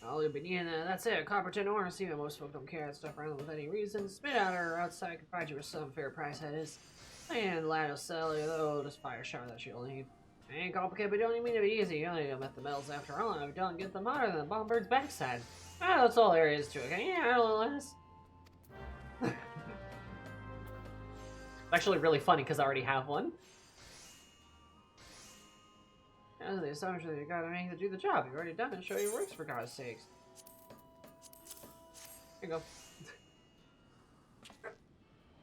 All you'll be needing, that's it. Copper, tin, ore. See, most folk don't carry that stuff around with any reason. Spit out or outside can provide you with some fair price, that is. And lad will sell you, though, just fire shard that you'll need. Ain't complicated, but don't even mean to be easy. You only need to met the metals after all, and I've done get them hotter than the bombbird's backside. Ah, that's all there is to it. Okay, yeah, a little less. It's actually really funny because I already have one. That's the assumption that you gotta make to do the job. You've already done it. Show your works for God's sakes. Here you go.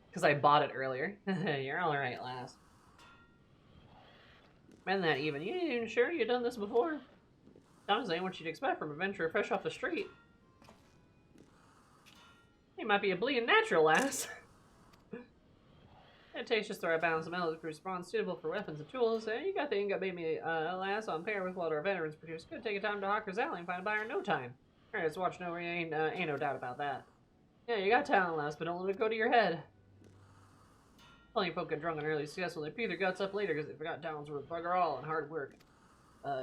Because I bought it earlier. You're alright, lass. Man, that even. You ain't even sure you've done this before? Honestly, ain't what you'd expect from a venturer fresh off the street. He might be a bleeding natural, lass. It takes just the right balance of metal to produce bronze suitable for weapons and tools. You got the ingot baby lass on pair with what our veterans produce. Could take a time to Hawker's Alley and find a buyer in no time. Alright, let's watch no ain't no doubt about that. Yeah, you got talent, lass, but don't let it go to your head. Plenty of folk get drunk and early successful. They pee their guts up later because they forgot talents were bugger all and hard work.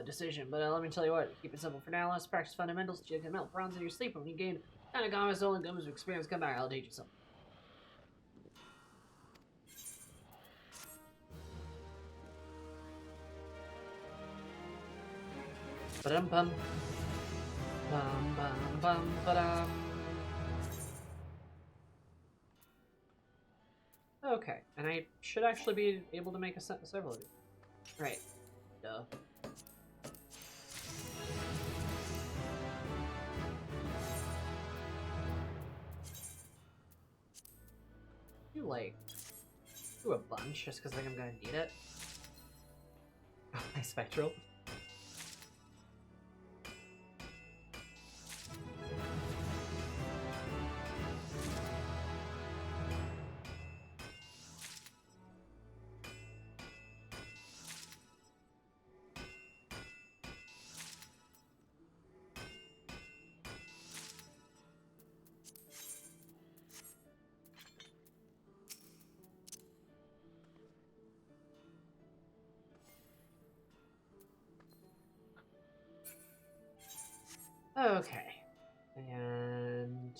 Decision. But let me tell you what, keep it simple for now. Let's practice fundamentals. You can melt bronze in your sleep. When you gain Anagamis, only comes with experience. Come back, I'll teach you something. Ba-dum-bum. Bum-bum-bum-ba-dum. Okay, and I should actually be able to make several of these. Right. Duh. You like do a bunch just because I think I'm gonna need it. My spectral. Okay. And...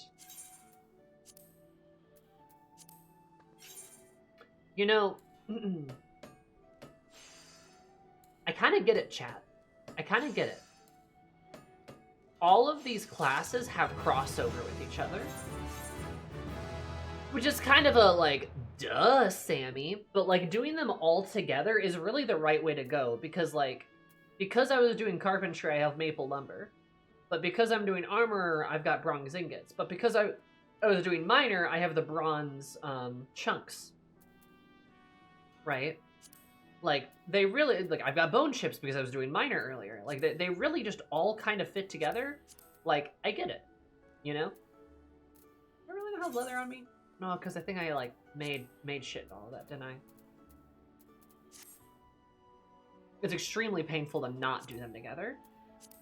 You know... I kind of get it, chat. I kind of get it. All of these classes have crossover with each other. Which is kind of a, like, duh, Sammy. But, like, doing them all together is really the right way to go. Because, like, because I was doing carpentry, I have maple lumber. But because I'm doing armor, I've got bronze ingots. But because I was doing miner, I have the bronze chunks. Right? Like, they really... Like, I've got bone chips because I was doing miner earlier. Like, they really just all kind of fit together. Like, I get it. You know? I really don't have leather on me. No, because I think I, like, made shit and all of that, didn't I? It's extremely painful to not do them together.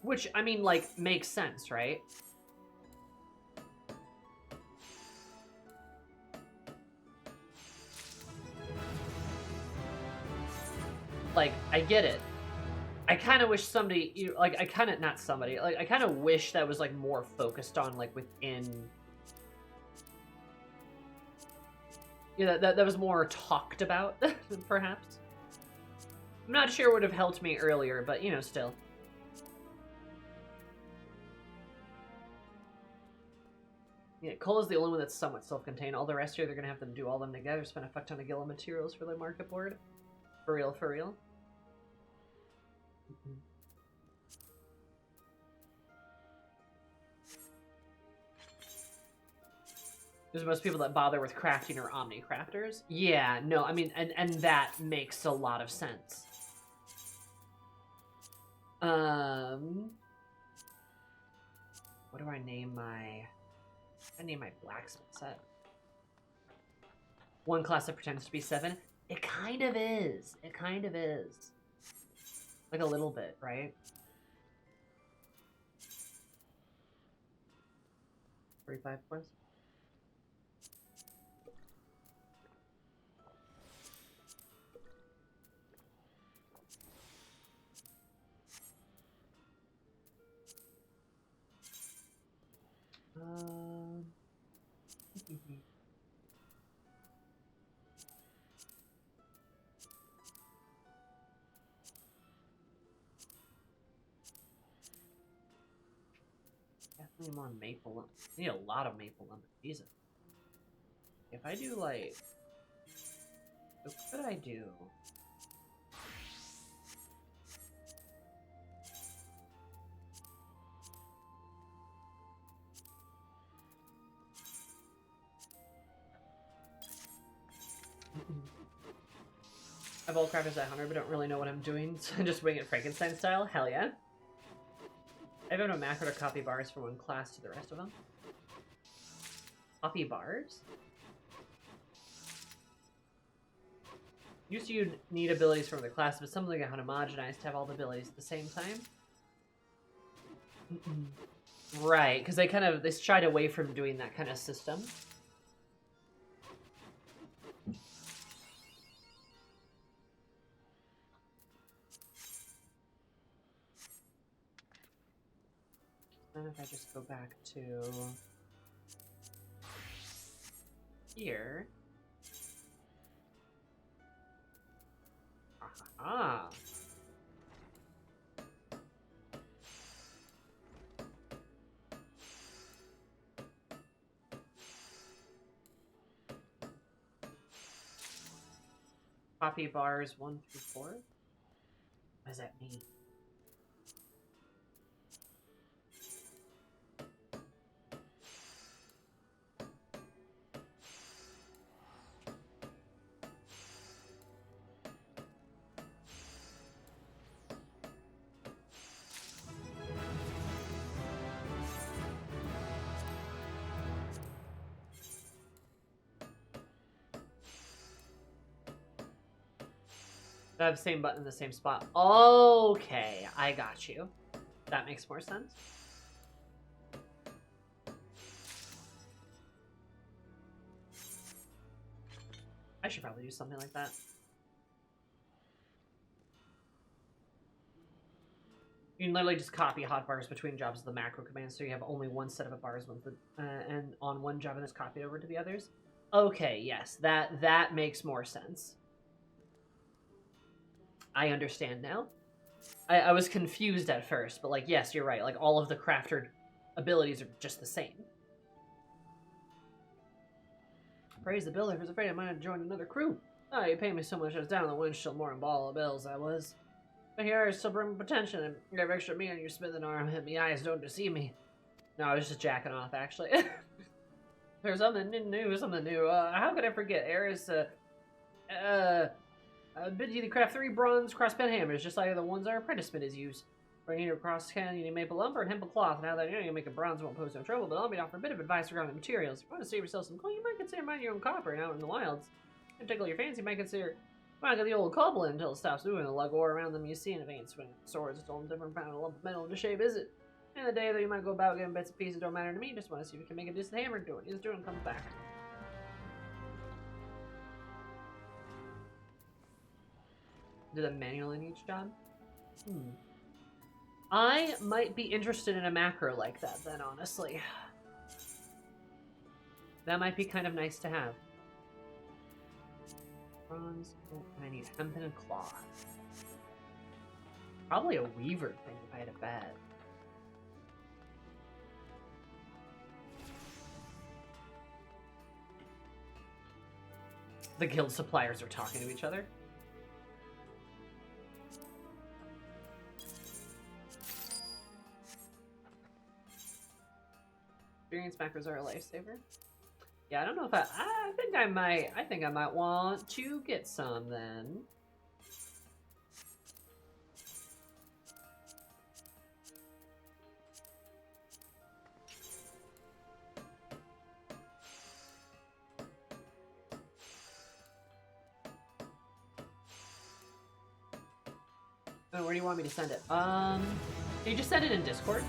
Which, I mean, like, makes sense, right? Like, I get it. I kind of wish somebody, like, I kind of, not somebody, like, I kind of wish that was, like, more focused on, like, within... Yeah, that was more talked about, perhaps. I'm not sure it would have helped me earlier, but, you know, still. Yeah, Cole is the only one that's somewhat self-contained. All the rest here, they're gonna have them do all them together, spend a fuck ton of gil materials for their market board. For real, for real. There's most people that bother with crafting or omni-crafters. Yeah, no, I mean, and that makes a lot of sense. What do I name my... I name my blacksmith set. One class that pretends to be 7. It kind of is. It kind of is. Like a little bit, right? 45 points. Definitely more maple lumber. I need a lot of maple lumber. Jesus. If I do like... What could I do? I've all crafters at 100, but don't really know what I'm doing, so I'm just wing it Frankenstein style. Hell yeah. I have no macro to copy bars from one class to the rest of them. Copy bars? Used to you need abilities from the class, but something got homogenized to have all the abilities at the same time. Right, because they shied away from doing that kind of system. Then if I just go back to here. Ah. Copy bars 1 through 4. What does that mean? I have the same button in the same spot. Okay, I got you. That makes more sense. I should probably do something like that. You can literally just copy hotbars between jobs of the macro command, so you have only one set of bars with the, and on one job and it's copied over to the others. Okay, yes, that makes more sense. I understand now. I was confused at first, but like, yes, you're right. Like, all of the crafter abilities are just the same. Praise the builder, was afraid I might have joined another crew. Oh, you pay me so much I was down on the windshield more than ball of bills, I was. But here I still bring potential and you have extra meat on your smithing arm. Me eyes don't deceive me. No, I was just jacking off, actually. There's something new, something new. How could I forget? Eris, bid you to craft 3 bronze crosspen hammers, just like the ones our apprentice smiths use. For you need a cross can, you need maple lumber and hemp cloth. Now that you know you make a bronze won't pose no trouble, but I'll be offer a bit of advice regarding the materials. If you want to save yourself some coin, you might consider mining your own copper out in the wilds. If you tickle your fancy, you might consider mining the old cobble until it stops moving. The lug ore around them you see, and if it ain't swinging swords, it's all different pound of lump of metal to shape, is it? And the day that you might go about getting bits and pieces don't matter to me. Just want to see if you can make a decent hammer do it. He's doing comes back. Do them manually in each job? I might be interested in a macro like that then, honestly. That might be kind of nice to have. Bronze. Oh, and I need hempen and cloth. Probably a weaver thing if I had a bet. The guild suppliers are talking to each other. Experience macros are a lifesaver. Yeah, I don't know if I think I might want to get some then. Oh, where do you want me to send it? Can you just send it in Discord?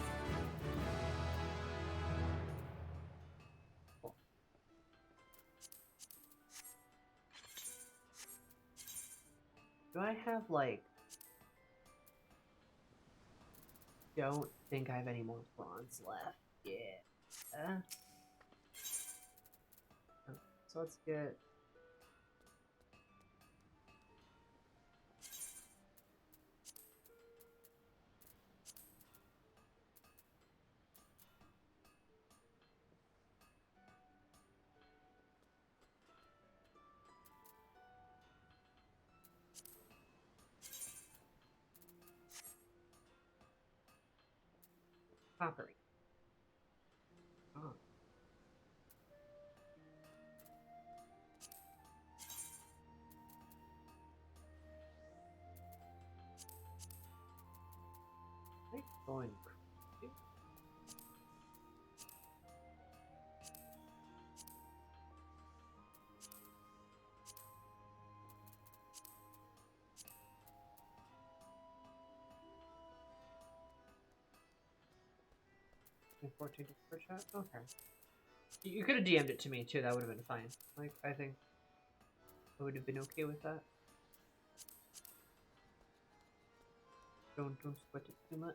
Do I have, like... Don't think I have any more bronze left. Yeah. So let's get... Coppery. Oh. Going crazy. And 14 per shot? Okay. You could have DM'd it to me too, that would have been fine. Like, I think I would have been okay with that. Don't sweat it too much.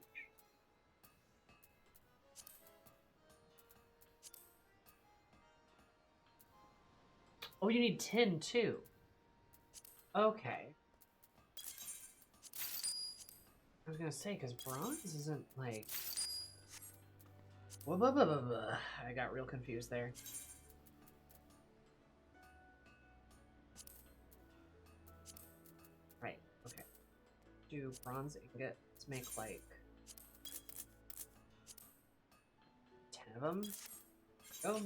Oh, you need tin too. Okay. I was gonna say, because bronze isn't like... I got real confused there. Right, okay. Do bronze ingot. Let's make like 10 of them. Go.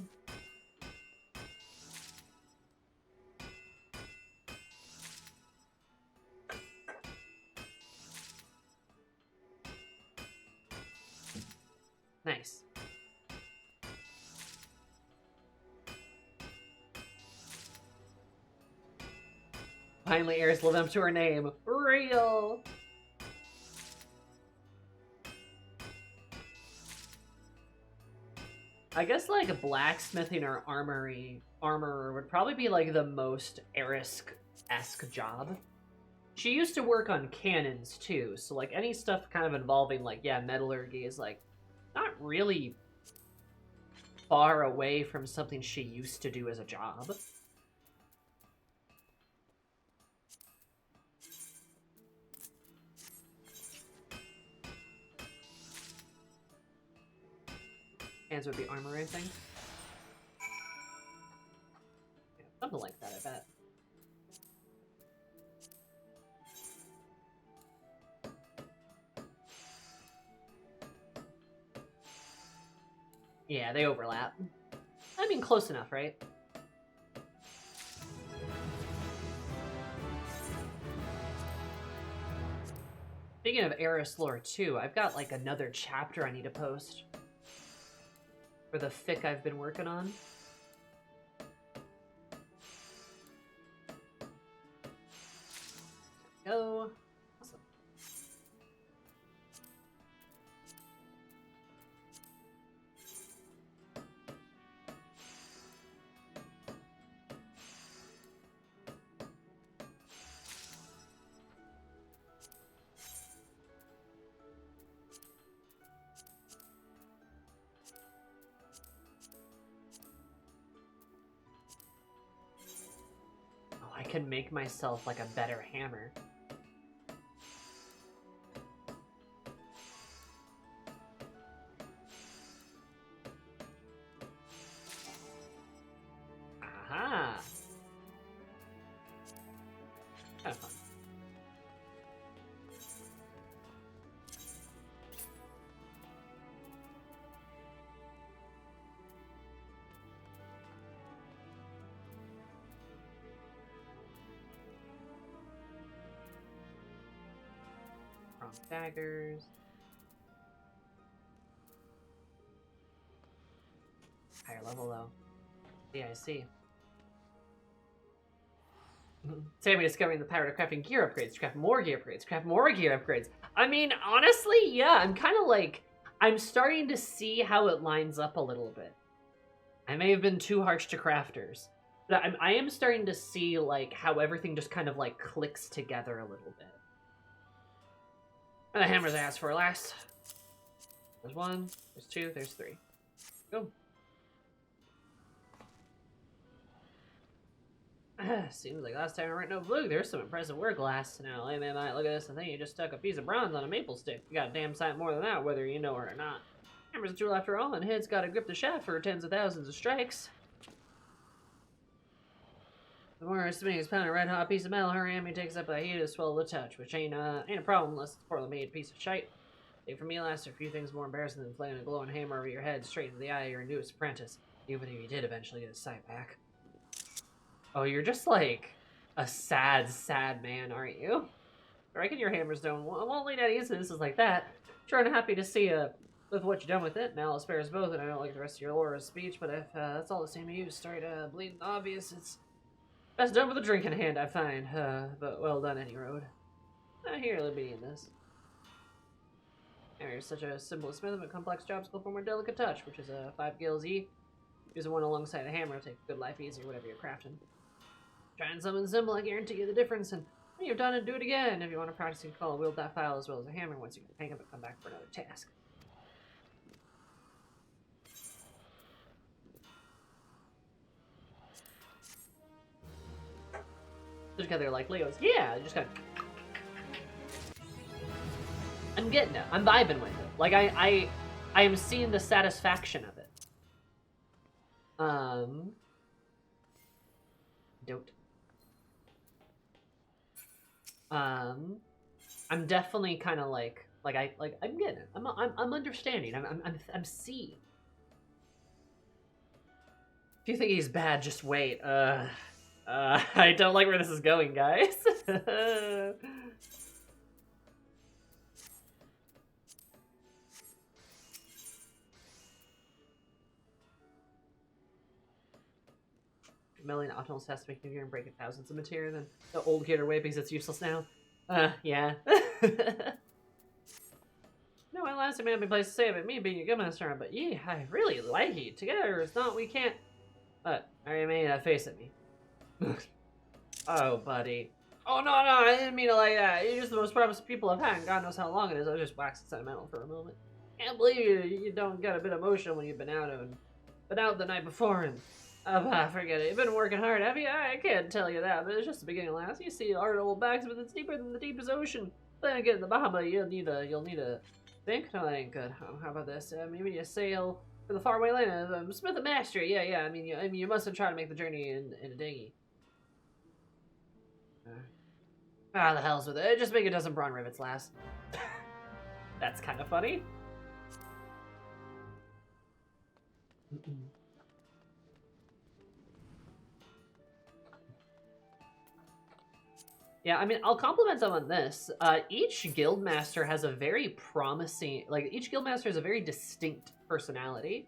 Nice. Finally, Eris lived up to her name. Real. I guess like a blacksmithing or armorer would probably be like the most Eris-esque job. She used to work on cannons too, so like any stuff kind of involving like, yeah, metallurgy is like not really far away from something she used to do as a job. Hands would be armor, I think. Yeah, something like that, I bet. Yeah, they overlap. I mean, close enough, right? Speaking of Eris lore too, I've got like another chapter I need to post for the fic I've been working on. Go. Awesome. Oh, I can make myself like a better hammer. Aha! Kind of fun. Wrong daggers. Higher level though. Yeah, I see. Sammy discovering the power of crafting gear upgrades, craft more gear upgrades, craft more gear upgrades. I mean, honestly, yeah, I'm kind of like, I'm starting to see how it lines up a little bit. I may have been too harsh to crafters, but I am starting to see like how everything just kind of like clicks together a little bit. And the hammers I asked for last. There's one, there's two, there's three. Go. Seems like last time I went no blue, there's some impressive work last. Now, hey man, look at this. I think you just stuck a piece of bronze on a maple stick. You got a damn sight more than that, whether you know it or not. Hammer's a tool after all, and head's got to grip the shaft for tens of thousands of strikes. The more estimating is pound a red hot piece of metal, her hammer takes up a heat to swallow the touch, which ain't a problem unless it's a poorly made piece of shite. Take from me last, a few things more embarrassing than flinging a glowing hammer over your head straight into the eye of your newest apprentice, even if you did eventually get his sight back. Oh, you're just like a sad, sad man, aren't you? I reckon your hammers won't lead any instances like that. Sure, I'm happy to see with what you've done with it. Malice bears both, and I don't like the rest of your lore of speech, but if that's all the same to you, start bleeding obvious, it's best done with a drink in hand, I find. But well done, any road. Here, let me in this. Here's such a simple smith, but complex jobs call for more delicate touch, which is a 5 gills E. Using one alongside a hammer will take good life easier, whatever you're crafting. Trying something simple, I guarantee you the difference, and when you've done it, do it again. If you want to practice, you can call a wield that file as well as a hammer once you can hang up and come back for another task. Together like Legos. Yeah, I just got. I'm getting it. I'm vibing with it. Like I am seeing the satisfaction of it. Don't. I'm definitely kind of I'm getting it. I'm understanding. I'm seeing. If you think he's bad, just wait. I don't like where this is going, guys. Million optimal has to make new gear and break it thousands of material, then the old gear away because it's useless now. Yeah. No, I last man be place to say about me being a good master, but yeah, I really like you. Together, it's not we can't. But I made that face at me. Oh, buddy. Oh, no, I didn't mean it like that. You're just the most promising people I've had, and God knows how long it is. I was just waxing sentimental for a moment. Can't believe you don't get a bit emotional when you've been out the night before, and forget it. You've been working hard, have you? I can't tell you that, but it's just the beginning, lass. You see, our old backs, but it's deeper than the deepest ocean. Then again, in the Bahama, you'll need a think. No, that ain't good. How about this? Maybe you sail for the faraway land of Smith and Master. Yeah. I mean, you mustn't try to make the journey in a dinghy. The hell's with it. Just make a dozen brawn rivets, lass. That's kind of funny. Yeah, I mean, I'll compliment them on this. Each guildmaster has a very promising, each guildmaster has a very distinct personality.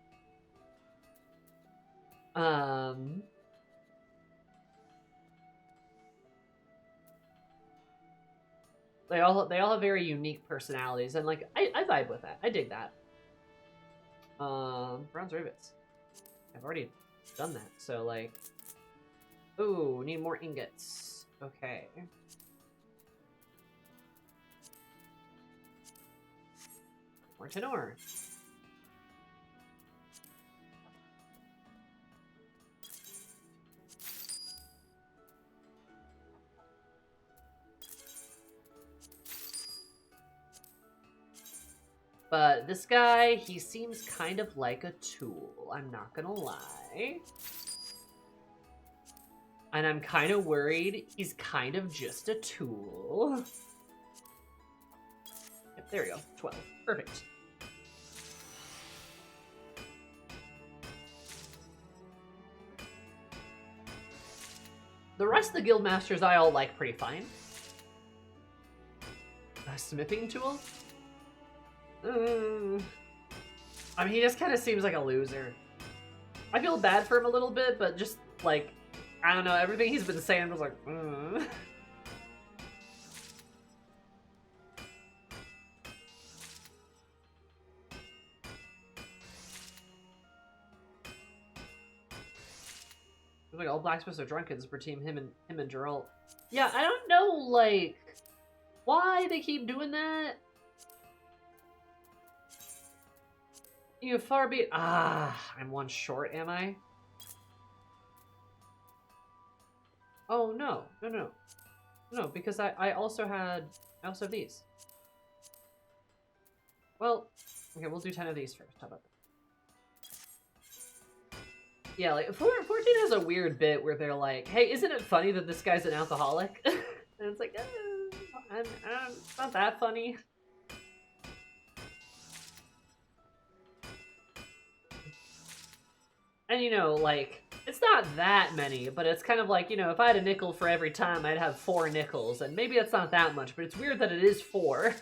They all have very unique personalities, and I vibe with that. I dig that. Bronze rivets. I've already done that, so ooh, need more ingots. Okay. More tenor. But this guy, he seems kind of like a tool, I'm not gonna lie. And I'm kind of worried he's kind of just a tool. Yep, there we go, 12, perfect. The rest of the guildmasters I all like pretty fine. A smithing tool? I mean, he just kind of seems like a loser. I feel bad for him a little bit, but just, I don't know, everything he's been saying was like, Like, all blacksmiths are drunkens for team him and Geralt. Yeah, I don't know, why they keep doing that. You far be. I'm one short, am I? Oh no, no, because I also have these. Well, okay, we'll do 10 of these first. How about that? Yeah, 14 has a weird bit where they're like, "Hey, isn't it funny that this guy's an alcoholic?" And it's like, it's not that funny. And, it's not that many, but it's kind of like, if I had a nickel for every time, I'd have 4 nickels. And maybe that's not that much, but it's weird that it is 4.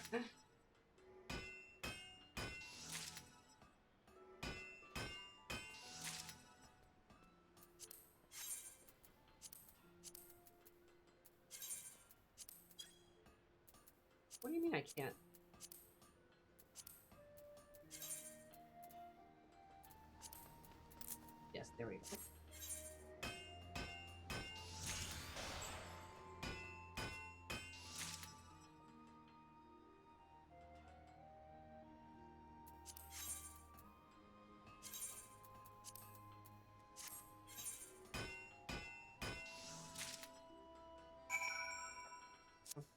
What do you mean I can't? Yes, there we go.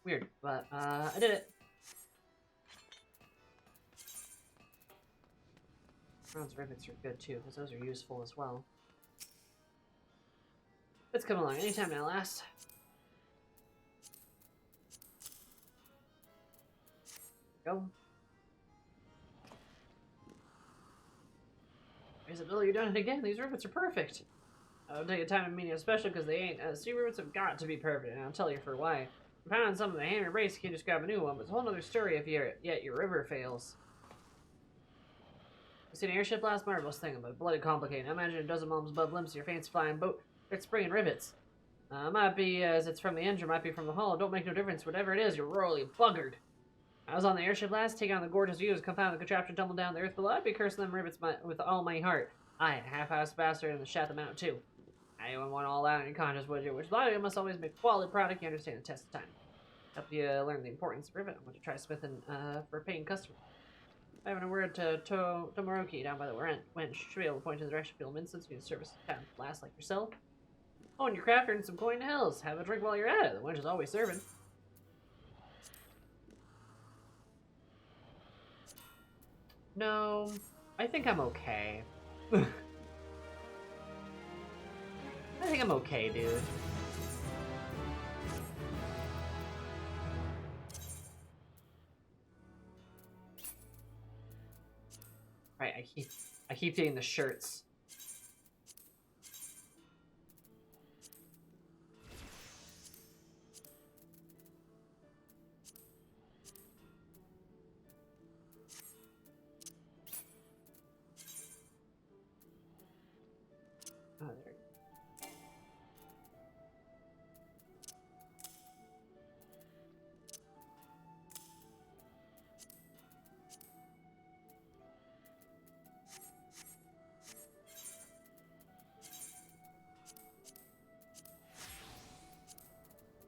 Weird, but I did it. Bronze rivets are good too, because those are useful as well. Let's come along anytime now, lass. Go. Isabella, you're done it again. These rivets are perfect. I'll take a time and meaning especially because they ain't. Sea rivets have got to be perfect, and I'll tell you for why. If I found some of the hammer brace, you can just grab a new one, but it's a whole other story if your river fails. I seen an airship last, marvelous thing, but bloody complicated. I imagine a dozen mom's above limps, your fancy flying boat, it's springing rivets. Might be as it's from the engine, might be from the hull. Don't make no difference. Whatever it is, you're royally buggered. I was on the airship last, taking on the gorgeous views, confounded the contraption tumble down the earth below. I'd be cursing them rivets with all my heart. I, half-assed bastard, and shot them out too. I went all out in your conscious, would you? Which is why you must always make quality product you understand the test of time. Help you learn the importance of rivet. I want to try smithing for a paying customer. I have a word to Tomoroki down by the wench. Should be able to point to the direction of filaments since you can service town last like yourself. Oh, and your craft earned some coin hells. Have a drink while you're at it. The wench is always serving. No, I think I'm okay. I think I'm okay, dude. Right, I keep getting the shirts. Oh, there.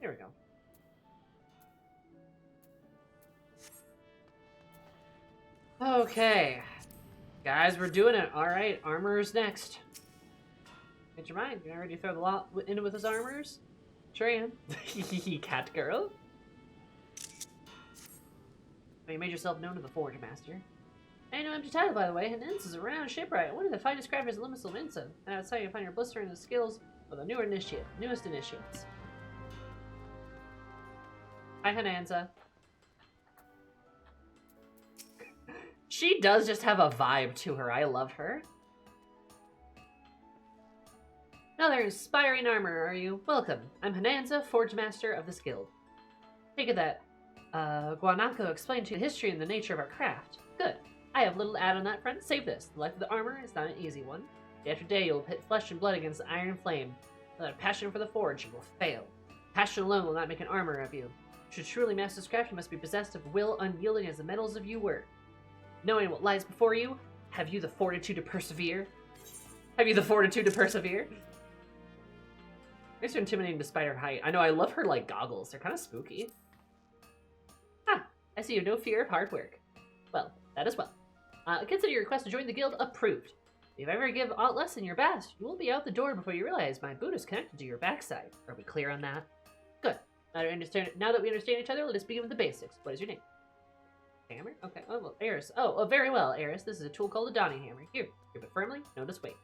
There we go. Okay. Guys, we're doing it. Alright, armor's next. Get your mind. You ready to throw the lot in with his armors? Sure am. Cat girl. Well, you made yourself known to the Forge Master. I know empty title, by the way, and this is a round shipwright. One of the finest crafters in Limassol Minsa. And that's how you find your blister in the skills of the newest initiates. Hi, Hananza. She does just have a vibe to her. I love her. Another inspiring armor, are you? Welcome. I'm Hananza, Forge Master of this guild. Take it that Guanaco explained to you the history and the nature of our craft. Good. I have little to add on that front. Save this. The life of the armor is not an easy one. Day after day, you'll pit flesh and blood against the iron flame. Without a passion for the forge, you will fail. Passion alone will not make an armor of you. Should truly master this craft, you must be possessed of will unyielding as the metals of you were. Knowing what lies before you, have you the fortitude to persevere? Have you the fortitude to persevere? Makes her intimidating despite her height. I know, I love her, like, goggles. They're kind of spooky. Ah, I see you have no fear of hard work. Well, that is well. Consider your request to join the guild approved. If you ever give aught less than your best, you will be out the door before you realize my boot is connected to your backside. Are we clear on that? Good. Now that we understand each other, let us begin with the basics. What is your name? Hammer? Okay. Oh, well, Eris. Oh, very well, Eris. This is a tool called a Donning Hammer. Here, grip it firmly. Notice weight.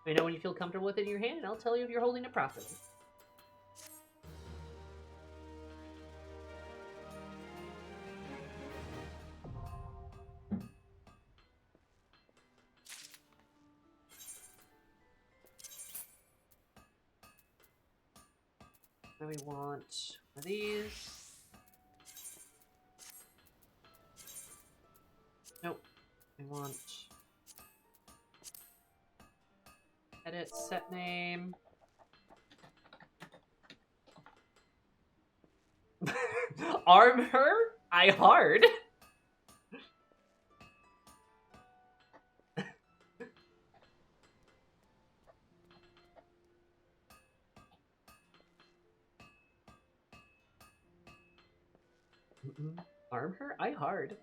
Let me know when you feel comfortable with it in your hand, and I'll tell you if you're holding it properly. Now we want one of these. Nope. We want edit set name. Arm her? I hard. Arm her? I hard.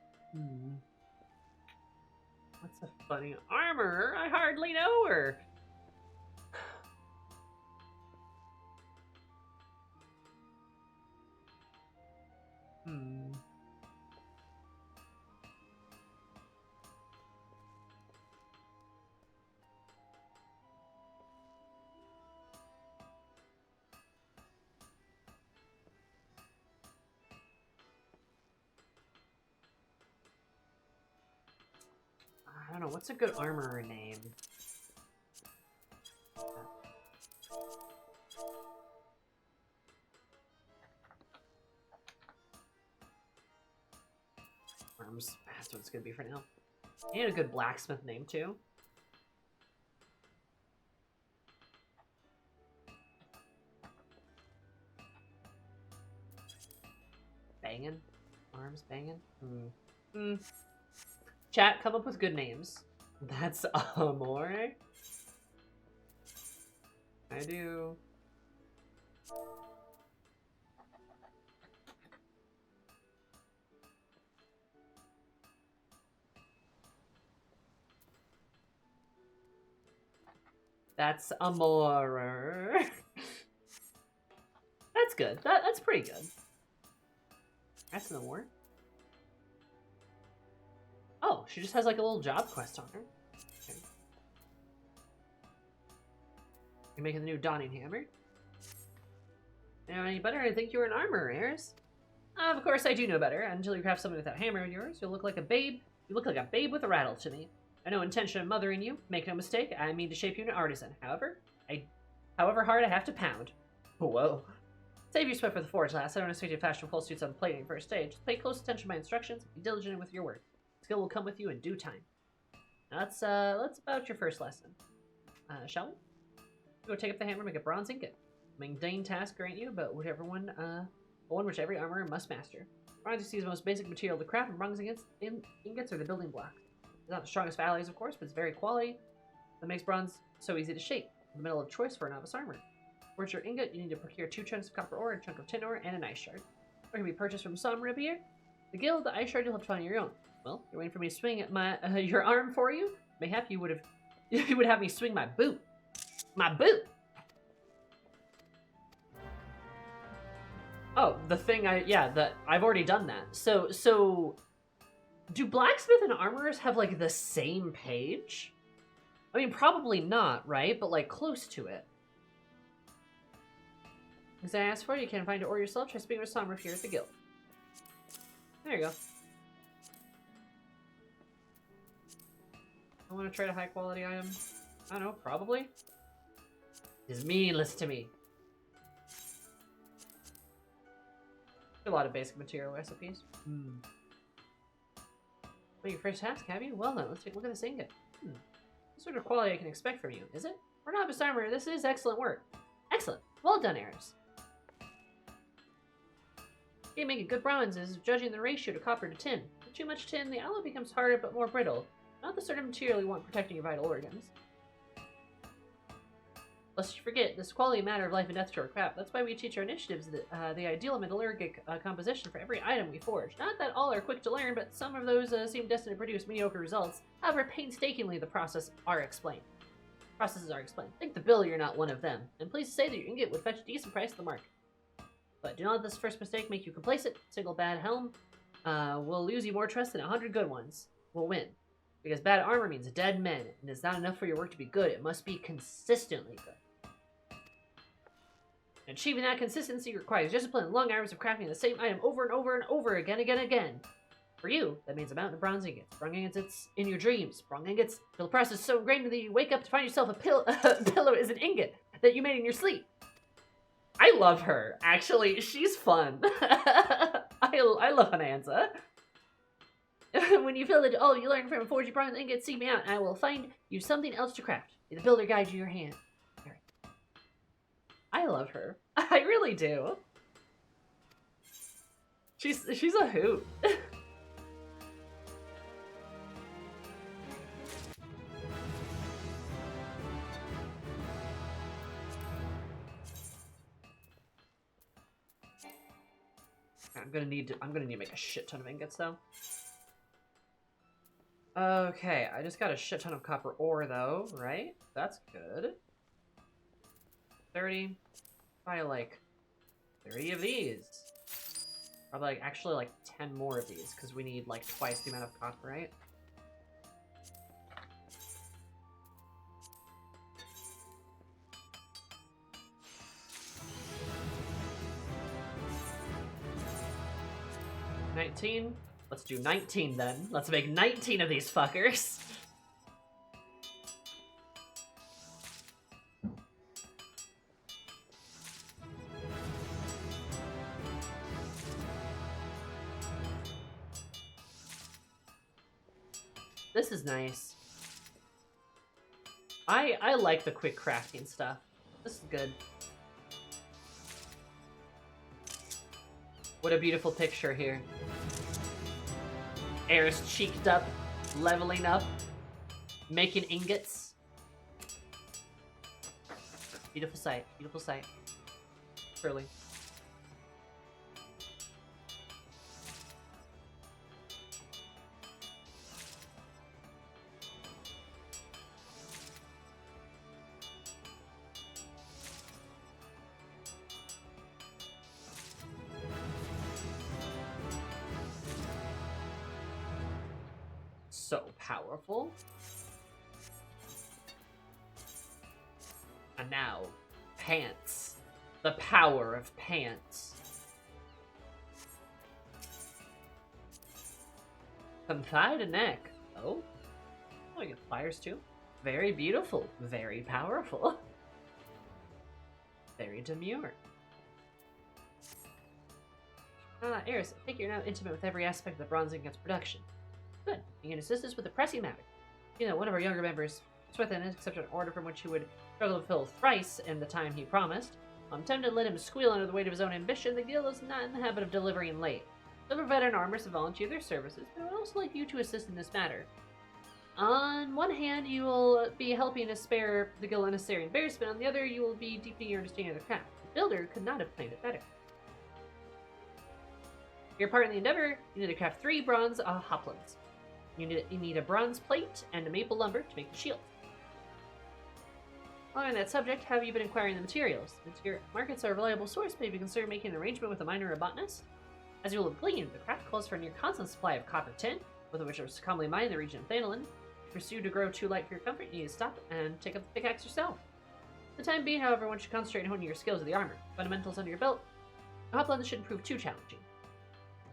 What's a funny armor? I hardly know her. I don't know, what's a good armorer name? Arms, that's what it's gonna be for now. I need a good blacksmith name too. Bangin'? Arms bangin'? Chat, come up with good names. That's amore. I do. That's amore. That's good. That's pretty good. That's no more. Oh, she just has like a little job quest on her. Okay. You're making the new Dawning Hammer. You know any better? I think you were an armorer, Eris. Of course I do know better. Until you craft something with that hammer of yours, you'll look like a babe. You look like a babe with a rattle to me. I have no intention of mothering you. Make no mistake, I mean to shape you an artisan. However hard I have to pound. Whoa. Save your sweat for the forge, lass. I don't expect you to fashion full suits on plating first stage. Just pay close attention to my instructions. Be diligent with your work. Skill will come with you in due time. Now that's about your first lesson. Shall we? Go take up the hammer, make a bronze ingot. Mundane task grant you, but one which every armorer must master. Bronze is the most basic material to craft, and bronze ingots are the building blocks. It's not the strongest of alloys, of course, but it's very quality. That makes bronze so easy to shape. The middle of choice for a novice armorer. For your ingot, you need to procure 2 chunks of copper ore, a chunk of tin ore, and an ice shard. Or can be purchased from some rapier. The guild, the ice shard you'll have to find on your own. Well, you're waiting for me to swing at your arm for you? Mayhap you would have me swing my boot. My boot! Oh, the thing I've already done that. So, do blacksmith and armorers have, like, the same page? I mean, probably not, right? But, like, close to it. As I asked for, you can't find it or yourself. Try speaking with some here at the guild. There you go. I want to trade a high quality item. I don't know, probably. It's meaningless to me. A lot of basic material recipes. Well, your first task, have you? Well then, let's take a look at this ingot. What sort of quality I can expect from you, is it? For an novice armorer, this is excellent work. Excellent. Well done, Eris. You make a good bronze is judging the ratio to copper to tin. With too much tin, the alloy becomes harder but more brittle. Not the sort of material you want protecting your vital organs. Lest you forget, this quality matter of life and death to our craft. That's why we teach our initiatives the ideal metallurgic composition for every item we forge. Not that all are quick to learn, but some of those seem destined to produce mediocre results. However, painstakingly the processes are explained. Think the bill you're not one of them. And please say that your ingot would fetch a decent price at the market. But do not let this first mistake make you complacent. Single bad helm will lose you more trust than 100 good ones will win. Because bad armor means dead men, and it's not enough for your work to be good. It must be consistently good. Achieving that consistency requires discipline and long hours of crafting the same item over and over and over again. For you, that means a mountain of bronze ingots. Bronze ingots in your dreams. Bronze ingots till the process is so ingrained that you wake up to find yourself a pillow is an ingot that you made in your sleep. I love her. Actually, she's fun. I love Hananza. When you feel that all you learn from a forging bronze ingot, seek me out, and I will find you something else to craft. May the builder guide you your hand. I love her. I really do. She's a hoot. I'm gonna need to make a shit ton of ingots though. Okay, I just got a shit ton of copper ore though, right? That's good. 30. Probably like 30 of these. Probably like actually like 10 more of these because we need like twice the amount of copper, right? $19. Let's do 19 then. Let's make 19 of these fuckers. This is nice. I like the quick crafting stuff. This is good. What a beautiful picture here. Eris cheeked up, leveling up, making ingots. Beautiful sight. Beautiful sight. Truly. So powerful. And now, pants. The power of pants. From thigh to neck. Oh? Oh, you get pliers too? Very beautiful. Very powerful. Very demure. Eris, I think you're now intimate with every aspect of the Bronze Ingots production. Good. You can assist us with the pressing matter. You know, one of our younger members is within it, except an order from which he would struggle to fill thrice in the time he promised. I'm tempted to let him squeal under the weight of his own ambition. The guild is not in the habit of delivering late. Several veteran armors have volunteered their services, but I would also like you to assist in this matter. On one hand, you will be helping to spare the guild unnecessary embarrassment. On the other, you will be deepening your understanding of the craft. The builder could not have planned it better. For your part in the endeavor, you need to craft 3 bronze hoplins. You need a bronze plate and a maple lumber to make the shield. While on that subject, have you been acquiring the materials? Your markets are a reliable source, but have you considered making an arrangement with a miner or botanist? As you will have gleaned, the craft calls for a near constant supply of copper tin, both of which are commonly mined in the region of Thanalan. If you pursue to grow too light for your comfort, you need to stop and take up the pickaxe yourself. For the time being, however, one should concentrate on honing your skills with the armor. Fundamentals under your belt, the hoplin shouldn't prove too challenging.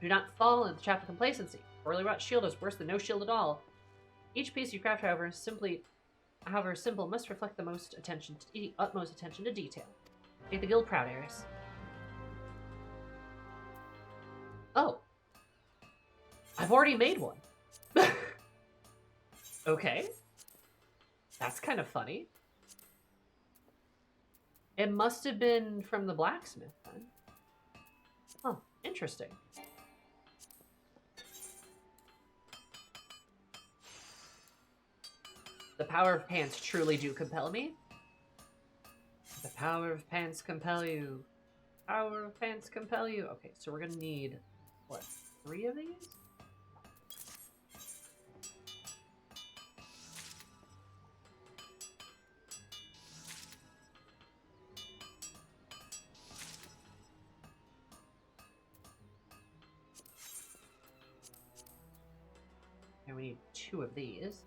Do not fall into the trap of complacency. A poorly wrought shield is worse than no shield at all. Each piece you craft, however simple, must reflect the utmost attention to detail. Make the guild proud, Eris. Oh. I've already made one. Okay. That's kind of funny. It must have been from the blacksmith, then. Oh, interesting. The power of pants truly do compel me. The power of pants compel you. Power of pants compel you. Okay, so we're gonna need, what, 3 of these? And we need 2 of these.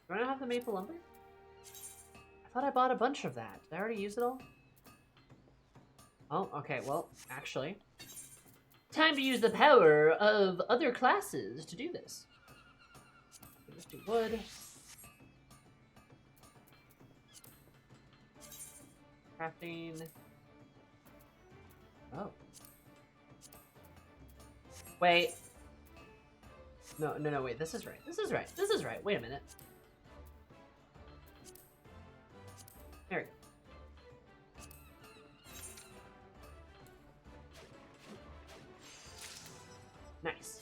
Do I not have the maple lumber? I thought I bought a bunch of that. Did I already use it all? Oh, okay, well, actually. Time to use the power of other classes to do this. Let's do wood. Crafting. Oh. Wait. No, wait, this is right. This is right. Wait a minute. There we go. Nice.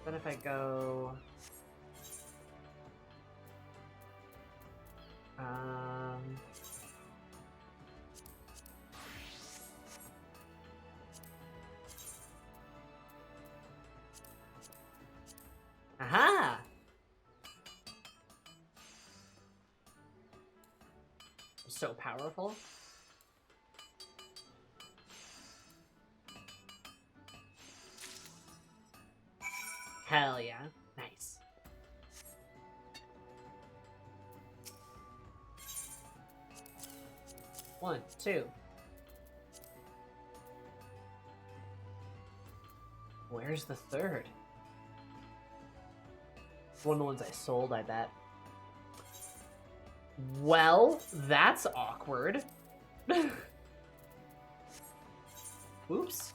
Then if I go... Aha! So powerful. Hell yeah. Nice. One, two. Where's the third? One of the ones I sold, I bet. Well, that's awkward. Oops.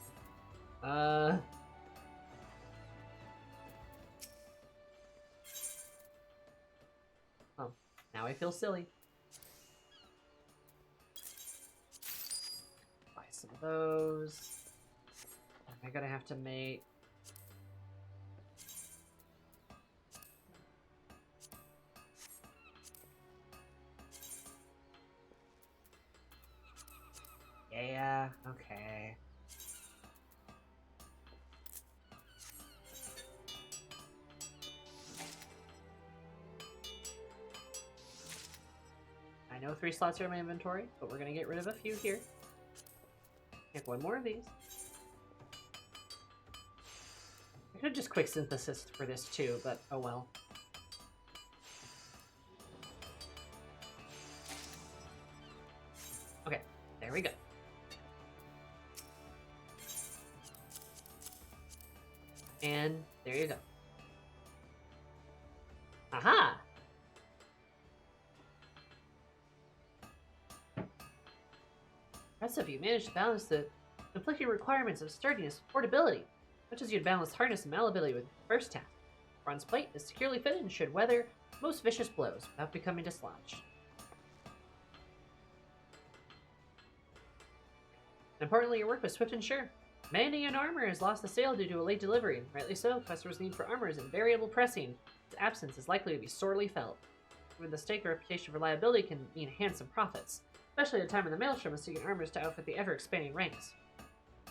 Oh, now I feel silly. Buy some of those. Am I gonna have to make... Yeah, okay. I know 3 slots are in my inventory, but we're gonna get rid of a few here. Pick one more of these. I could have just quick synthesis for this too, but oh well. Okay, there we go. And there you go. Aha! Impressive, you managed to balance the conflicting requirements of sturdiness and portability, much as you'd balance hardness and malleability with the first task. Bronze plate is securely fitted and should weather most vicious blows without becoming dislodged. And importantly, your work was swift and sure. Many an armor has lost the sale due to a late delivery. Rightly so, customers' need for armor is invariable pressing. Its absence is likely to be sorely felt. With the stake, a reputation of reliability can mean handsome profits, especially at a time when the maelstrom is seeking armors to outfit the ever-expanding ranks.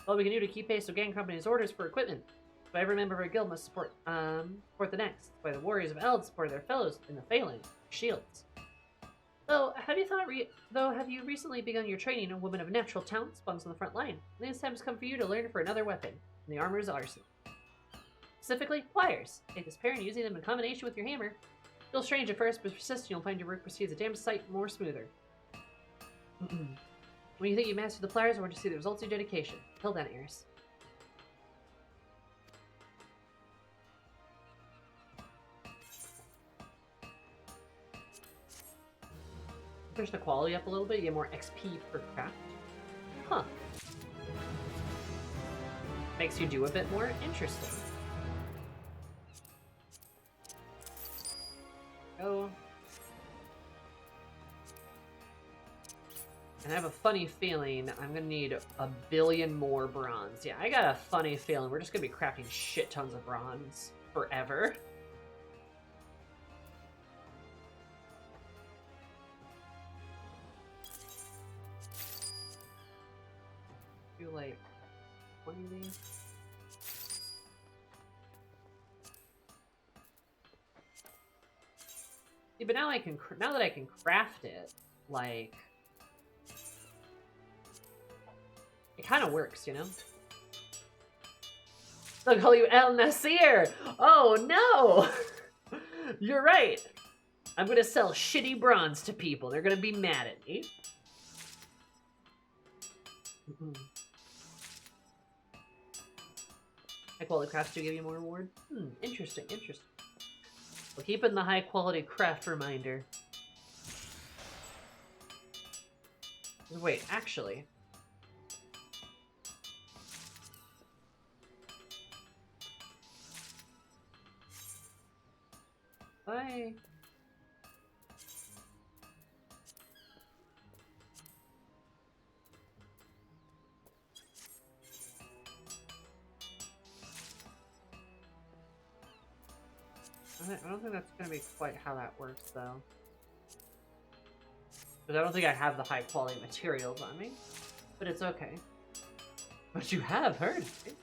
All we can do to keep pace with gang companies' orders for equipment, but every member of our guild must support the next. That's why the warriors of Eld support their fellows in the phalanx shields. Have you recently begun your training in women of natural talent spawns on the front line? I think it's time has come for you to learn for another weapon in the armor's arsenal. Specifically, pliers. Take this pair and using them in combination with your hammer. Feel strange at first, but persistent, you'll find your work proceeds a damn sight more smoother. When you think you mastered the pliers, I want to see the results of your dedication. Till then, Eris. Push the quality up a little bit, you get more XP per craft. Huh. Makes you do a bit more. Interesting. Go. And I have a funny feeling I'm gonna need a billion more bronze. Yeah, I got a funny feeling we're just gonna be crafting shit tons of bronze forever. Do like 20 of these. Yeah, but now now that I can craft it, like, it kind of works, you know? They'll call you El Nasir! Oh no! You're right! I'm gonna sell shitty bronze to people. They're gonna be mad at me. High quality crafts do give you more reward? Interesting, interesting. We'll keep in the high quality craft reminder. Wait, actually. I don't think that's going to be quite how that works, though. Because I don't think I have the high quality materials on me. But it's okay. But you have heard it.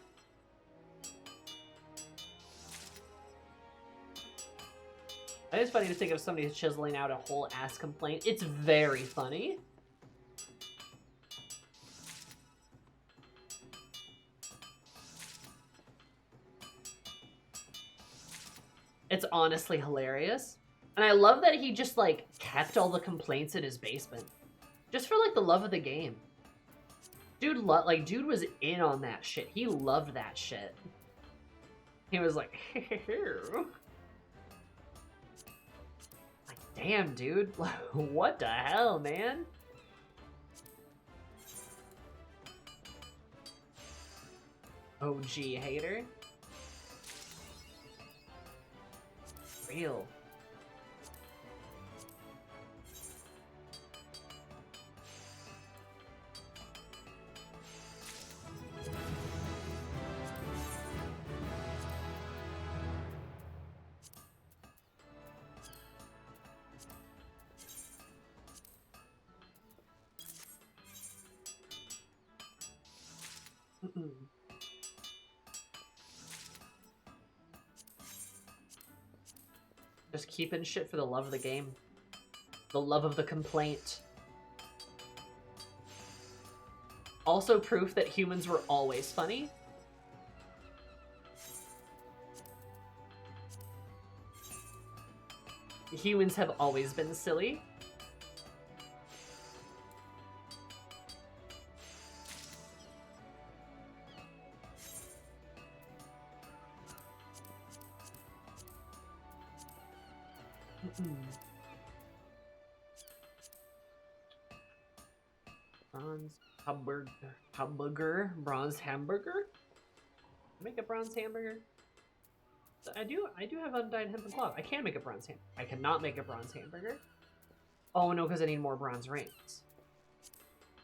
It's funny to think of somebody chiseling out a whole ass complaint. It's very funny. It's honestly hilarious. And I love that he just, like, kept all the complaints in his basement. Just for, like, the love of the game. Dude, dude was in on that shit. He loved that shit. He was like, like, damn, dude. What the hell, man? OG hater. Real. Just keeping shit for the love of the game. The love of the complaint. Also proof that humans were always funny. Humans have always been silly. Bronze hamburger, bronze hamburger. Make a bronze hamburger. I do have undyed hemp and cloth. I can make a bronze ham. I cannot make a bronze hamburger. Oh no, because I need more bronze rings.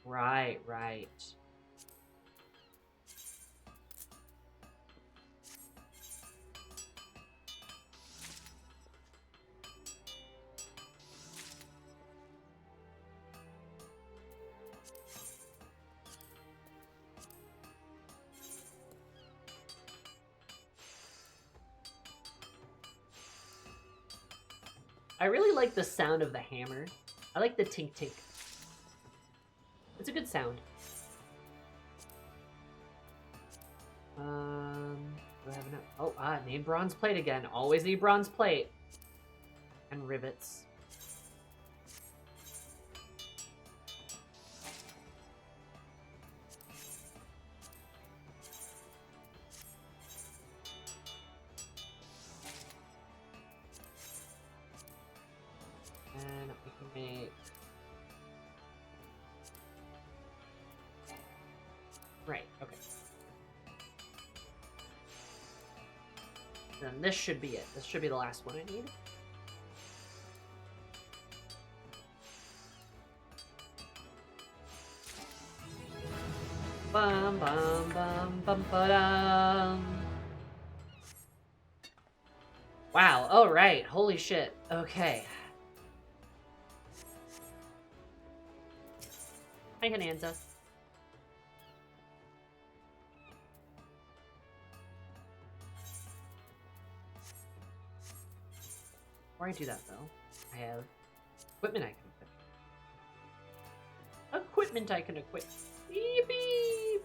Right, right. I really like the sound of the hammer. I like the tink tink. It's a good sound. Do I have enough? Oh, need bronze plate again. Always need bronze plate. And rivets. And we can make... Right, okay. Then this should be it. This should be the last one I need. Bum bum bum bum ba-dum. Wow, oh right, holy shit. Okay. Hi, Hananza. Before I do that, though, I have equipment I can equip. Equipment I can equip. Beep, beep.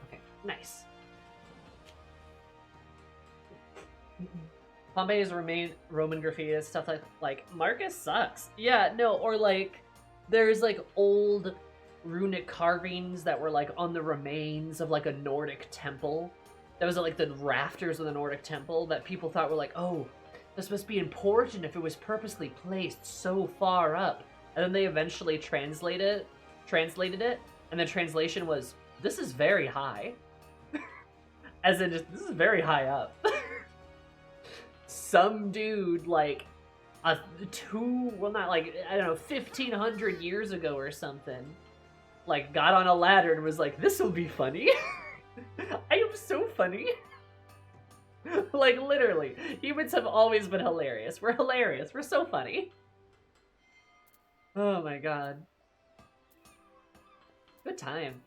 Okay, nice. Pompeii's Roman graffiti stuff like Marcus sucks. Yeah, no, or like there's like old runic carvings that were like on the remains of like a Nordic temple. That was like the rafters of the Nordic temple that people thought were like, oh, this must be important if it was purposely placed so far up. And then they eventually translated it, and the translation was, this is very high. As in just, this is very high up. Some dude, like, I don't know, 1,500 years ago or something, like, got on a ladder and was like, this'll be funny. I am so funny. Like, literally, humans have always been hilarious. We're hilarious. We're so funny. Oh my god. Good time.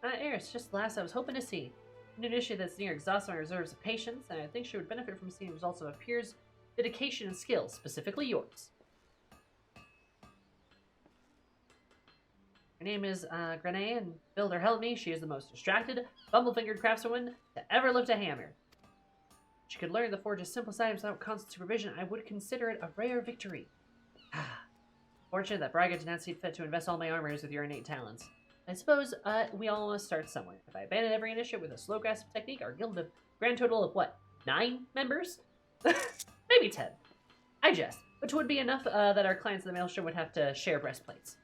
Eris, just the last I was hoping to see. An initiative that's near exhausting my reserves of patience, and I think she would benefit from seeing results of a peer's dedication and skill, specifically yours. Her name is Grenade, and Builder helped me. She is the most distracted, bumble-fingered craftswoman to ever lift a hammer. If she could learn to forge a simple items without constant supervision, I would consider it a rare victory. Fortunate that Braga did not see fit to invest all my armors with your innate talents. I suppose we all must start somewhere. If I abandon every initiative with a slow grasp technique, our guild of grand total of what? 9 members? Maybe 10. I jest, which would be enough that our clients in the maelstrom would have to share breastplates.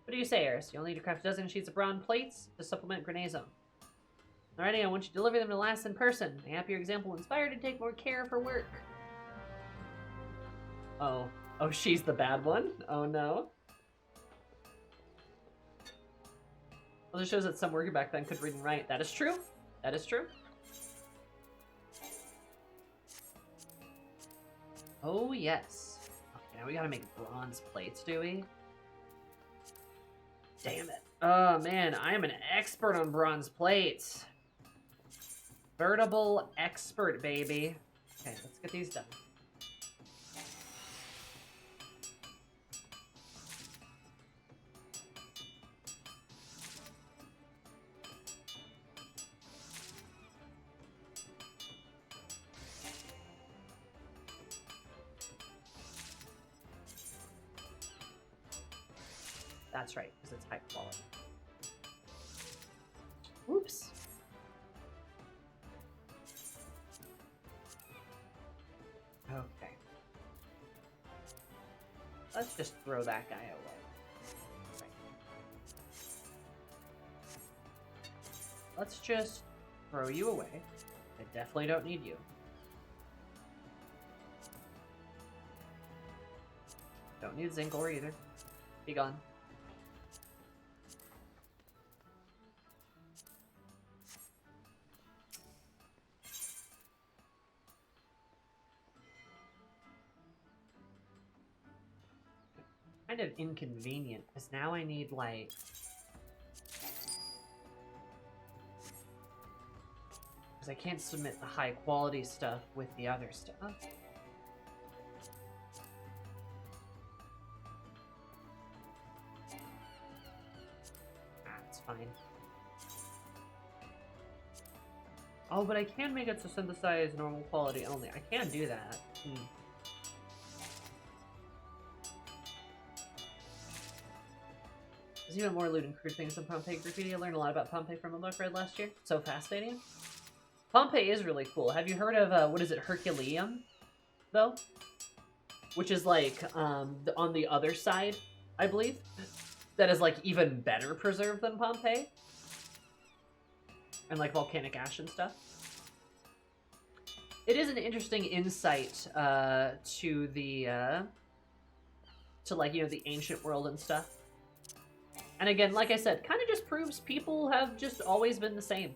What do you say, Eris? You'll need to craft a dozen sheets of bronze plates to supplement Grenade's own. Alrighty, I want you to deliver them to Lass in person. I hope your example will inspire her to take more care of her work. Oh. Oh, she's the bad one? Oh no. Well, this shows that some worker back then could read and write. That is true. That is true. Oh, yes. Okay, now we gotta make bronze plates, do we? Damn it. Oh man, I am an expert on bronze plates. Veritable expert, baby. Okay, let's get these done. That's right, because it's high quality. Whoops. Okay. Let's just throw that guy away. Right. Let's just throw you away. I definitely don't need you. Don't need Zinkor either. Be gone. Kind of inconvenient, because now I need, like... Because I can't submit the high-quality stuff with the other stuff. That's fine. Oh, but I can make it to synthesize normal quality only. I can do that. There's even more lewd and crude things than Pompeii graffiti. I learned a lot about Pompeii from a book read last year. So fascinating. Pompeii is really cool. Have you heard of, what is it, Herculaneum, though? Which is, like, on the other side, I believe. That is, like, even better preserved than Pompeii. And, like, volcanic ash and stuff. It is an interesting insight to the, like, you know, the ancient world and stuff. And again, like I said, kind of just proves people have just always been the same.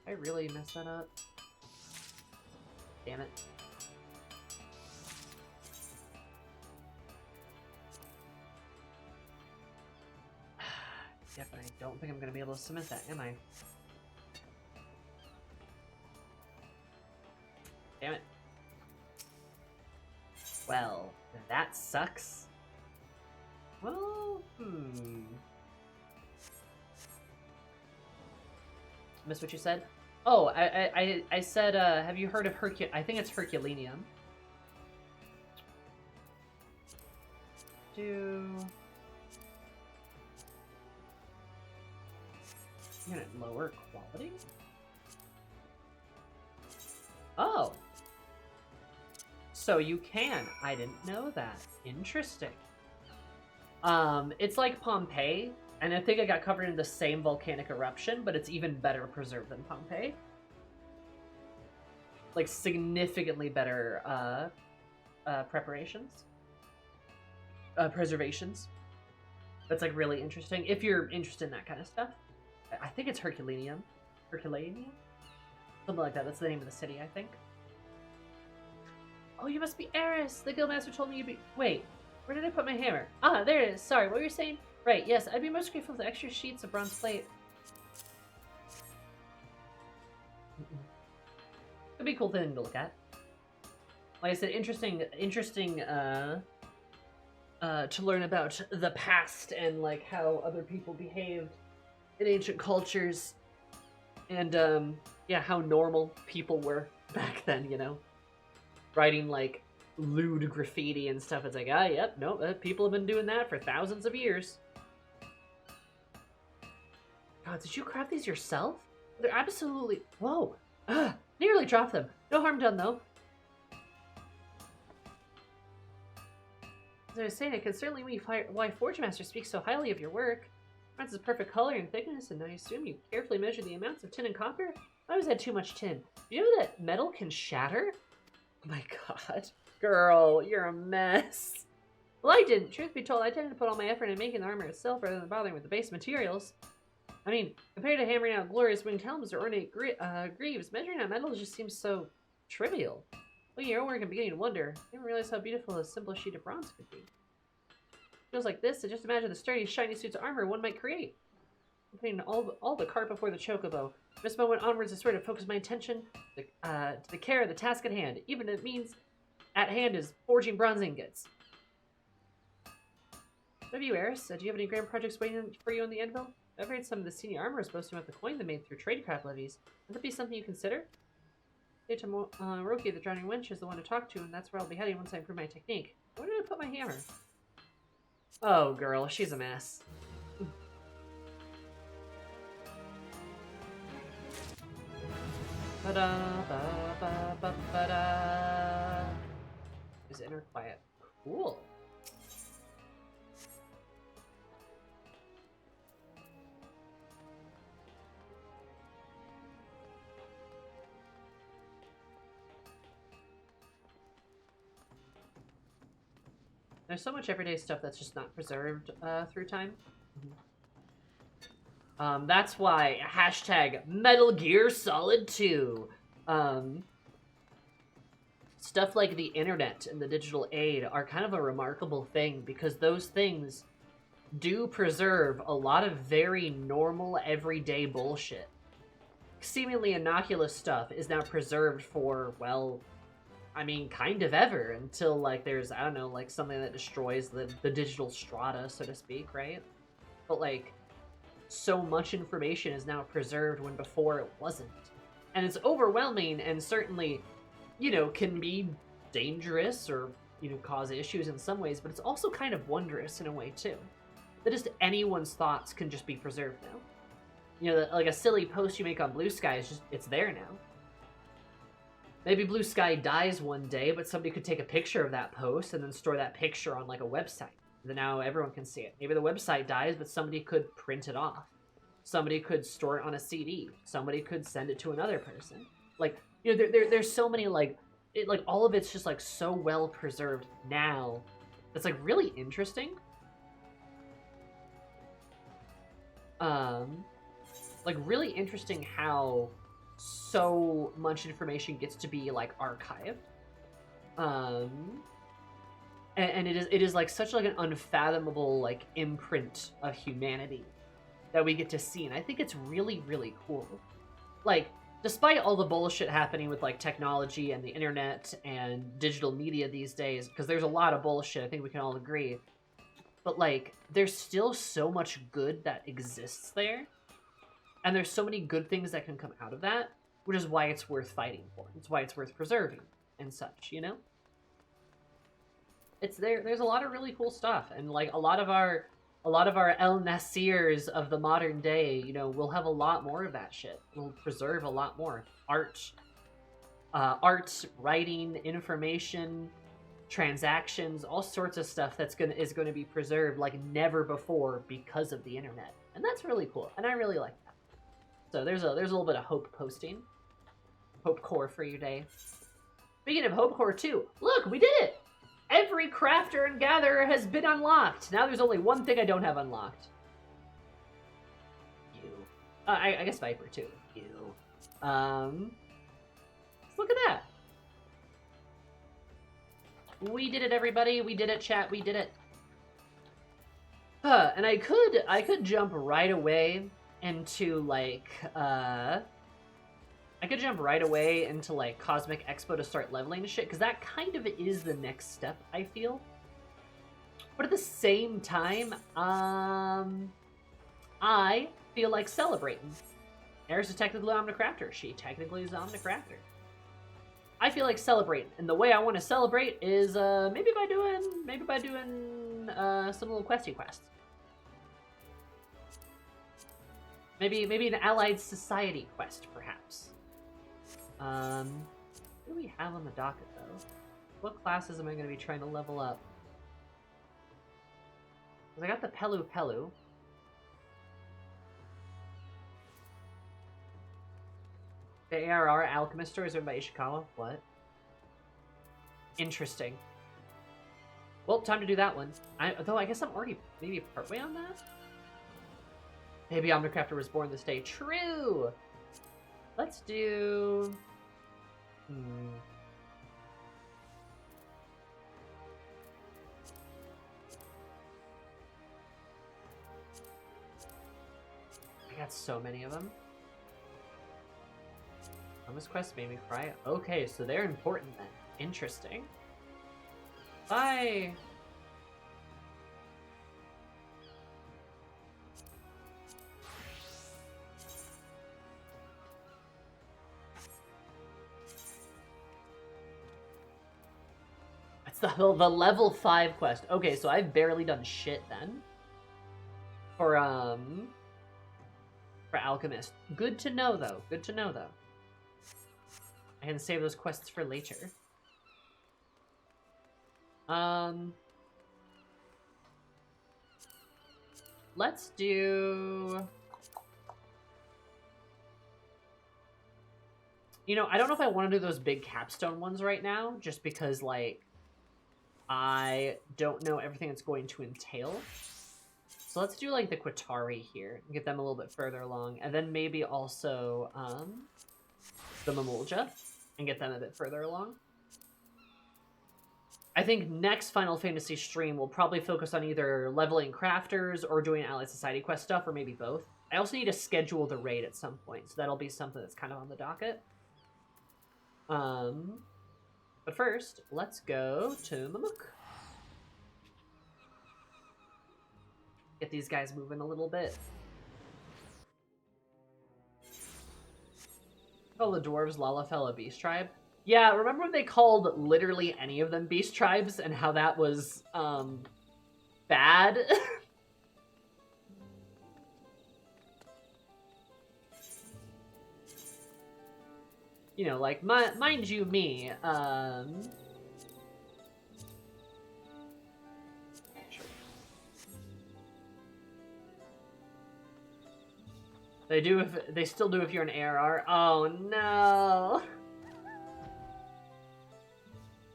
I really messed that up. Damn it. Yeah, but I don't think I'm going to be able to submit that, am I? Damn it. Well, that sucks. Well, Miss what you said? Oh, I said, have you heard of I think it's Herculaneum. Unit lower quality? Oh. So you can. I didn't know that. Interesting. It's like Pompeii, and I think it got covered in the same volcanic eruption, but it's even better preserved than Pompeii. Like, significantly better, preservations. That's, like, really interesting. If you're interested in that kind of stuff. I think it's Herculaneum. Herculaneum? Something like that. That's the name of the city, I think. Oh, you must be Eris! The guildmaster told me you'd be... Wait, where did I put my hammer? Ah, there it is. Sorry, what were you saying? Right, yes, I'd be most grateful for the extra sheets of bronze plate. It'd be a cool thing to look at. Like I said, interesting to learn about the past and, like, how other people behaved in ancient cultures. And, yeah, how normal people were back then, you know? Writing, like, lewd graffiti and stuff. It's like, ah, yep, no, people have been doing that for thousands of years. God, did you craft these yourself? They're absolutely... Whoa! Nearly dropped them. No harm done, though. As I was saying, I can certainly see why Forge Master speaks so highly of your work. Bronze is perfect color and thickness, and I assume you carefully measure the amounts of tin and copper? I always had too much tin. Do you know that metal can shatter? Oh my god. Girl, you're a mess. Well, I didn't. Truth be told, I tended to put all my effort in making the armor itself rather than bothering with the base materials. I mean, compared to hammering out glorious winged helms or ornate greaves, measuring out metal just seems so trivial. Looking at your work, I'm beginning to wonder. I didn't realize how beautiful a simple sheet of bronze could be. Feels like this, so just imagine the sturdy, shiny suits of armor one might create. I'm putting all the cart before the chocobo. From this moment onwards, I swear to focus my attention to the care of the task at hand, even if it means at hand is forging bronze ingots. What have you, Eris? Do you have any grand projects waiting for you on the anvil? I've heard some of the senior armor is boasting about the coin they made through tradecraft levies. Would that be something you consider? Say to Roki, the Drowning Wench, is the one to talk to, and that's where I'll be heading once I improve my technique. Where did I put my hammer? Oh, girl, she's a mess. Ba-da-ba-ba-ba-ba-da. Is inner quiet. Cool. There's so much everyday stuff that's just not preserved through time. That's why hashtag Metal Gear Solid 2. Stuff like the internet and the digital aid are kind of a remarkable thing because those things do preserve a lot of very normal, everyday bullshit. Seemingly innocuous stuff is now preserved for, well, I mean, kind of ever until, like, there's, I don't know, like, something that destroys the digital strata, so to speak, right? But, like, so much information is now preserved when before it wasn't. And it's overwhelming and certainly, you know, can be dangerous or, you know, cause issues in some ways, but it's also kind of wondrous in a way, too. That just anyone's thoughts can just be preserved now. You know, like a silly post you make on Blue Sky is just, it's there now. Maybe Blue Sky dies one day, but somebody could take a picture of that post and then store that picture on, like, a website. Then now everyone can see it. Maybe the website dies, but somebody could print it off. Somebody could store it on a CD. Somebody could send it to another person. Like, you know, there's so many, like, all of it's just, like, so well preserved now. It's, like, really interesting. Like, really interesting how so much information gets to be, like, archived. And it is like such like an unfathomable like imprint of humanity that we get to see, and I think it's really, really cool. Like, despite all the bullshit happening with like technology and the internet and digital media these days, because there's a lot of bullshit, I think we can all agree. But like, there's still so much good that exists there, and there's so many good things that can come out of that, which is why it's worth fighting for. It's why it's worth preserving and such, you know? It's there's a lot of really cool stuff, and like a lot of our El Nasirs of the modern day, you know, we'll have a lot more of that shit. We'll preserve a lot more art, writing, information, transactions, all sorts of stuff is gonna be preserved like never before because of the internet, and that's really cool, and I really like that. So there's a little bit of hope posting, hope core for your day. Speaking of hope core too, look, we did it. Every crafter and gatherer has been unlocked. Now there's only one thing I don't have unlocked. You. I guess Viper too. You. Look at that. We did it, everybody. We did it, chat. We did it. And I could jump right away into like I could jump right away into, like, Cosmic Expo to start leveling shit, because that kind of is the next step, I feel. But at the same time, I feel like celebrating. Eris is technically Omnicrafter. She technically is Omnicrafter. I feel like celebrating, and the way I want to celebrate is, maybe by doing some little questy quests. Maybe an Allied Society quest, perhaps. What do we have on the docket, though? What classes am I going to be trying to level up? Because I got the Pelu Pelu. The ARR Alchemist story is written by Ishikawa. What? Interesting. Well, time to do that one. Though I guess I'm already maybe partway on that? Baby Omnicrafter was born this day. True! Let's do... I got so many of them. Thomas Quest made me cry. Okay, so they're important then. Interesting. Bye! That's the level 5 quest. Okay, so I've barely done shit then. For Alchemist. Good to know, though. Good to know, though. I can save those quests for later. Let's do... You know, I don't know if I want to do those big capstone ones right now, just because, like, I don't know everything it's going to entail. So let's do, like, the Qatari here, and get them a little bit further along, and then maybe also, the Mamulja, and get them a bit further along. I think next Final Fantasy stream will probably focus on either leveling crafters or doing Allied Society quest stuff, or maybe both. I also need to schedule the raid at some point, so that'll be something that's kind of on the docket. But first, let's go to Mamuk. Get these guys moving a little bit. Call the dwarves Lalafell a beast tribe. Yeah, remember when they called literally any of them beast tribes and how that was, bad? You know, like, mind you me, they still do if you're an ARR. Oh no!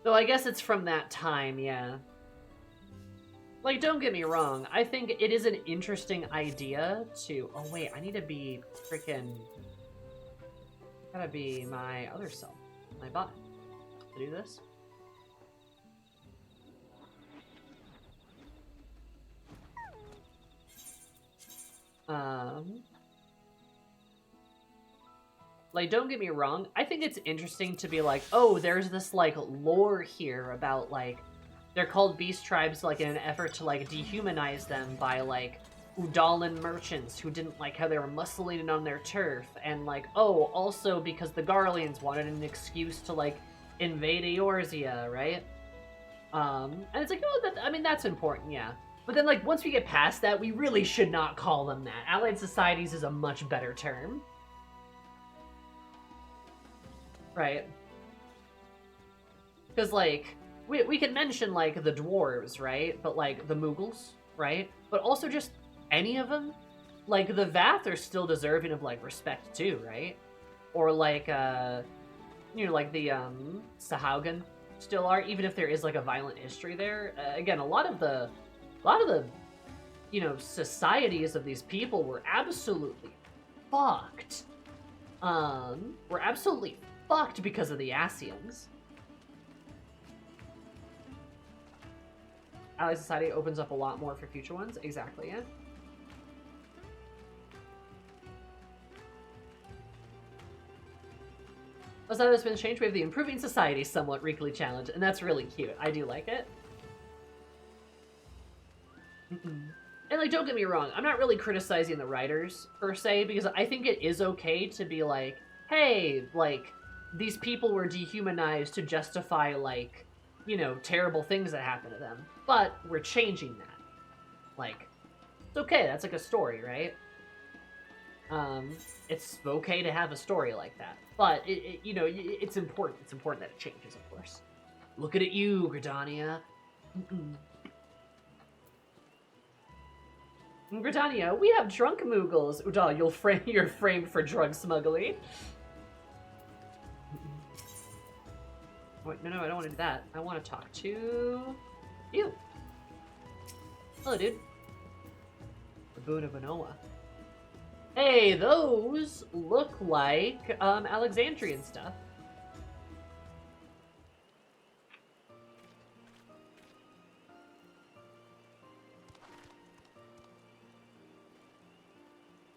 Though I guess it's from that time, yeah. Like, don't get me wrong, I think it is an interesting idea to... Oh wait, I need to be freaking... Gotta be my other self, my bot, to do this. Like, don't get me wrong, I think it's interesting to be like, oh, there's this, like, lore here about, like, they're called beast tribes, like, in an effort to, like, dehumanize them by, like, Udalan merchants who didn't like how they were muscling on their turf, and, like, oh, also because the Garleans wanted an excuse to, like, invade Eorzea, right? And it's like, oh, I mean, that's important, yeah. But then, like, once we get past that, we really should not call them that. Allied Societies is a much better term. Right? Because, like, we can mention, like, the dwarves, right? But, like, the Mughals, right? But also just any of them. Like, the Vath are still deserving of, like, respect, too, right? Or, like, you know, like, the, Sahaugan still are, even if there is, like, a violent history there. Again, a lot of the, you know, societies of these people were absolutely fucked. Were absolutely fucked because of the Asians. Allied Society opens up a lot more for future ones. Exactly, yeah. Outside of this been changed, we have the Improving Society somewhat weekly challenge, and that's really cute. I do like it. And, like, don't get me wrong, I'm not really criticizing the writers, per se, because I think it is okay to be like, hey, like, these people were dehumanized to justify, like, you know, terrible things that happened to them. But we're changing that. Like, it's okay, that's like a story, right? It's okay to have a story like that. But, you know, it's important. It's important that it changes, of course. Look at you, Gridania. Gridania, we have drunk Mughals. Udal, you're framed for drug smuggling. Wait, no, I don't want to do that. I want to talk to you. Hello, dude. The Boon of Anoa. Hey, those look like Alexandrian stuff.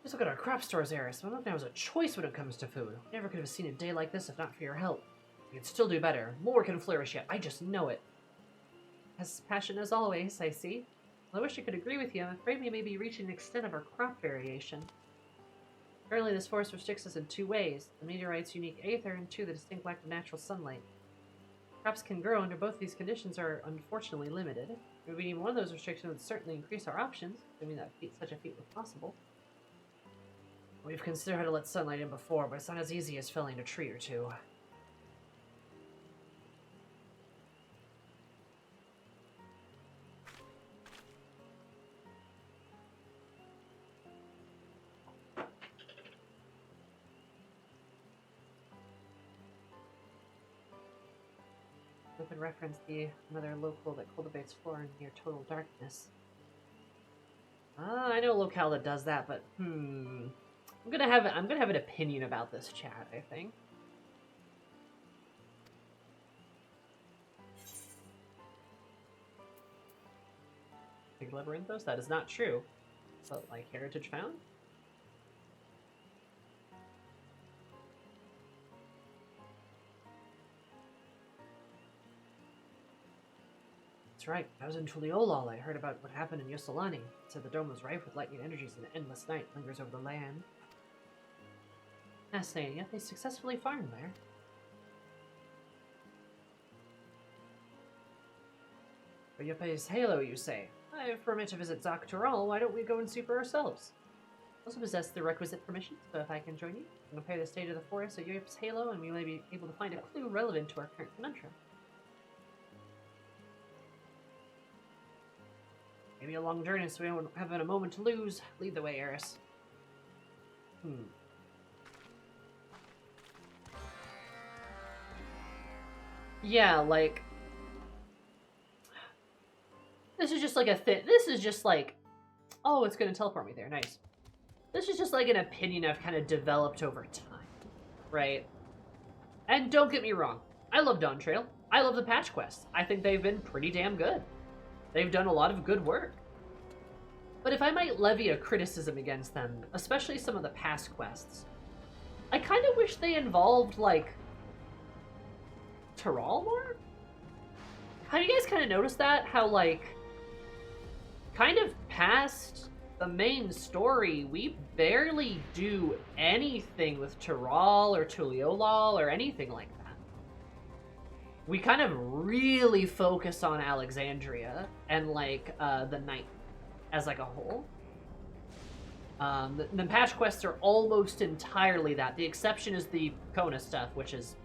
Just look at our crop stores, Eris. My mom now has a choice when it comes to food. Never could have seen a day like this if not for your help. We can still do better. More can flourish yet. I just know it. As passion as always, I see. Well, I wish I could agree with you. I'm afraid we may be reaching the extent of our crop variation. Currently, this forest restricts us in two ways. The meteorite's unique aether, and two, the distinct lack of natural sunlight. Crops can grow under both these conditions are unfortunately limited. Removing one of those restrictions would certainly increase our options, assuming that such a feat was possible. We've considered how to let sunlight in before, but it's not as easy as felling a tree or two. We could reference another local that cultivates flora near total darkness. I know a locale that does that, but I'm gonna have an opinion about this chat, I think. Big Labyrinthos? That is not true. But like heritage found? That's right. I was in Tuliolal. I heard about what happened in Yosolani. It said the dome was rife with lightning energies and an endless night lingers over the land. Fascinating, yet they successfully farmed there. Yope's Halo, you say? If we're meant to visit Zaktural, why don't we go and see for ourselves? I also possess the requisite permissions, so if I can join you, I can compare the state of the forest at Yope's Halo, and we may be able to find a clue relevant to our current conundrum. Maybe a long journey, so we don't have a moment to lose. Lead the way, Eris. Yeah, like... This is just like this is just like... Oh, it's gonna teleport me there. Nice. This is just like an opinion I've kind of developed over time. Right? And don't get me wrong. I love Dawn Trail. I love the patch quests. I think they've been pretty damn good. They've done a lot of good work. But if I might levy a criticism against them, especially some of the past quests, I kind of wish they involved, like, Tyrall more? Have you guys kind of noticed that? How, like, kind of past the main story, we barely do anything with Tyrall or Tuliolal or anything like that. We kind of really focus on Alexandria and, like, the Night as, like, a whole. The patch quests are almost entirely that. The exception is the Kona stuff, which is,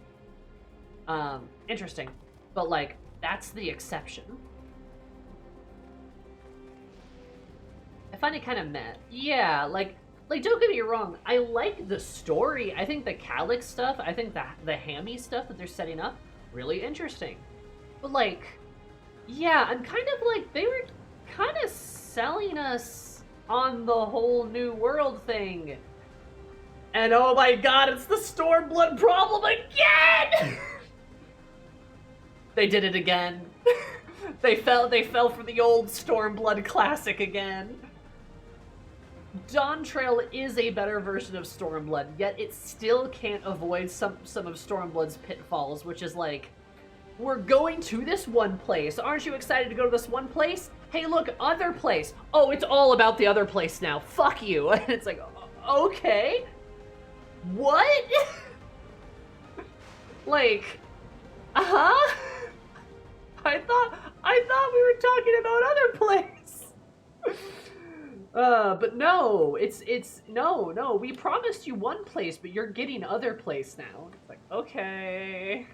interesting. But, like, that's the exception. I find it kind of meh. Yeah, like, don't get me wrong. I like the story. I think the Calyx stuff, I think the Hammy stuff that they're setting up, really interesting. But, like, yeah, I'm kind of like, they were kind of selling us on the whole New World thing. And oh my god, it's the Stormblood problem again! They did it again. They fell for the old Stormblood classic again. Dawn Trail is a better version of Stormblood, yet it still can't avoid some of Stormblood's pitfalls, which is like, we're going to this one place. Aren't you excited to go to this one place? Hey, look, other place. Oh, it's all about the other place now. Fuck you. And it's like, okay. What? Like, I thought we were talking about other place. But no, no, we promised you one place, but you're getting other place now. It's like, okay.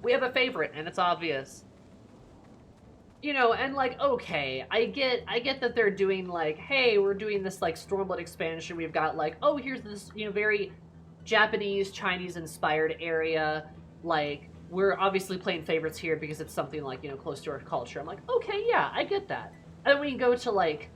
We have a favorite, and it's obvious. You know, and like, okay, I get that they're doing like, hey, we're doing this like Stormblood expansion. We've got like, oh, here's this, you know, very Japanese, Chinese inspired area. Like, we're obviously playing favorites here because it's something like, you know, close to our culture. I'm like, okay, yeah, I get that. And then we go to like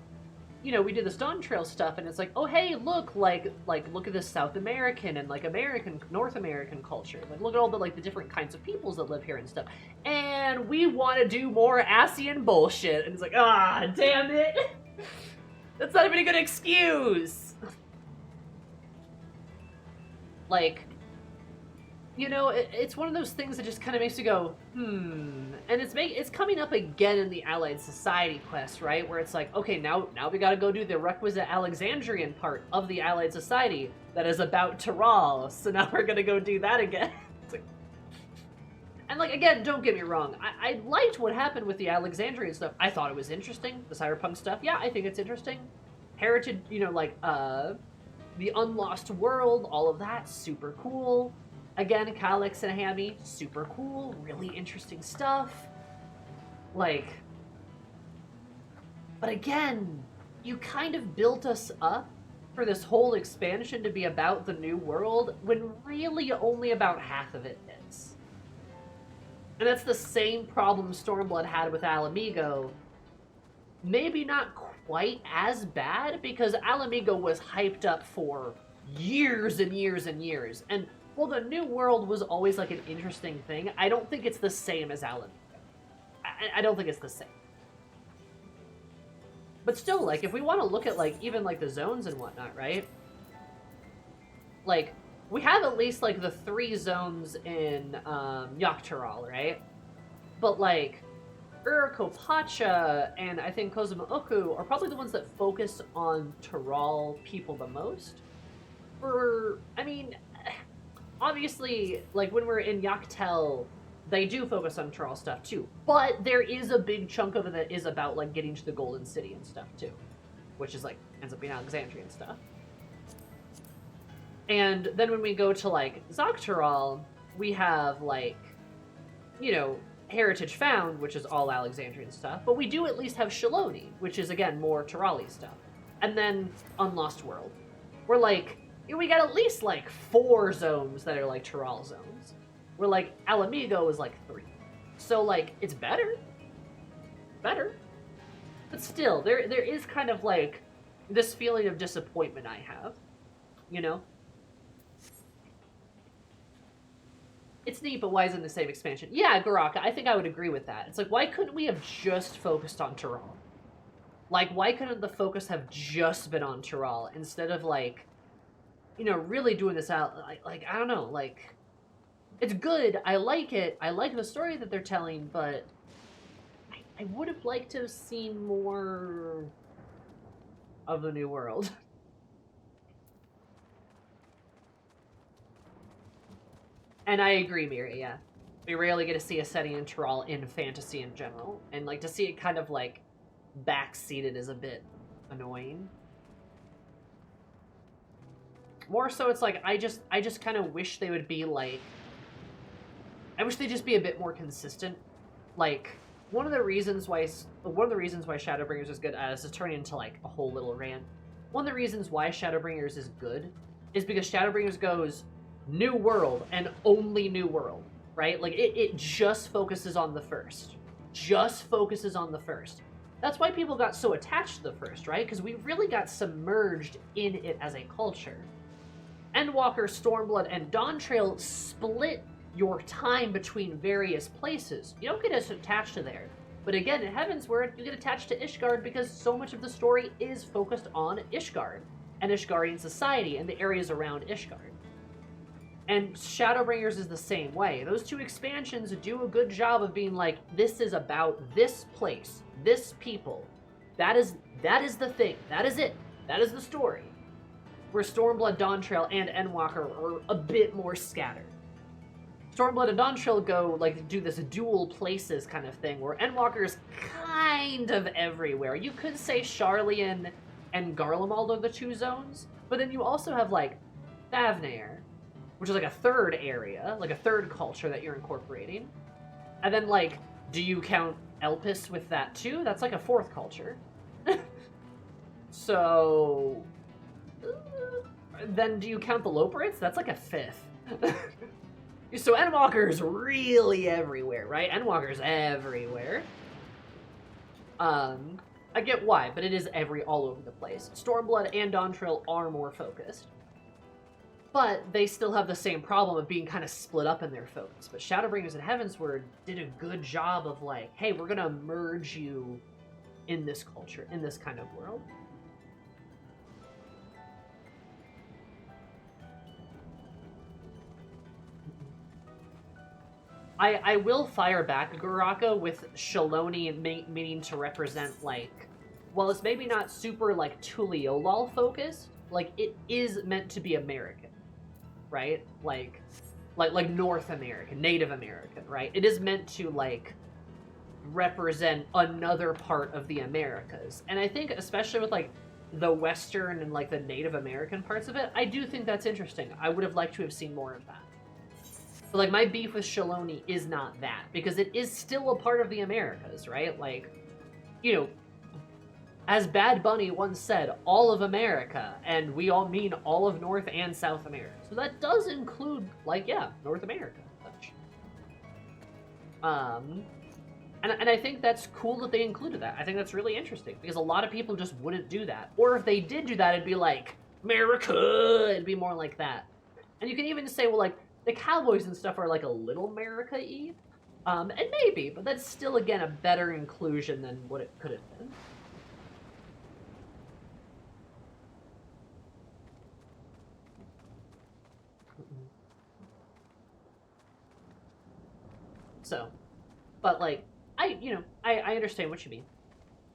you know, we did this Dawn Trail stuff, and it's like, oh hey, look, like look at this South American and like American, North American culture. Like look at all the like the different kinds of peoples that live here and stuff. And we want to do more ASEAN bullshit, and it's like, ah, damn it, that's not even a good excuse. Like, you know, it's one of those things that just kind of makes you go, and it's coming up again in the Allied Society quest, right? Where it's like, okay, now we gotta go do the requisite Alexandrian part of the Allied Society that is about Tyrol, so now we're gonna go do that again. And like, again, don't get me wrong, I liked what happened with the Alexandrian stuff. I thought it was interesting. The cyberpunk stuff, yeah, I think it's interesting. Heritage, you know, like, the Unlost World, all of that, super cool. Again, Calyx and Hammy, super cool, really interesting stuff. Like, but again, you kind of built us up for this whole expansion to be about the new world, when really only about half of it is. And that's the same problem Stormblood had with Alamigo. Maybe not quite as bad, because Alamigo was hyped up for years and years and years, and well, the New World was always, like, an interesting thing. I don't think it's the same as Alamigo. I don't think it's the same. But still, like, if we want to look at, like, even, like, the zones and whatnot, right? Like, we have at least, like, the 3 zones in, Yogg-Tyrol, right? But, like, Ur-Kopacha and I think Kozumaoku are probably the ones that focus on Tyrol people the most. I mean, obviously, like, when we're in Yogg-Tel, they do focus on Tyrol stuff, too. But there is a big chunk of it that is about, like, getting to the Golden City and stuff, too. Which is, like, ends up being Alexandrian stuff. And then when we go to, like, Xoctyrol, we have, like, you know, Heritage Found, which is all Alexandrian stuff. But we do at least have Shaloni, which is, again, more Tyroli stuff. And then Unlost World. We're, like, we got at least, like, 4 zones that are, like, Tyrol zones. Where, like, Alamigo is, like, 3. So, like, it's better. Better. But still, there is kind of, like, this feeling of disappointment I have. You know? It's neat, but why isn't the same expansion? Yeah, Garaka, I think I would agree with that. It's like, why couldn't we have just focused on Tyrol? Like, why couldn't the focus have just been on Tyrol instead of, like, you know, really doing this out, like, I don't know, like, it's good, I like it, I like the story that they're telling, but I would have liked to have seen more of the New World. And I agree, Miri, yeah. We rarely get to see a setting in Tyrol in fantasy in general, and, like, to see it kind of, like, backseated is a bit annoying. More so, it's like, I just kind of wish they would be, like, I wish they'd just be a bit more consistent. Like, one of the reasons why Shadowbringers is good, this is turning into, like, a whole little rant. One of the reasons why Shadowbringers is good is because Shadowbringers goes New World and only New World, right? Like, it just focuses on the first. Just focuses on the first. That's why people got so attached to the first, right? Because we really got submerged in it as a culture. Endwalker, Stormblood, and Dawntrail split your time between various places. You don't get as attached to there. But again, in Heavensward, you get attached to Ishgard because so much of the story is focused on Ishgard and Ishgardian society and the areas around Ishgard. And Shadowbringers is the same way. Those 2 expansions do a good job of being like, this is about this place, this people. That is the thing. That is it. That is the story. Where Stormblood, Dawntrail, and Endwalker are a bit more scattered. Stormblood and Dawntrail go, like, do this dual places kind of thing, where Endwalker is kind of everywhere. You could say Sharlayan and Garlemald are the 2 zones, but then you also have, like, Thavnair, which is, like, a 3rd area, like a 3rd culture that you're incorporating. And then, like, do you count Elpis with that, too? That's, like, a 4th culture. So... then do you count the Loperites? That's, like, a 5th. So Endwalker's really everywhere, right? Endwalker's everywhere. I get why, but it is all over the place. Stormblood and Dawntrail are more focused. But they still have the same problem of being kind of split up in their focus. But Shadowbringers and Heavensward did a good job of like, hey, we're going to merge you in this culture, in this kind of world. I will fire back Guraka with Shaloni meaning to represent, like, while it's maybe not super, like, Tuliolal focused, like, it is meant to be American, right? Like North American, Native American, right? It is meant to, like, represent another part of the Americas. And I think, especially with, like, the Western and, like, the Native American parts of it, I do think that's interesting. I would have liked to have seen more of that. But, like, my beef with Shaloni is not that, because it is still a part of the Americas, right? Like, you know, as Bad Bunny once said, all of America, and we all mean all of North and South America. So that does include, like, yeah, North America. And I think that's cool that they included that. I think that's really interesting, because a lot of people just wouldn't do that. Or if they did do that, it'd be like, America! It'd be more like that. And you can even say, well, like, the Cowboys and stuff are like a little America-y. And maybe, but that's still, again, a better inclusion than what it could have been. So, but, like, I understand what you mean.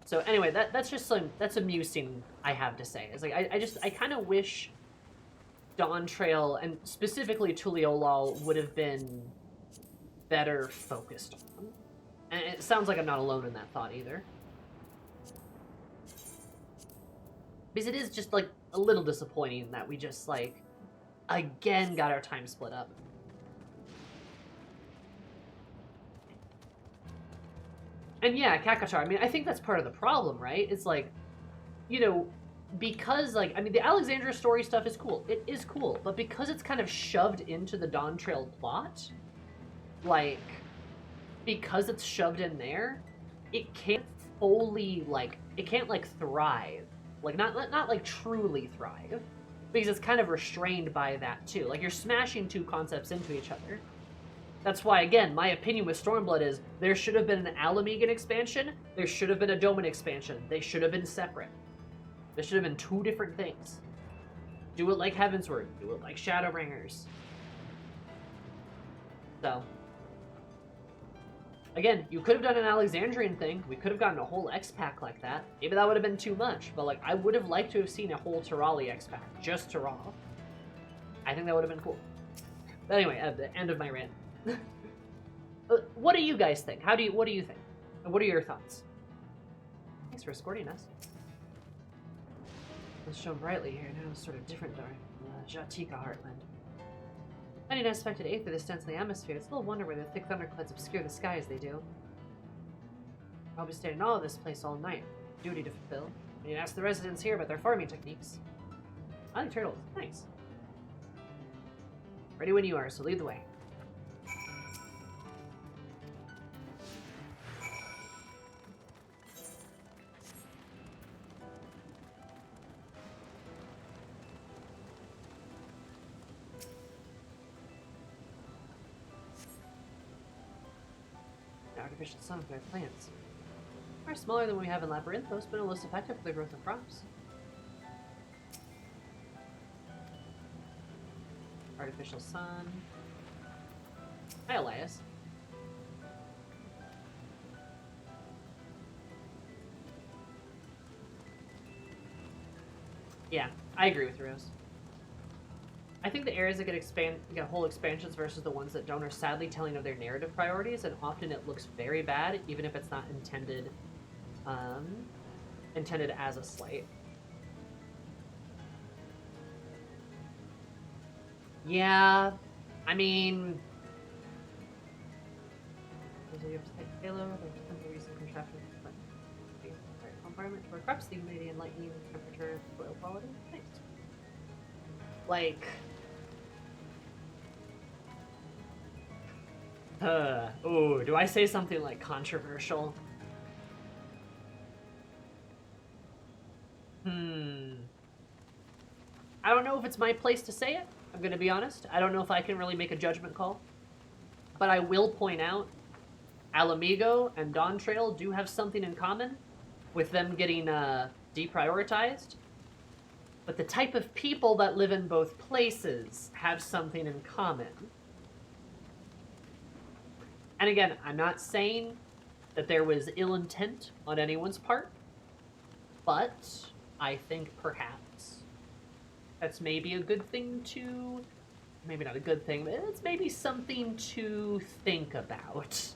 So anyway, that's just that's a musing I have to say. It's like, I kind of wish Dawntrail, and specifically Tuliolal, would have been better focused on. And it sounds like I'm not alone in that thought either. Because it is just, like, a little disappointing that we just, like, again got our time split up. And yeah, Kakatar, I mean, I think that's part of the problem, right? It's like, you know, because, like, I mean, the Alexandria story stuff is cool. It is cool. But because it's kind of shoved into the Dawntrail plot, like, because it's shoved in there, it can't fully, like, it can't, like, thrive. Like, not like, truly thrive. Because it's kind of restrained by that, too. Like, you're smashing two concepts into each other. That's why, again, my opinion with Stormblood is there should have been an Alamegan expansion, there should have been a Doman expansion. They should have been separate. There should have been two different things. Do it like Heavensward. Do it like Shadowbringers. So, again, you could have done an Alexandrian thing. We could have gotten a whole X-Pack like that. Maybe that would have been too much, but, like, I would have liked to have seen a whole Tirali X-Pack. Just Tiral. I think that would have been cool. But anyway, at the end of my rant. What do you guys think? What do you think? And what are your thoughts? Thanks for escorting us. It's shown brightly here, now it's sort of different during the Jatika heartland. Finding an unexpected eighth of this dense in the atmosphere, it's little wonder why the thick thunderclouds obscure the sky as they do. I'll be staying in all of this place all night. Duty to fulfill. I need to ask the residents here about their farming techniques. I like turtles. Nice. Ready when you are, so lead the way. Artificial sun for their plants. Far smaller than we have in Labyrinthos, but no less effective for the growth of crops. Artificial sun. Hi, Elias. Yeah, I agree with Rose. I think the areas that get whole expansions versus the ones that don't are sadly telling of their narrative priorities, and often it looks very bad, even if it's not intended as a slight. Yeah, I mean, you have to take payload. There's tons of reason contraption environment where crops, the humidity and lightning, temperature, soil quality. Nice. Like, oh, do I say something like controversial? I don't know if it's my place to say it. I'm going to be honest. I don't know if I can really make a judgment call. But I will point out, Alamigo and Dawn Trail do have something in common with them getting deprioritized. But the type of people that live in both places have something in common. And again, I'm not saying that there was ill intent on anyone's part, but I think perhaps that's maybe a good thing to... Maybe not a good thing, but it's maybe something to think about.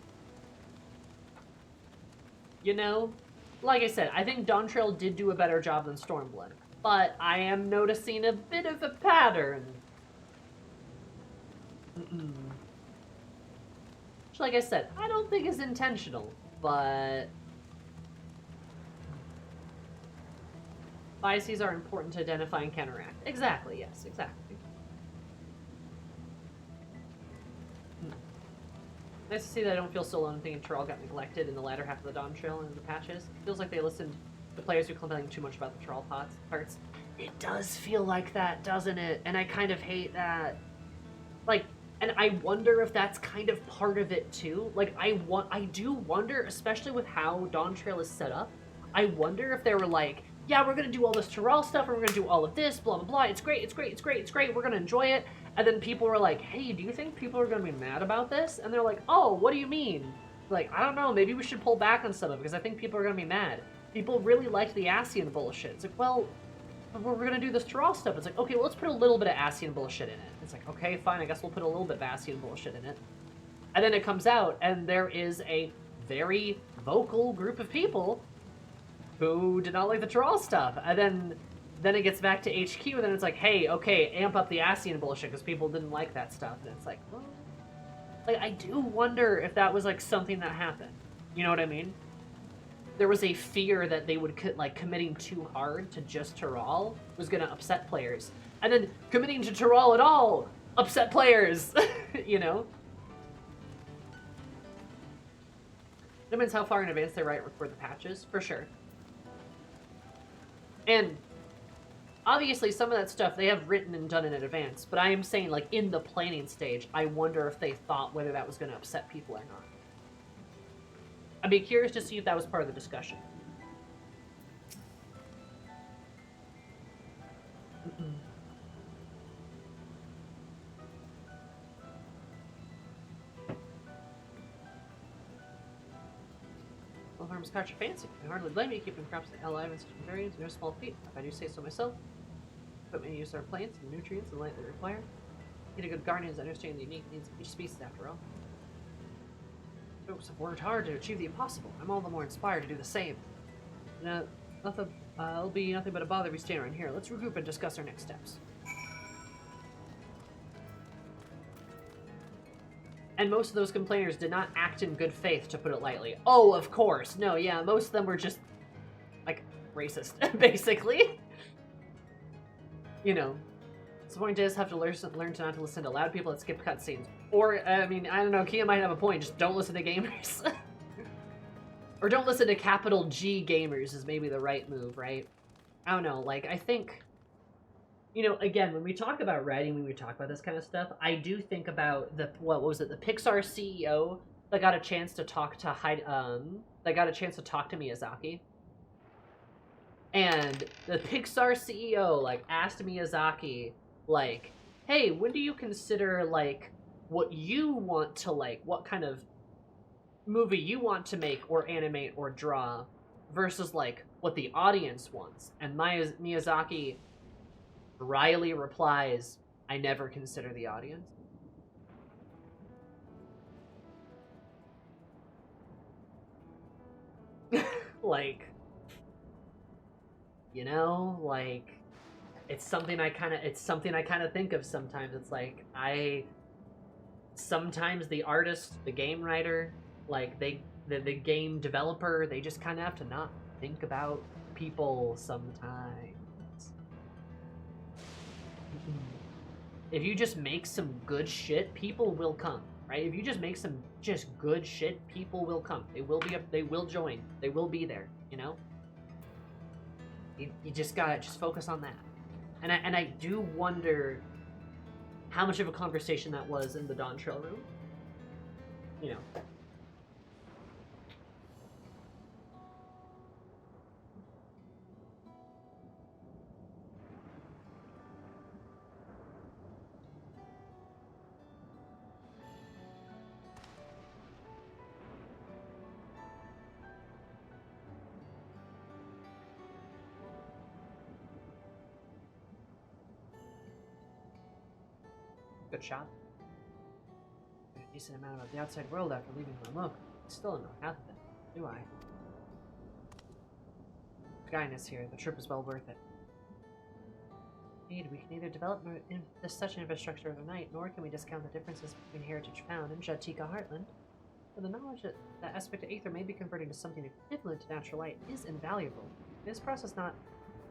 You know? Like I said, I think Dawn Trail did do a better job than Stormblood, but I am noticing a bit of a pattern. Which, like I said, I don't think is intentional, but... biases are important to identify and counteract. Exactly, yes, exactly. Nice to see that I don't feel so alone thinking Terrell got neglected in the latter half of the Dawn Trail and the patches. It feels like they listened to players who complaining too much about the Terrell parts. It does feel like that, doesn't it? And I kind of hate that. Like, and I wonder if that's kind of part of it too. Like, I do wonder, especially with how Dawn Trail is set up, I wonder if they were like, yeah, we're gonna do all this Terrell stuff, and we're gonna do all of this, blah, blah, blah, it's great, it's great, it's great, it's great, we're gonna enjoy it. And then people were like, hey, do you think people are gonna be mad about this? And they're like, oh, what do you mean? Like, I don't know, maybe we should pull back on some of it, because I think people are gonna be mad. People really liked the Ascian bullshit. It's like, well, we're gonna do this Terrell stuff. It's like, okay, well, let's put a little bit of Ascian bullshit in it. It's like, okay, fine, I guess we'll put a little bit of Ascian bullshit in it. And then it comes out, and there is a very vocal group of people who did not like the Terrell stuff. And then it gets back to HQ, and then it's like, hey, okay, amp up the Ascian bullshit, because people didn't like that stuff. And it's like, well... Like, I do wonder if that was, like, something that happened. You know what I mean? There was a fear that they would, committing too hard to just Terrell was gonna upset players. And then committing to Terrell at all upset players, you know? Depends how far in advance they record the patches, for sure. And obviously some of that stuff they have written and done in advance, but I am saying, like, in the planning stage, I wonder if they thought whether that was going to upset people or not. I'd be curious to see if that was part of the discussion. Well, farmers catch your fancy. I hardly blame you keeping crops alive in such variants no small feat. If I do say so myself, equipment use our plants and nutrients and light they require. Need a good gardener is understanding the unique needs of each species after all. Folks have worked hard to achieve the impossible. I'm all the more inspired to do the same. Now, it'll be nothing but a bother if we stay around here. Let's regroup and discuss our next steps. And most of those complainers did not act in good faith, to put it lightly. Oh, of course. No, yeah, most of them were just, like, racist, basically. You know. So the point is, have to learn to not to listen to loud people that skip cutscenes. Or, I mean, I don't know, Kia might have a point, just don't listen to gamers. Or don't listen to capital G gamers is maybe the right move, right? I don't know, like, I think... You know, again, when we talk about writing, when we talk about this kind of stuff, I do think about the, what was it, the Pixar CEO that got a chance to talk to Miyazaki. And the Pixar CEO, like, asked Miyazaki, like, hey, when do you consider, like, what you want to, like, what kind of movie you want to make or animate or draw versus, like, what the audience wants? And Miyazaki Riley replies, I never consider the audience. Like, you know, like, it's something I kind of think of sometimes. It's like, sometimes the artist, the game writer, like, the game developer, they just kind of have to not think about people sometimes. If you just make some good shit, people will come, right? If you just make some just good shit, people will come. They will join. They will be there, you know? You just gotta just focus on that. And I do wonder how much of a conversation that was in the Dawn Trail room. You know. Good shot. A decent amount of the outside world after leaving Mamuk. I still don't know half of it, do I? Skyness here, the trip was well worth it. Indeed, we can neither develop such an infrastructure overnight, nor can we discount the differences between Heritage Found and Jatika Heartland. But the knowledge that that aspect of Aether may be converted into something equivalent to natural light is invaluable. This process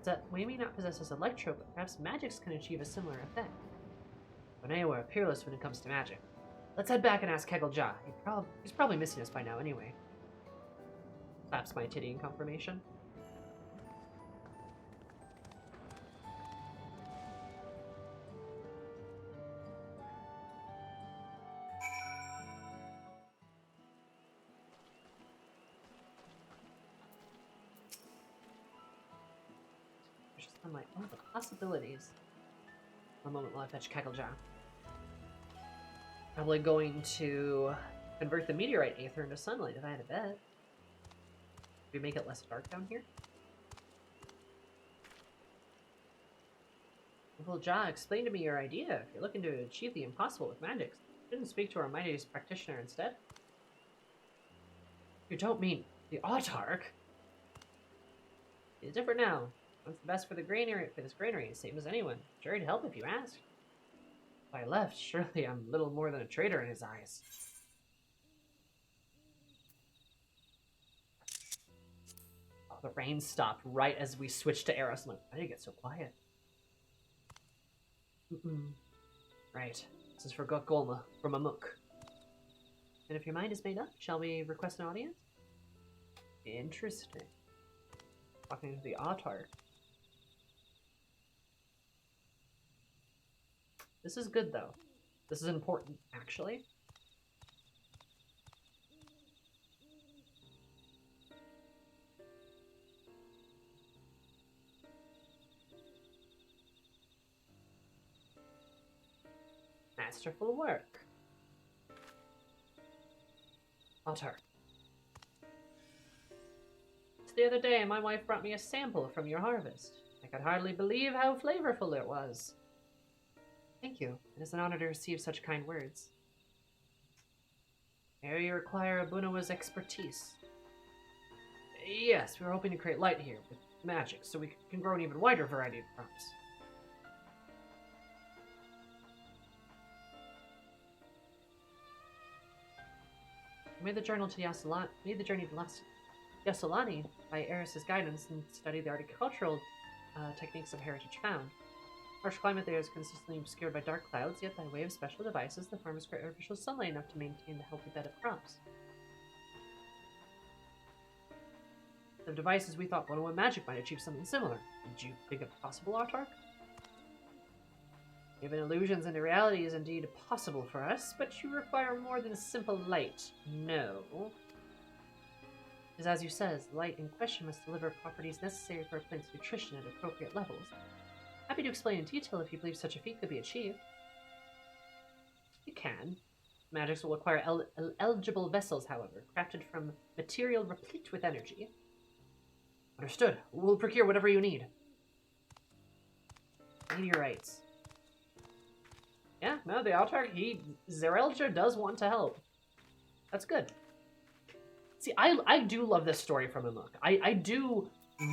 that we may not possess as electro, but perhaps magics can achieve a similar effect. Bonewa are peerless when it comes to magic. Let's head back and ask Kegel Ja. He's probably missing us by now anyway. Slaps my titty in confirmation. I'm like, oh, the possibilities. One moment while I fetch Kegel Ja. Probably going to convert the meteorite aether into sunlight if I had a bet. Do we make it less dark down here? Well, Ja, explain to me your idea. If you're looking to achieve the impossible with magics, shouldn't speak to our mightiest practitioner instead. You don't mean the Autarch? It's different now. What's the best for the granary? For this granary, same as anyone. Sure to help if you ask. If I left, surely I'm little more than a traitor in his eyes. Oh, the rain stopped right as we switched to Eros. I'm like, why did it get so quiet? Right. This is for Gokgolma from Amuk. And if your mind is made up, shall we request an audience? Interesting. Talking to the Autarch. This is good, though. This is important, actually. Masterful work. Otter. The other day, my wife brought me a sample from your harvest. I could hardly believe how flavorful it was. Thank you. It is an honor to receive such kind words. Here you require Abunawa's expertise. Yes, we were hoping to create light here with magic, so we can grow an even wider variety of crops. We made the journey to Yasolani by Eris's guidance and studied the horticultural techniques of Heritage Found. Harsh climate there is consistently obscured by dark clouds, yet by way of special devices, the farmers create artificial sunlight enough to maintain the healthy bed of crops. The devices we thought 101 magic might achieve something similar. Did you think it possible, Autarch? Even illusions into reality is indeed possible for us, but you require more than simple light. No. Because as you says, the light in question must deliver properties necessary for a plant's nutrition at appropriate levels. Happy to explain in detail if you believe such a feat could be achieved. You can. Magics will require eligible vessels, however, crafted from material replete with energy. Understood. We'll procure whatever you need. Meteorites. Yeah, no, the Autarch, Zerelja does want to help. That's good. See, I do love this story from Mamuk. I do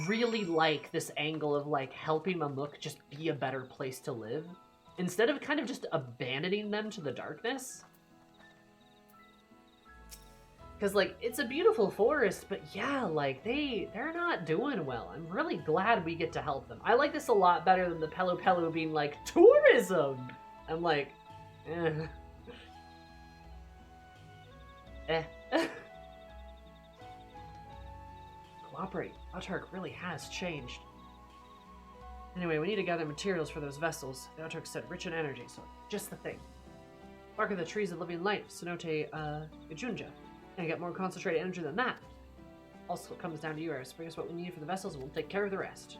really like this angle of, like, helping Mamuk just be a better place to live. Instead of kind of just abandoning them to the darkness. Because, like, it's a beautiful forest, but yeah, like, they're not doing well. I'm really glad we get to help them. I like this a lot better than the Pelu Pelu being like, tourism! I'm like, Cooperate. Autarch really has changed. Anyway, we need to gather materials for those vessels. The Autarch said rich in energy, so just the thing. Bark of the trees of living light, Cenote Gajunja. And get more concentrated energy than that. Also, it comes down to you, Eris. Bring us what we need for the vessels and we'll take care of the rest.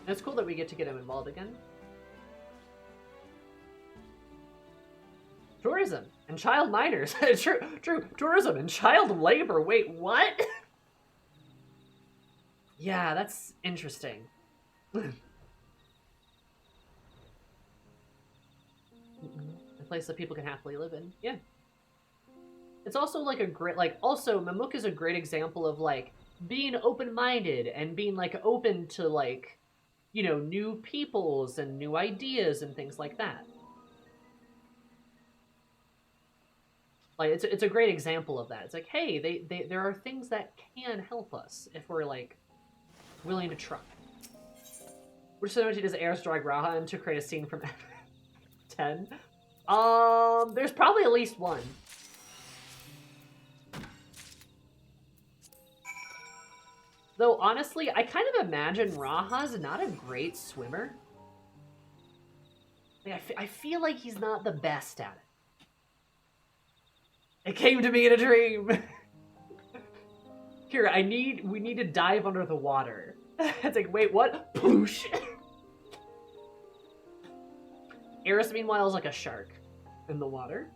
And it's cool that we get to get him involved again. Tourism and child minors. True. Tourism and child labor. Wait, what? Yeah, that's interesting. A place that people can happily live in. Yeah. It's also like a great, also Mamuk is a great example of like being open-minded and being like open to like, you know, new peoples and new ideas and things like that. Like, it's a great example of that. It's like, hey, there are things that can help us if we're, like, willing to try. Which Cenote does Eris drag Raha in to create a scene from 10? There's probably at least one. Though, honestly, I kind of imagine Raha's not a great swimmer. Like, I feel like he's not the best at it. It came to me in a dream. Here, we need to dive under the water. It's like, wait, what? Poosh. Eris, meanwhile, is like a shark in the water.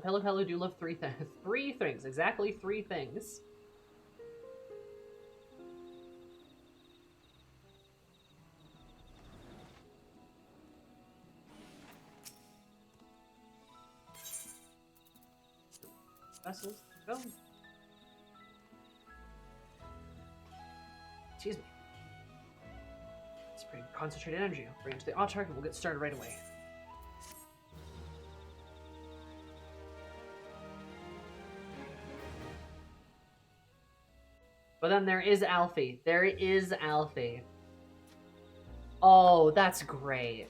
Hello, do love three things. Three things. Exactly 3 things. Vessels. Go. Excuse me. Let's bring concentrated energy. Bring it to the Autarch and we'll get started right away. But then there is Alfie. There is Alfie. Oh, that's great.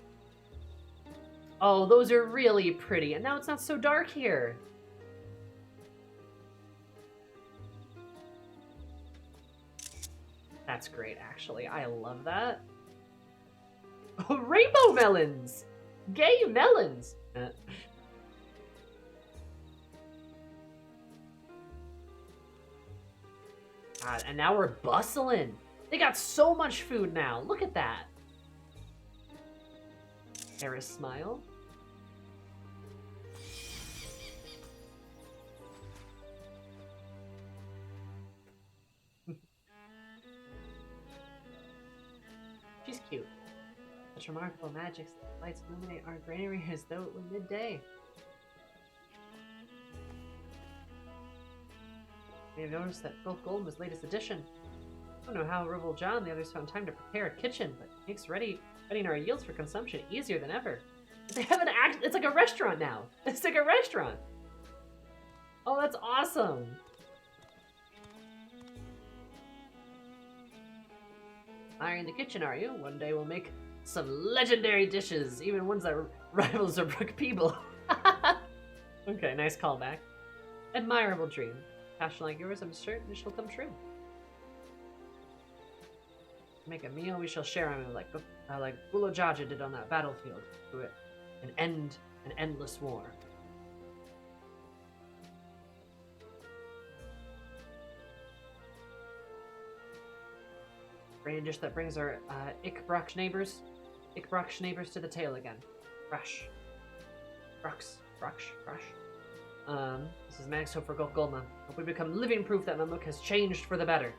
Oh, those are really pretty. And now it's not so dark here. That's great, actually. I love that. Oh, rainbow melons! Gay melons! God, and now we're bustling. They got so much food now. Look at that. Eris smile. She's cute. Such remarkable magics. The lights illuminate our granary as though it were midday. You may have noticed that Gulf Golden was latest edition. I don't know how Rival John and the others found time to prepare a kitchen, but it makes readying our yields for consumption easier than ever. They have an it's like a restaurant now. It's like a restaurant. Oh, that's awesome. Admiring the kitchen, are you? One day we'll make some legendary dishes, even ones that rivals the Brook people. Okay, nice callback. Admirable dream. Passion like yours, I'm certain it shall come true. Make a meal we shall share on it like Bulojaja did on that battlefield. To it, an endless war. Bring a dish that brings our Ikbrak neighbors to the tale again. Rush. This is Max Hope for Gulf Goldman. Hope we become living proof that Mamuk has changed for the better.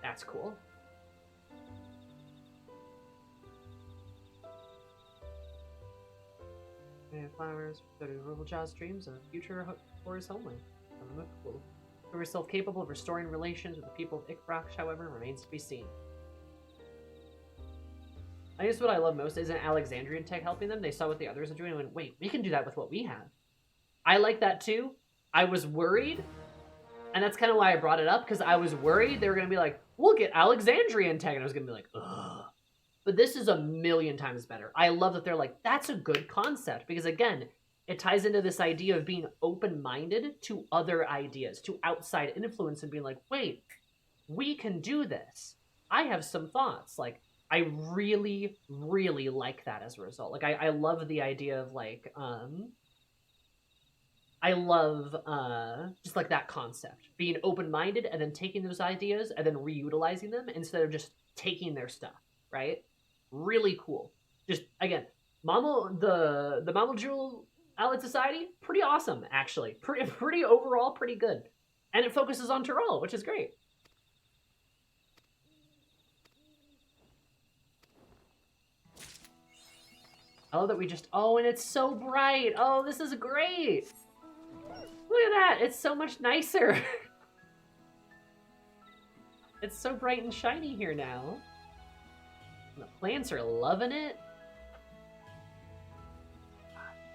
That's cool. And flowers go to Rural Jaw's dreams of a future for his homeland. Mamuk will prove herself capable of restoring relations with the people of Ikbrak, however, remains to be seen. I guess what I love most isn't Alexandrian tech helping them. They saw what the others are doing and went, wait, we can do that with what we have. I like that too. I was worried, And that's kind of why I brought it up, because I was worried they were going to be like, we'll get Alexandrian tech. And I was going to be like, ugh. But this is a million times better. I love that they're like, that's a good concept. Because again, it ties into this idea of being open-minded to other ideas, to outside influence, and being like, wait, we can do this. I have some thoughts. Like, I really, really like that as a result. Like, I love the idea of, like, I love just, like, that concept. Being open-minded and then taking those ideas and then reutilizing them instead of just taking their stuff, right? Really cool. Just, again, the Mama Jewel Allied Society, pretty awesome, actually. Pretty overall, pretty good. And it focuses on Tyrol, which is great. I love that we just... Oh, and it's so bright. Oh, this is great. Look at that. It's so much nicer. It's so bright and shiny here now. And the plants are loving it.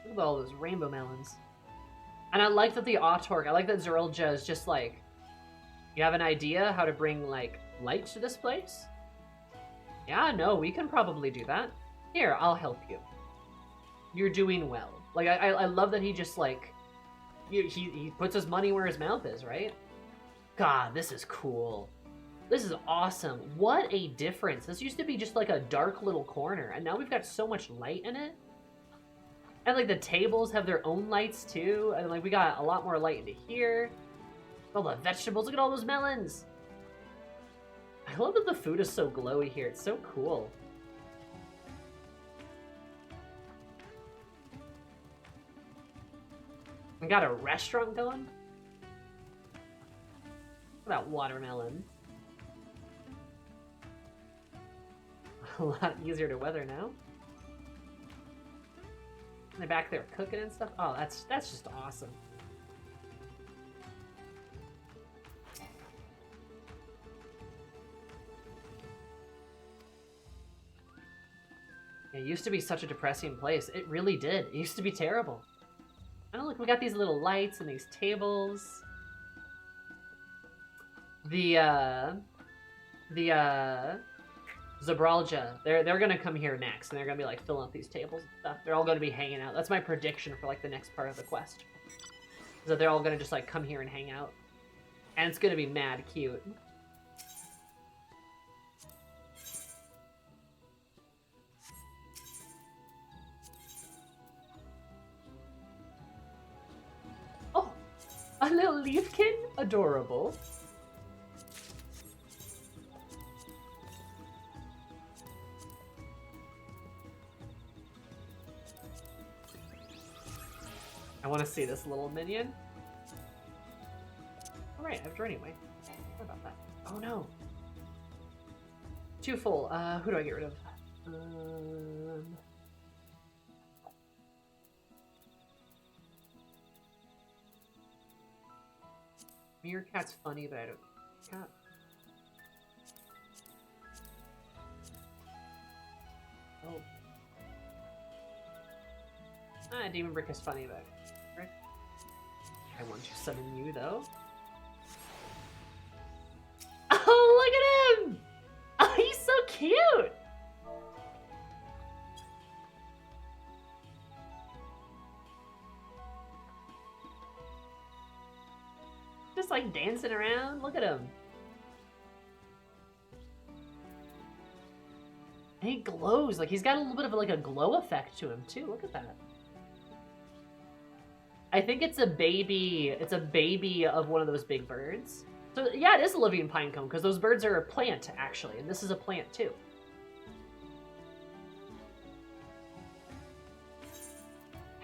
Look at all those rainbow melons. And I like that the Autork, I like that Zerulja is just like, you have an idea how to bring, like, light to this place? Yeah, no, we can probably do that. Here, I'll help you. You're doing well. Like, I love that he just, like, he puts his money where his mouth is, right? God, this is cool. This is awesome. What a difference. This used to be just, like, a dark little corner, and now we've got so much light in it. And, like, the tables have their own lights, too. And, like, we got a lot more light into here. All the vegetables. Look at all those melons. I love that the food is so glowy here. It's so cool. We got a restaurant going. Look at that watermelon. A lot easier to weather now. And they're back there cooking and stuff. Oh, that's just awesome. It used to be such a depressing place. It really did. It used to be terrible. Oh, look, we got these little lights and these tables. The Zabralja, they're gonna come here next, and they're gonna be like filling up these tables and stuff. They're all gonna be hanging out. That's my prediction for like the next part of the quest. Is that they're all gonna just like come here and hang out. And it's gonna be mad cute. Oh, a little leafkin? Adorable. I want to see this little minion. Alright, I have her anyway. What about that? Oh no! Too full. Who do I get rid of? Meerkat's funny, but I don't... Cat. Oh. Demon Brick is funny, but... Right? I want to summon you, though. Oh, look at him! Oh, he's so cute! Just like dancing around. Look at him. And he glows. Like, he's got a little bit of like a glow effect to him, too. Look at that. I think it's a baby. It's a baby of one of those big birds. So yeah, it is a living pinecone because those birds are a plant actually, and this is a plant too.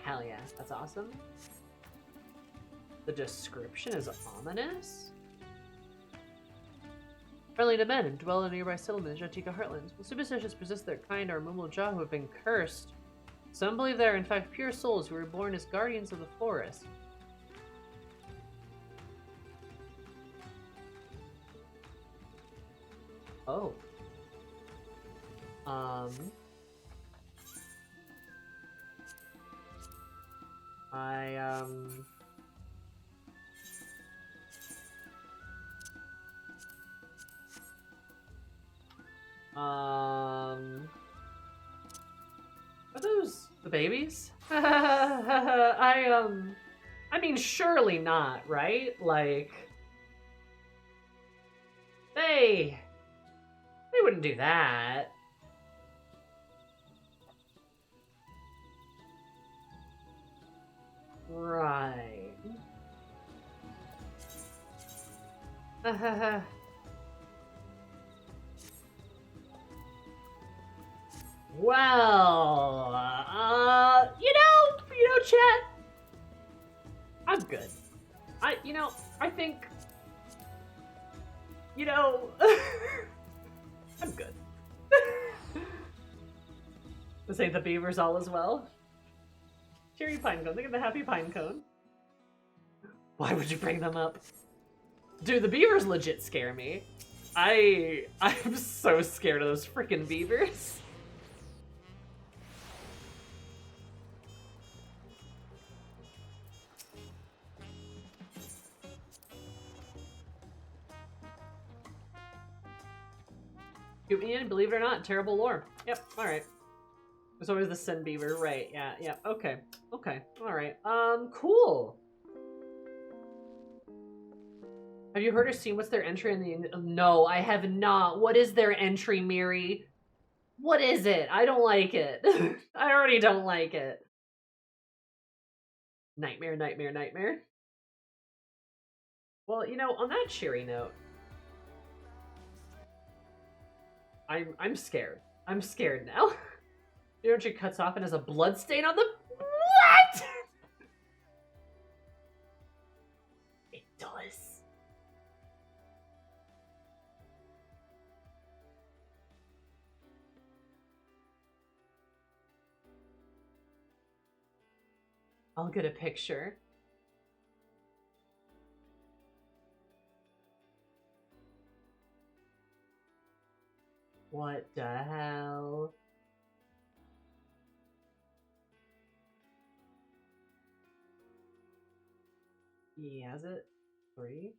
Hell yeah, that's awesome. The description is ominous. Friendly to men and dwell in a nearby settlement in Jatika Heartlands. While superstitious persist their kind are Mumulja who have been cursed. Some believe they are in fact pure souls who were born as guardians of the forest. Oh. Are those the babies? I mean, surely not, right? Like, they wouldn't do that. Right. Well, chat. I'm good. I think, I'm good. To say the beavers all as well. Cherry pine cone. Look at the happy pine cone. Why would you bring them up? Dude, the beavers legit scare me. I'm so scared of those freaking beavers. Ian, believe it or not, terrible lore. Yep, alright. There's always the Sin Beaver, right, yeah, okay, alright. Cool. Have you heard or seen what's their entry in the... No, I have not. What is their entry, Miri? What is it? I don't like it. I already don't like it. Nightmare, nightmare, nightmare. Well, on that cheery note, I'm scared. I'm scared now. The entry cuts off and has a blood stain on the... What? It does. I'll get a picture. What the hell? He has it? 3?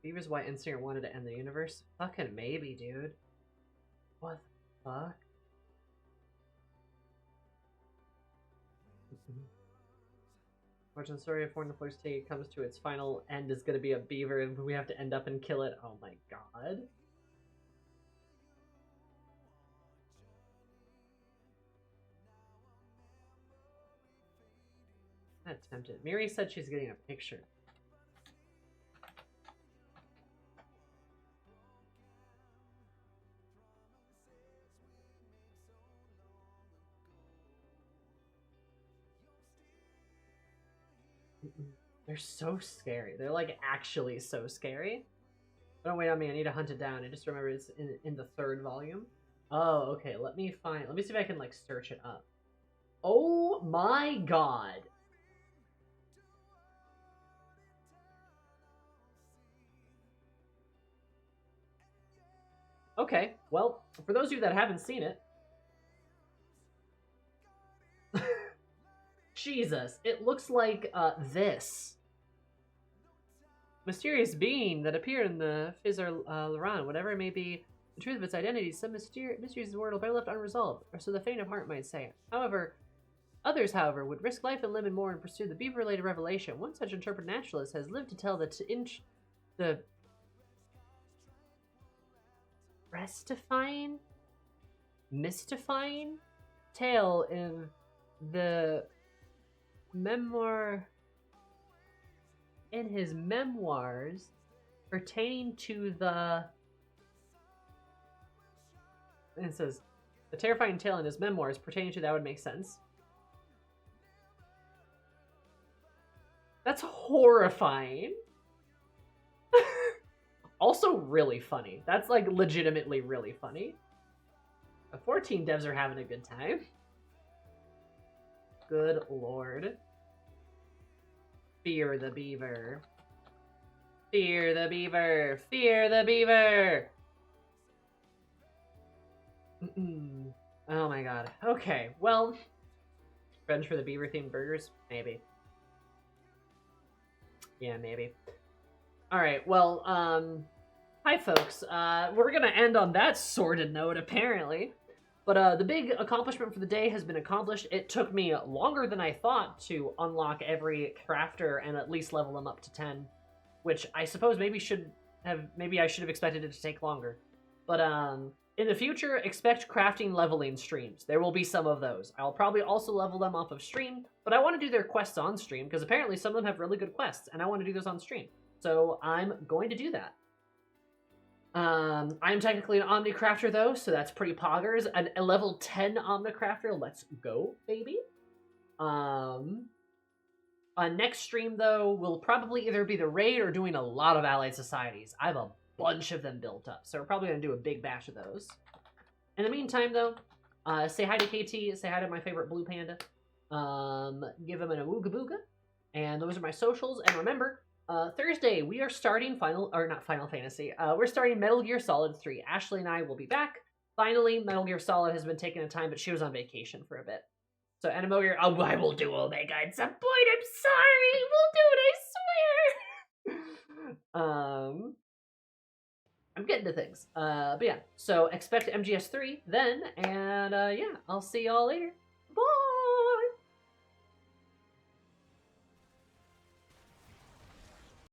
Beaver's why Instinct wanted to end the universe? Fucking maybe, dude. What the fuck? Watching the story of Foreign the First Take comes to its final end is gonna be a beaver and we have to end up and kill it. Oh my god. I'm not tempted. Miri said she's getting a picture. They're so scary. They're like actually so scary. Don't wait on me. I need to hunt it down. I just remember it's in the 3rd volume. Oh, okay. Let me see if I can like search it up. Oh my god. Okay. Well, for those of you that haven't seen it, Jesus, it looks like this. Mysterious being that appeared in the Fizzer Laran, whatever it may be, the truth of its identity, some mysterious word will better left unresolved, or so the faint of heart might say. Others, however, would risk life and limb and more and pursue the beaver-related revelation. One such interpreted naturalist has lived to tell the mystifying tale of the memoir in his memoirs pertaining to the... And it says, the terrifying tale in his memoirs pertaining to that would make sense. That's horrifying. Also really funny. That's like legitimately really funny. The 14 devs are having a good time. Good lord. Fear the beaver. Fear the beaver. Fear the beaver. Oh my god. Okay, well, revenge for the beaver-themed burgers? Maybe. Yeah, maybe. Alright, well, hi folks. We're gonna end on that sordid note, apparently. But the big accomplishment for the day has been accomplished. It took me longer than I thought to unlock every crafter and at least level them up to 10. Which I suppose maybe I should have expected it to take longer. But in the future, expect crafting leveling streams. There will be some of those. I'll probably also level them off of stream, but I want to do their quests on stream because apparently some of them have really good quests, and I want to do those on stream. So I'm going to do that. I'm technically an Omni Crafter though, so that's pretty poggers. A level 10 Omni Crafter, let's go, baby. Next stream, though, will probably either be the raid or doing a lot of allied societies. I have a bunch of them built up, so we're probably going to do a big batch of those. In the meantime, though, say hi to KT, say hi to my favorite blue panda, give him an awooga booga, and those are my socials. And remember, Thursday, we are starting not Final Fantasy, we're starting Metal Gear Solid 3. Ashley and I will be back. Finally, Metal Gear Solid has been taking a time, but she was on vacation for a bit. So, Animal I will do Omega at some point. I'm sorry. We'll do it, I swear. I'm getting to things. But yeah, so expect MGS3 then, and yeah, I'll see y'all later.